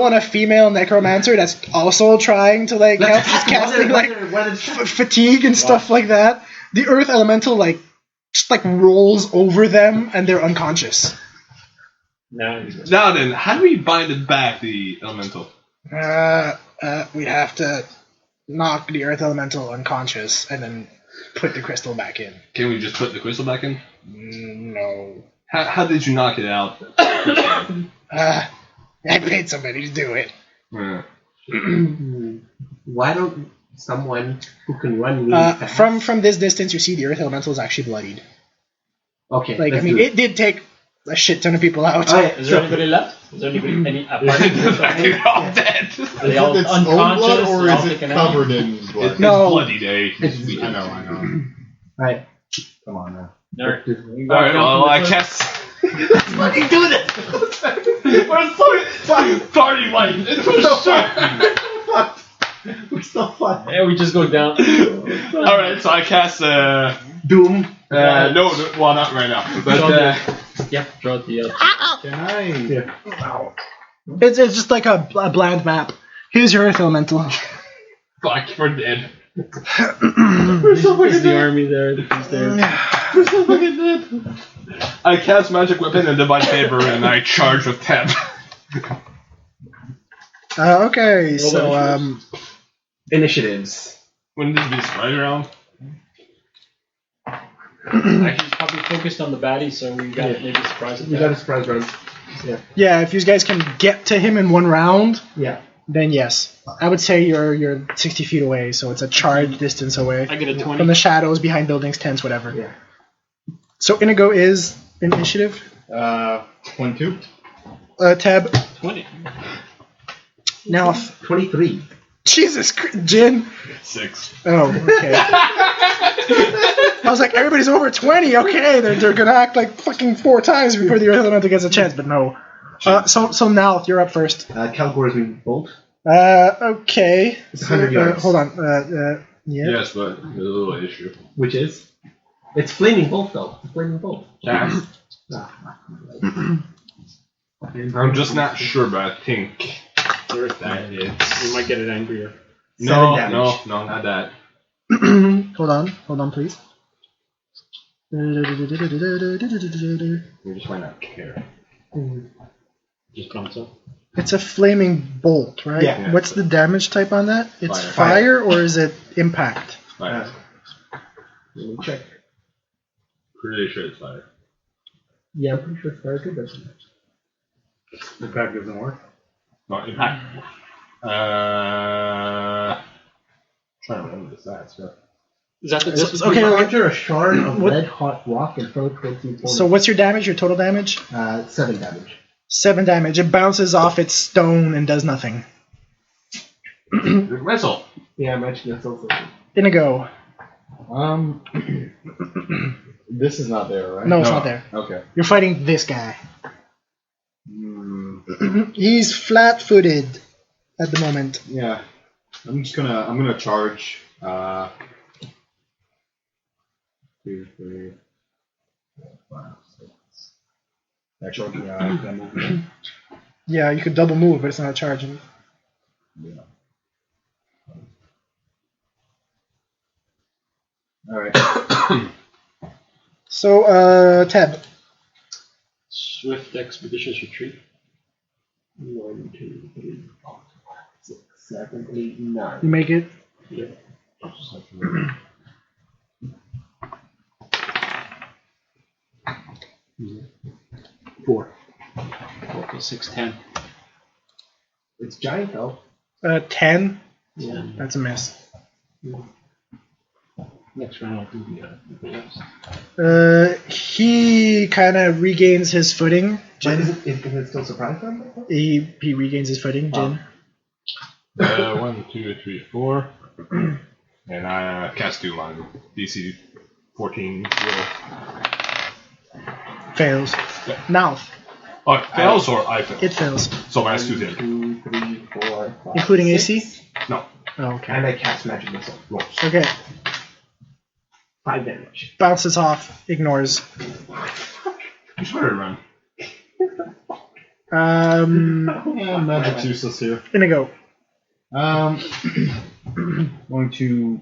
one, a female necromancer, that's also trying to like help. She's casting like fatigue and stuff like that. The earth elemental just rolls over them and they're unconscious. Now then, how do we bind it back, the elemental? We'd have to knock the earth elemental unconscious and then put the crystal back in. Can we just put the crystal back in? No. How did you knock it out? I paid somebody to do it. Yeah. Why don't someone who can run really fast? From this distance, you see the earth elemental is actually bloodied. Okay. Like, I let's mean, do it did take a shit ton of people out. Oh, yeah, Is there anybody left? Is there anybody any apart? They're all dead. Are they all Is it its own blood unconscious? or All is it taken out? covered in blood? No. It's bloody day. I know. Alright. Come on now. Alright. Alright, well, I guess. Why do you do this? We're fucking party light. We're so fucked. Yeah, we just go down. Alright, so I cast Doom. no, well, not right now. But Yeah, draw the Can I? It's just like a bland map. Here's your earth elemental. fuck, we're dead. Is the army there? He's there. I cast magic weapon and divine favor, and I charge with 10. Okay, so Initiatives. When did this right around? Actually, he's probably focused on the baddie, so we got maybe surprise You got a surprise round. yeah, if you guys can get to him in one round, Yeah. then yes, I would say you're 60 feet away, so it's a charge distance away I get a 20. from the shadows, behind buildings, tents, whatever. Yeah. So Inigo is initiative. 22. Tab 20. now. 23. Jesus, Jin. 6. Oh, okay. I was like, everybody's over 20. Okay, they're gonna act like fucking 4 times before the earth elemental gets a chance, but no. So now you're up first. Calgor's bolt. Okay. It's 100 yards. Hold on. Yeah. Yes, but there's a little issue. Which is? It's flaming bolt though. It's flaming bolt. Cast. I'm just not sure, but I think that it's. We might get it angrier. No, 7 no, damage. no, not that. Hold on, please. We just might not care. Just bounce up. It's a flaming bolt, right? Yeah. What's the damage type on that? It's Fire. fire or is it impact? Fire. Let me check. Pretty sure it's fire. Yeah, I'm pretty sure fire too, but The pack doesn't work. Not impact. Trying to remember the stats, but. Is that the So- distance? okay, conjure a shard of What- red hot rock and throw it towards the opponent. So what's your damage? Your total damage? 7 damage. 7 damage. It bounces off its stone and does nothing. Wrestle. Yeah, I mentioned this also. Inigo. This is not there, right? No, it's not there. Okay. You're fighting this guy. Mm, He's flat-footed at the moment. yeah. I'm gonna charge. 2, 3, 4, 5, 6. Actually, can I move here? Yeah, you could double move, but it's not charging. Yeah. Alright. So, Tab. Swift expeditious retreat. 1, 2, 3, 4, 5, 6, 7, 8, 9. You make it. Yeah. Four. 4 plus 6, 10. It's giant though. 10. Yeah. That's a miss. Next round I'll do the He kind of regains his footing. But Jin. is it still surprise round? He regains his footing. Jin. 1, 2, 3, 4. And I cast Doom on DC 14. Fails. Mouth. Oh, it fails or I fail? It fails. So minus 2 hit. 2, 3, 4, 5, Including 6. AC? No. Oh, okay. And I cast magic missile. Rolls. Okay. 5 damage. Bounces off. Ignores. You just better run. Yeah, magic's useless here. Inigo. Going to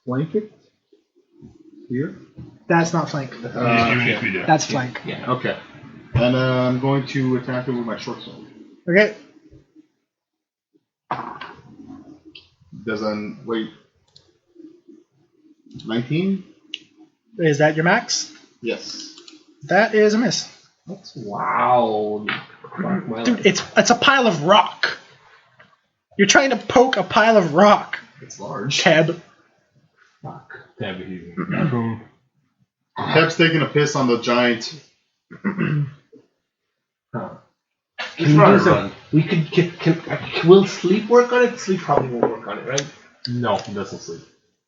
flank it here. That's not flank. You need me to. That's flank. Okay. And I'm going to attack it with my short sword. Okay. Doesn't wait. 19? Is that your max? Yes. That is a miss. Wow. Dude, it's a pile of rock. You're trying to poke a pile of rock, It's large. Teb. Fuck. Damn it, he's in the bathroom. Teb's taking a piss on the giant. Can we do some? We could. Will sleep work on it? Sleep probably won't work on it, right? No, he doesn't sleep.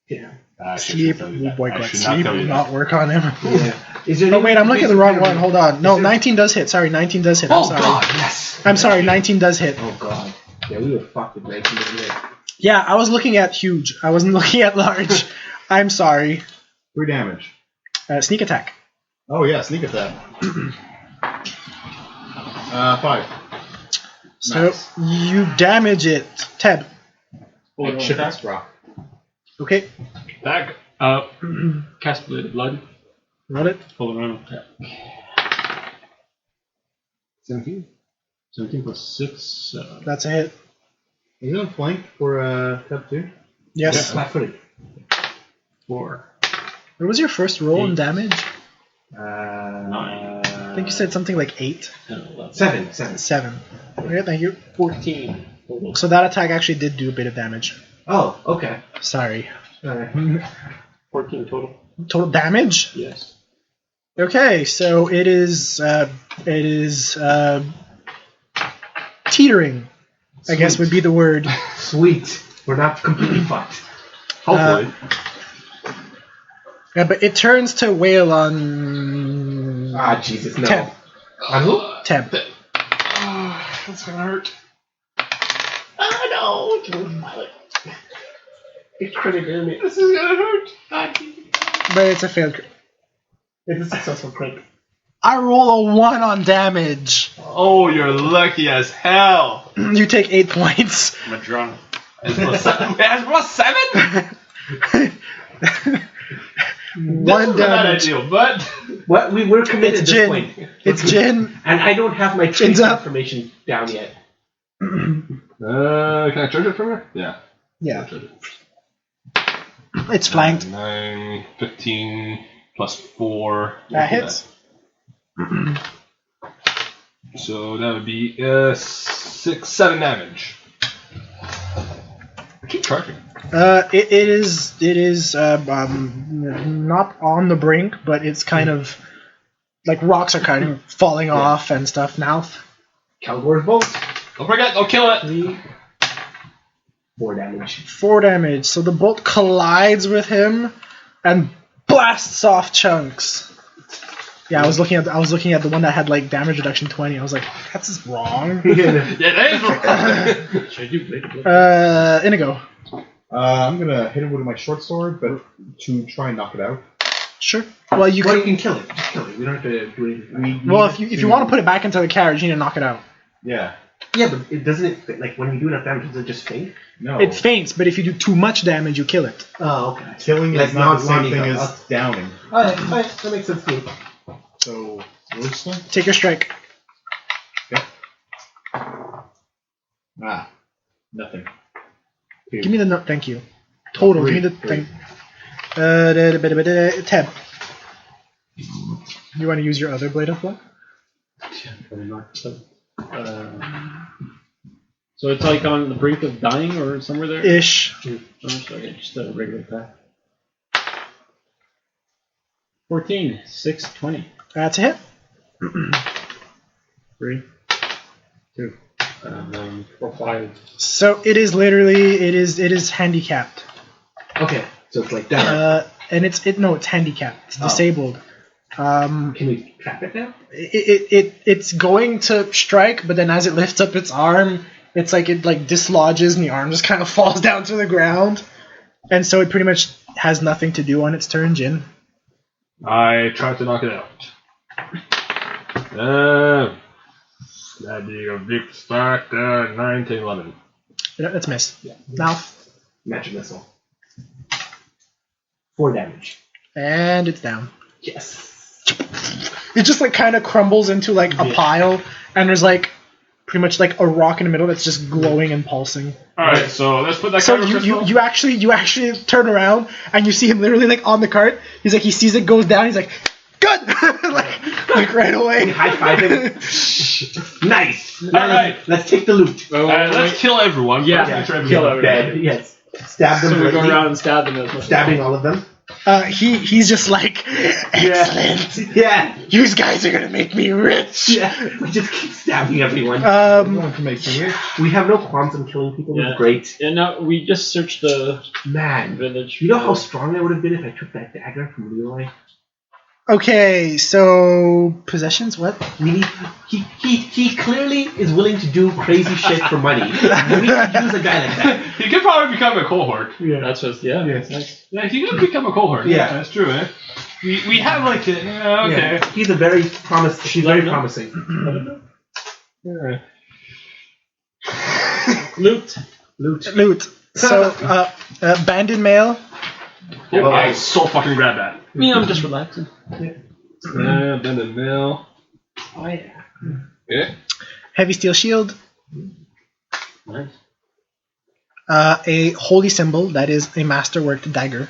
Yeah. I should Sleep. tell you Oh that. boy, I God. should not Sleep tell will you not that. work on him. Yeah. Is there Oh wait, I'm looking at the wrong one. Hold on. No, Is there- 19 does hit. Sorry, 19 does hit. I'm Oh sorry. god, yes! I'm sorry, 19 does hit. Oh god. Yeah, we were fucked with 19 minutes. Yeah, I was looking at huge. I wasn't looking at large. I'm sorry. 3 damage. Sneak attack. Oh yeah, sneak attack. 5. So Nice. you damage it, Teb. Like shit ass rock. Okay, Back. Cast Blade of Blood. roll it. Full around attack. 17? 17 plus 6. That's a hit. Is it on flank for Teb 2? Yes. Flat-footed. 4. What was your first roll in 8. damage? 9. I think you said something like 8. 10, 11. 7. 7. Okay, thank you. 14. Total. So that attack actually did do a bit of damage. Oh, okay. Sorry. 14 total. Total damage? Yes. Okay, so it is teetering, I guess would be the word. Sweet. We're not completely fucked. Hopefully. Yeah, but it turns to wail on Ah, Jesus, no. Teb. On who? Teb. That's gonna hurt. Oh no! It critted in it. This is gonna hurt. But it's a failed crit. It's a successful crit. I roll a 1 on damage. Oh, you're lucky as hell. You take 8 points. Madrona. It has plus 7? 1 damage. Ideal, but What? We're committed It's at this Jin. point. It's Jin. And I don't have my Jin's trace up. information down yet. can I charge it from here? Yeah. Yeah, Charge it. it's flanked. 9, 15 plus 4. That hits. So that would be 6, 7 damage. I keep charging. It is not on the brink, but it's kind of like rocks are kind of falling off and stuff now. Calgor's bolt. Don't forget, I'll kill it. 3. 4 damage. 4 damage. So the bolt collides with him and blasts off chunks. Yeah, I was looking at the one that had like damage reduction 20. I was like, that's just wrong. Yeah, that is wrong. Should I do Blade of Blood? Inigo. I'm gonna hit it with my short sword, but to try and knock it out. Sure. Well, you Well, could. you can kill it. Just kill it. We don't have to do anything. Well, if you want to put it back into the carriage, you need to knock it out. Yeah. Yeah, but it doesn't. Like when you do enough damage, does it just faint? No. It faints, but if you do too much damage, you kill it. Oh, okay. Killing Like is not the same non-Inigo. thing as downing. Alright, that makes sense to me. So, which one? Take your strike. Ah, nothing. Give me the note. Thank you. Total. Give me the thing. Ted. You want to use your other blade of blood? Yeah, probably not. So it's like on the brink of dying or somewhere there? Ish. Oh, sorry, just a regular attack. 14, 6, 20. That's a hit. 3, 2, 4, 5. So it is literally it is handicapped. Okay, so it's like that. And it's handicapped. It's Oh. disabled. Can we trap it now? It's going to strike, but then as it lifts up its arm, it's like it like dislodges and the arm just kind of falls down to the ground. And so it pretty much has nothing to do on its turn, Jin. I tried to knock it out. That'd be a big start. 9, 10, 11. That's miss. Now, Magic missile. 4 damage. and it's down. Yes. It just like kind of crumbles into like a pile, and there's like pretty much like a rock in the middle that's just glowing and pulsing. Alright, so let's put that So counter crystal. you actually turn around and you see him literally like on the cart. He's like he sees it goes down. He's like good! like right We away. high five him. Nice. All right. Let's take the loot. Wait, Let's kill everyone. Yeah, Let's make sure kill everyone's everyone. Dead. Yes. Stab them. So we go directly. around and stab them as much. Stabbing all of them. He's just like, excellent. Yeah. You guys are gonna make me rich. Yeah. We just keep stabbing everyone. I'm going to make me rich. We have no qualms in killing people. Yeah. It's great. And now we just searched the Man. village. You know how strong I would have been if I took that dagger from Leroy? Okay, so possessions. What? We need. He clearly is willing to do crazy shit for money. We could use a guy like that. He could probably become a cohort. That's what. Yeah. Yes. That's, Yeah, he could become a cohort. Yeah. That's true, eh? We have like the okay. Yeah. He's a very promising. She's very promising. Yeah. loot. Loot. So, abandoned mail. Oh, I so fucking grab that. Me, I'm just relaxing. Then the mill. Oh yeah. Yeah. Heavy steel shield. Nice. A holy symbol that is a masterworked dagger.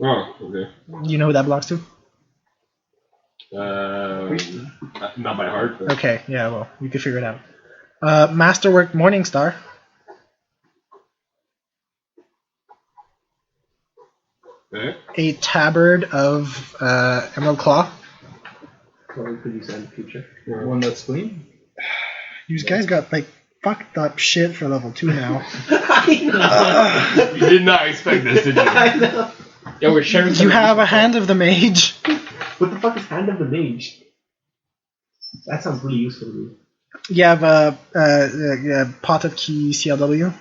Oh, okay. You know who that belongs to? Not by heart, but Okay, yeah, well, you can figure it out. Masterworked morning star. okay. A tabard of emerald claw. Well, could use that in the future. One that's clean. You guys got like fucked up shit for level 2 now. I know. You did not expect this, did you? I know. Yeah, we're sharing. You have a hand of the mage. What the fuck is Hand of the Mage? That sounds really useful to me. You have a pot of key CLW.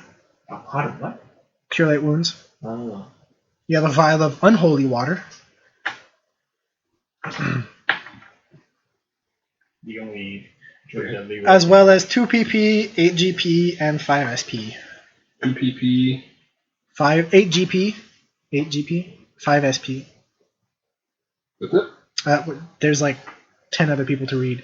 A pot of what? Cure light wounds. Oh. You have a vial of unholy water. The only trade that they As well as 2 PP, 8 GP, and 5 SP. 2 PP. 8 GP, 8 GP, 5 SP. That's it? There's like 10 other people to read.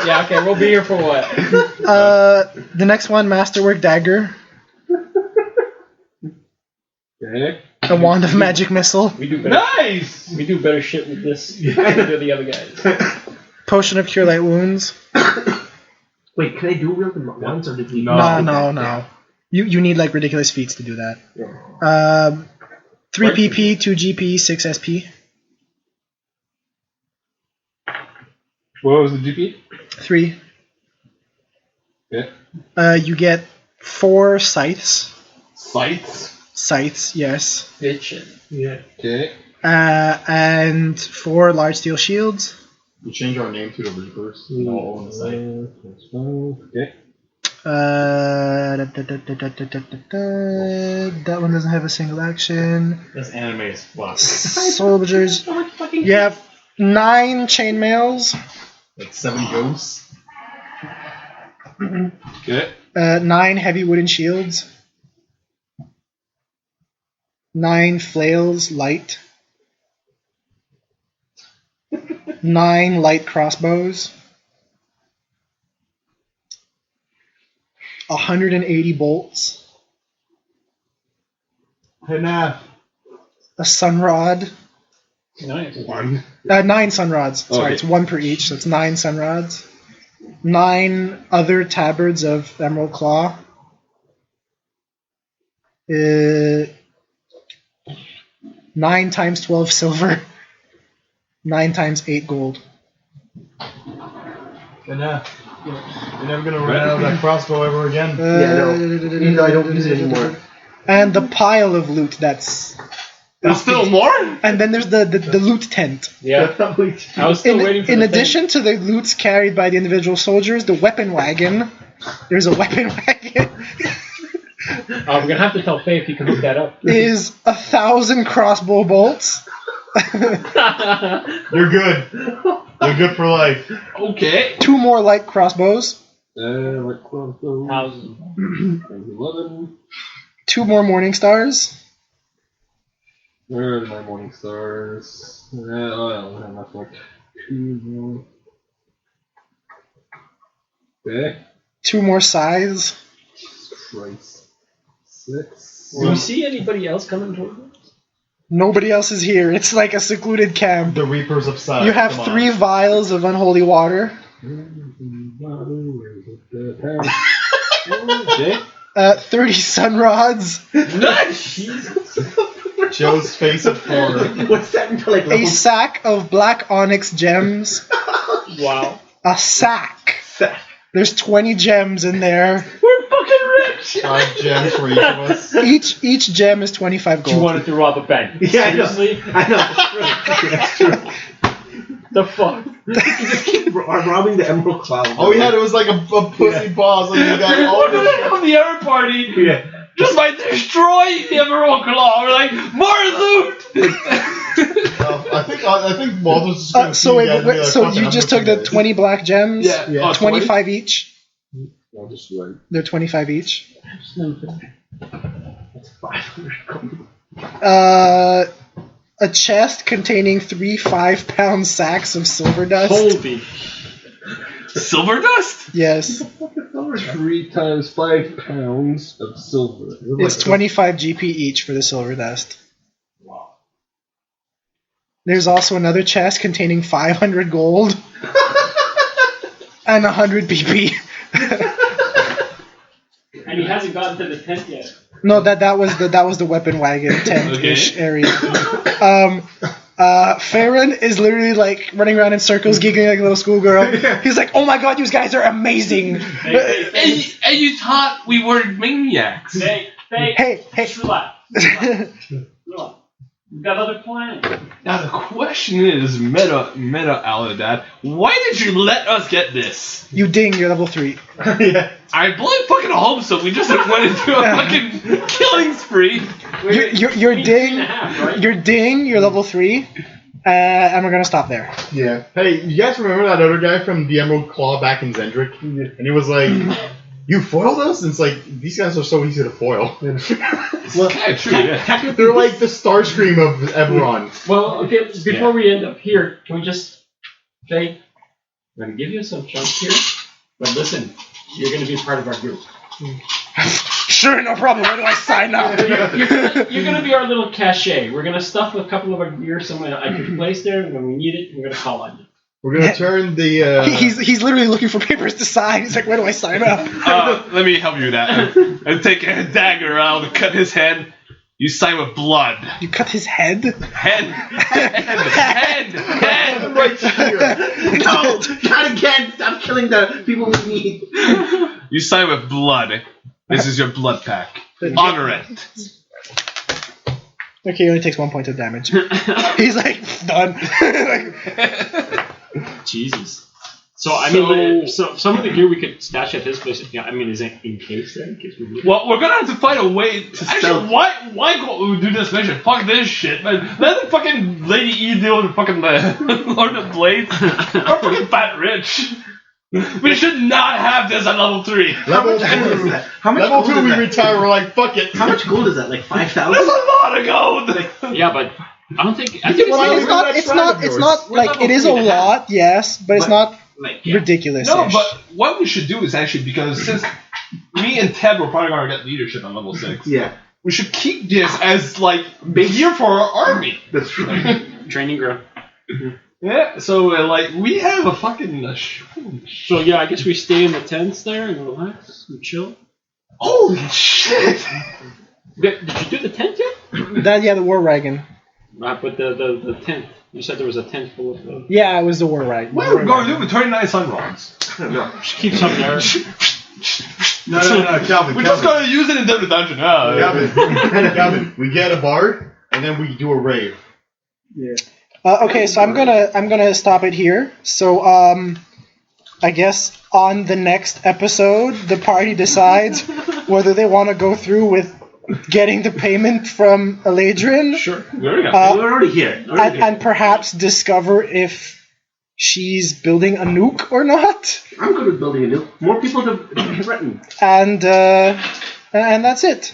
Yeah. Okay. We'll be here for what? The next one, Masterwork Dagger. Okay. A Wand of Magic Missile. We do better. Nice! We do better shit with this than the other guys. Potion of Cure Light Wounds. Wait, can I do wield the wands or did we? No. You need like ridiculous feats to do that. 3 PP, 2 GP, 6 SP. What was the GP? 3. Yeah. You get 4 scythes. Sights. Scythes, yes. Bitchin'. Yeah. Okay. And 4 large steel shields. We change our name to the Reapers. All on the site. Okay. That one doesn't have a single action. This anime is fucked. Soldiers. You have 9 chainmails, Like 7 ghosts. Okay. 9 heavy wooden shields, 9 flails light, 9 light crossbows, 180 bolts, Enough. a sunrod, Nice. 1. 9 sunrods. Sorry, Okay. it's 1 per each, so it's 9 sunrods. 9 other tabards of emerald claw. 9 times 12 silver. 9 times 8 gold. Enough. You're never gonna run out of that crossbow ever again. Yeah, no. Even though I don't use it anymore. And the pile of loot that's. There's still more? And then there's the loot tent. Yeah. I was still waiting for In the addition to the loots carried by the individual soldiers, the weapon wagon. There's a weapon wagon. Thing. We're gonna have to tell Faye if you can hook that up. Is 1,000 crossbow bolts. You're good. You're good for life. Okay. 2 more light crossbows. Like 1,000. 11. 2 more morning stars. Where are my morning stars? Oh, yeah, we have enough for 2 more. Okay. 2 more scythes. Christ. 6. Do you see anybody else coming towards us? Nobody else is here. It's like a secluded camp. The Reapers of Sight. You have come 3 on. vials of unholy water. Okay. 30 sun rods. Nice! Joe's face of horror. What's that until like A sack of black onyx gems. Wow. A sack. There's 20 gems in there. We're fucking rich! 5 gems for each of us. Each gem is 25 gold. You wanted to rob a bank. Yeah, I know. Seriously? I know. That's true. The fuck? You just keep robbing the Emerald Cloud. Oh yeah, there was like a pussy boss, and you got all What did this. I come the other party? Yeah. Just by destroying the Emerald Claw. We're like, more loot! I think Walter's just gonna So see wait, you guys and be like, so "Fucking you I'm just gonna took the do this." 20 black gems? Yeah. Oh, 25 each? I'll just wait. They're 25 each. That's 500 gold. A chest containing 3 5-pound sacks of silver dust. Holy. Silver dust? Yes. 3 times 5 pounds of silver. It's 25 GP each for the silver dust. Wow. There's also another chest containing 500 gold and 100 PP. And he hasn't gotten to the tent yet. No, that was the weapon wagon tent-ish area. Farron is literally like running around in circles, giggling like a little schoolgirl. He's like, "Oh my god, you guys are amazing!" And you thought we were maniacs. Hey, Just relax. Relax. We've got other plans. Now the question is, Meta Aladad, why did you let us get this? you ding, you're level 3. Yeah. I bloody fucking hope so. We just went into a fucking killing spree. You're ding, 3.5, right? you're ding, you're level 3, and we're gonna stop there. Yeah. Hey, you guys remember that other guy from the Emerald Claw back in Zendrick? And he was like, "You foiled us?" And it's like, these guys are so easy to foil. Well, kind of true, yeah. They're like the Starscream of Eberron. Well, okay, before we end up here, can we just say, I'm going to give you some chunks here, but listen, you're going to be part of our group. Sure, no problem. Where do I sign up? You're going to be our little cachet. We're going to stuff a couple of our gear somewhere I can place there, and when we need it, we're going to call on you. We're gonna turn the. He's literally looking for papers to sign. He's like, "Where do I sign up?" Let me help you with that. And take a dagger out and cut his head. You sign with blood. You cut his head. Head. Right here. No, not again. Stop killing the people we need. You sign with blood. This is your blood pack. Honor it. Okay, he only takes 1 point of damage. He's like, done. Jesus. So, I mean, so some of the gear we could stash at his place. Yeah, I mean, is it in case there? In case we need it? Well, we're gonna have to find a way to actually, why go do this mission? Fuck this shit, man. Let the fucking Lady E deal with the fucking Lord of Blades. We're fucking fat rich. We should not have this at level 3. Level 2. How much Level gold 2, is we that? retire. We're like, fuck it. How much gold is that? Like 5,000? That's a lot of gold. Yeah, but I don't think. I think Well, it's I mean, it's not like, it is a lot, yes, but it's not Like, ridiculous. No, but what we should do is actually, because since me and Ted were probably gonna get leadership on level 6, yeah, we should keep this as like gear for our army. that's true. training ground. Yeah, so like we have a fucking. So yeah, I guess we stay in the tents there and relax and chill. Holy shit! Did you do the tent yet? The war wagon. But the tent. You said there was a tent full of. Yeah, it was the war wagon. What are we going to do with 29 sun rods? I don't know. Just keep some there. No, Calvin. We're just gonna use it in the dungeon. Calvin, we get a bard, and then we do a rave. Yeah. Okay, so I'm gonna stop it here. So I guess on the next episode, the party decides whether they want to go through with getting the payment from Eladrin. Sure. There we go. We're already here. And perhaps discover if she's building a nuke or not. I'm good at building a nuke. More people to threaten. And that's it.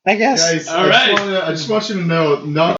I guess. Guys, All right. I just want you to know, not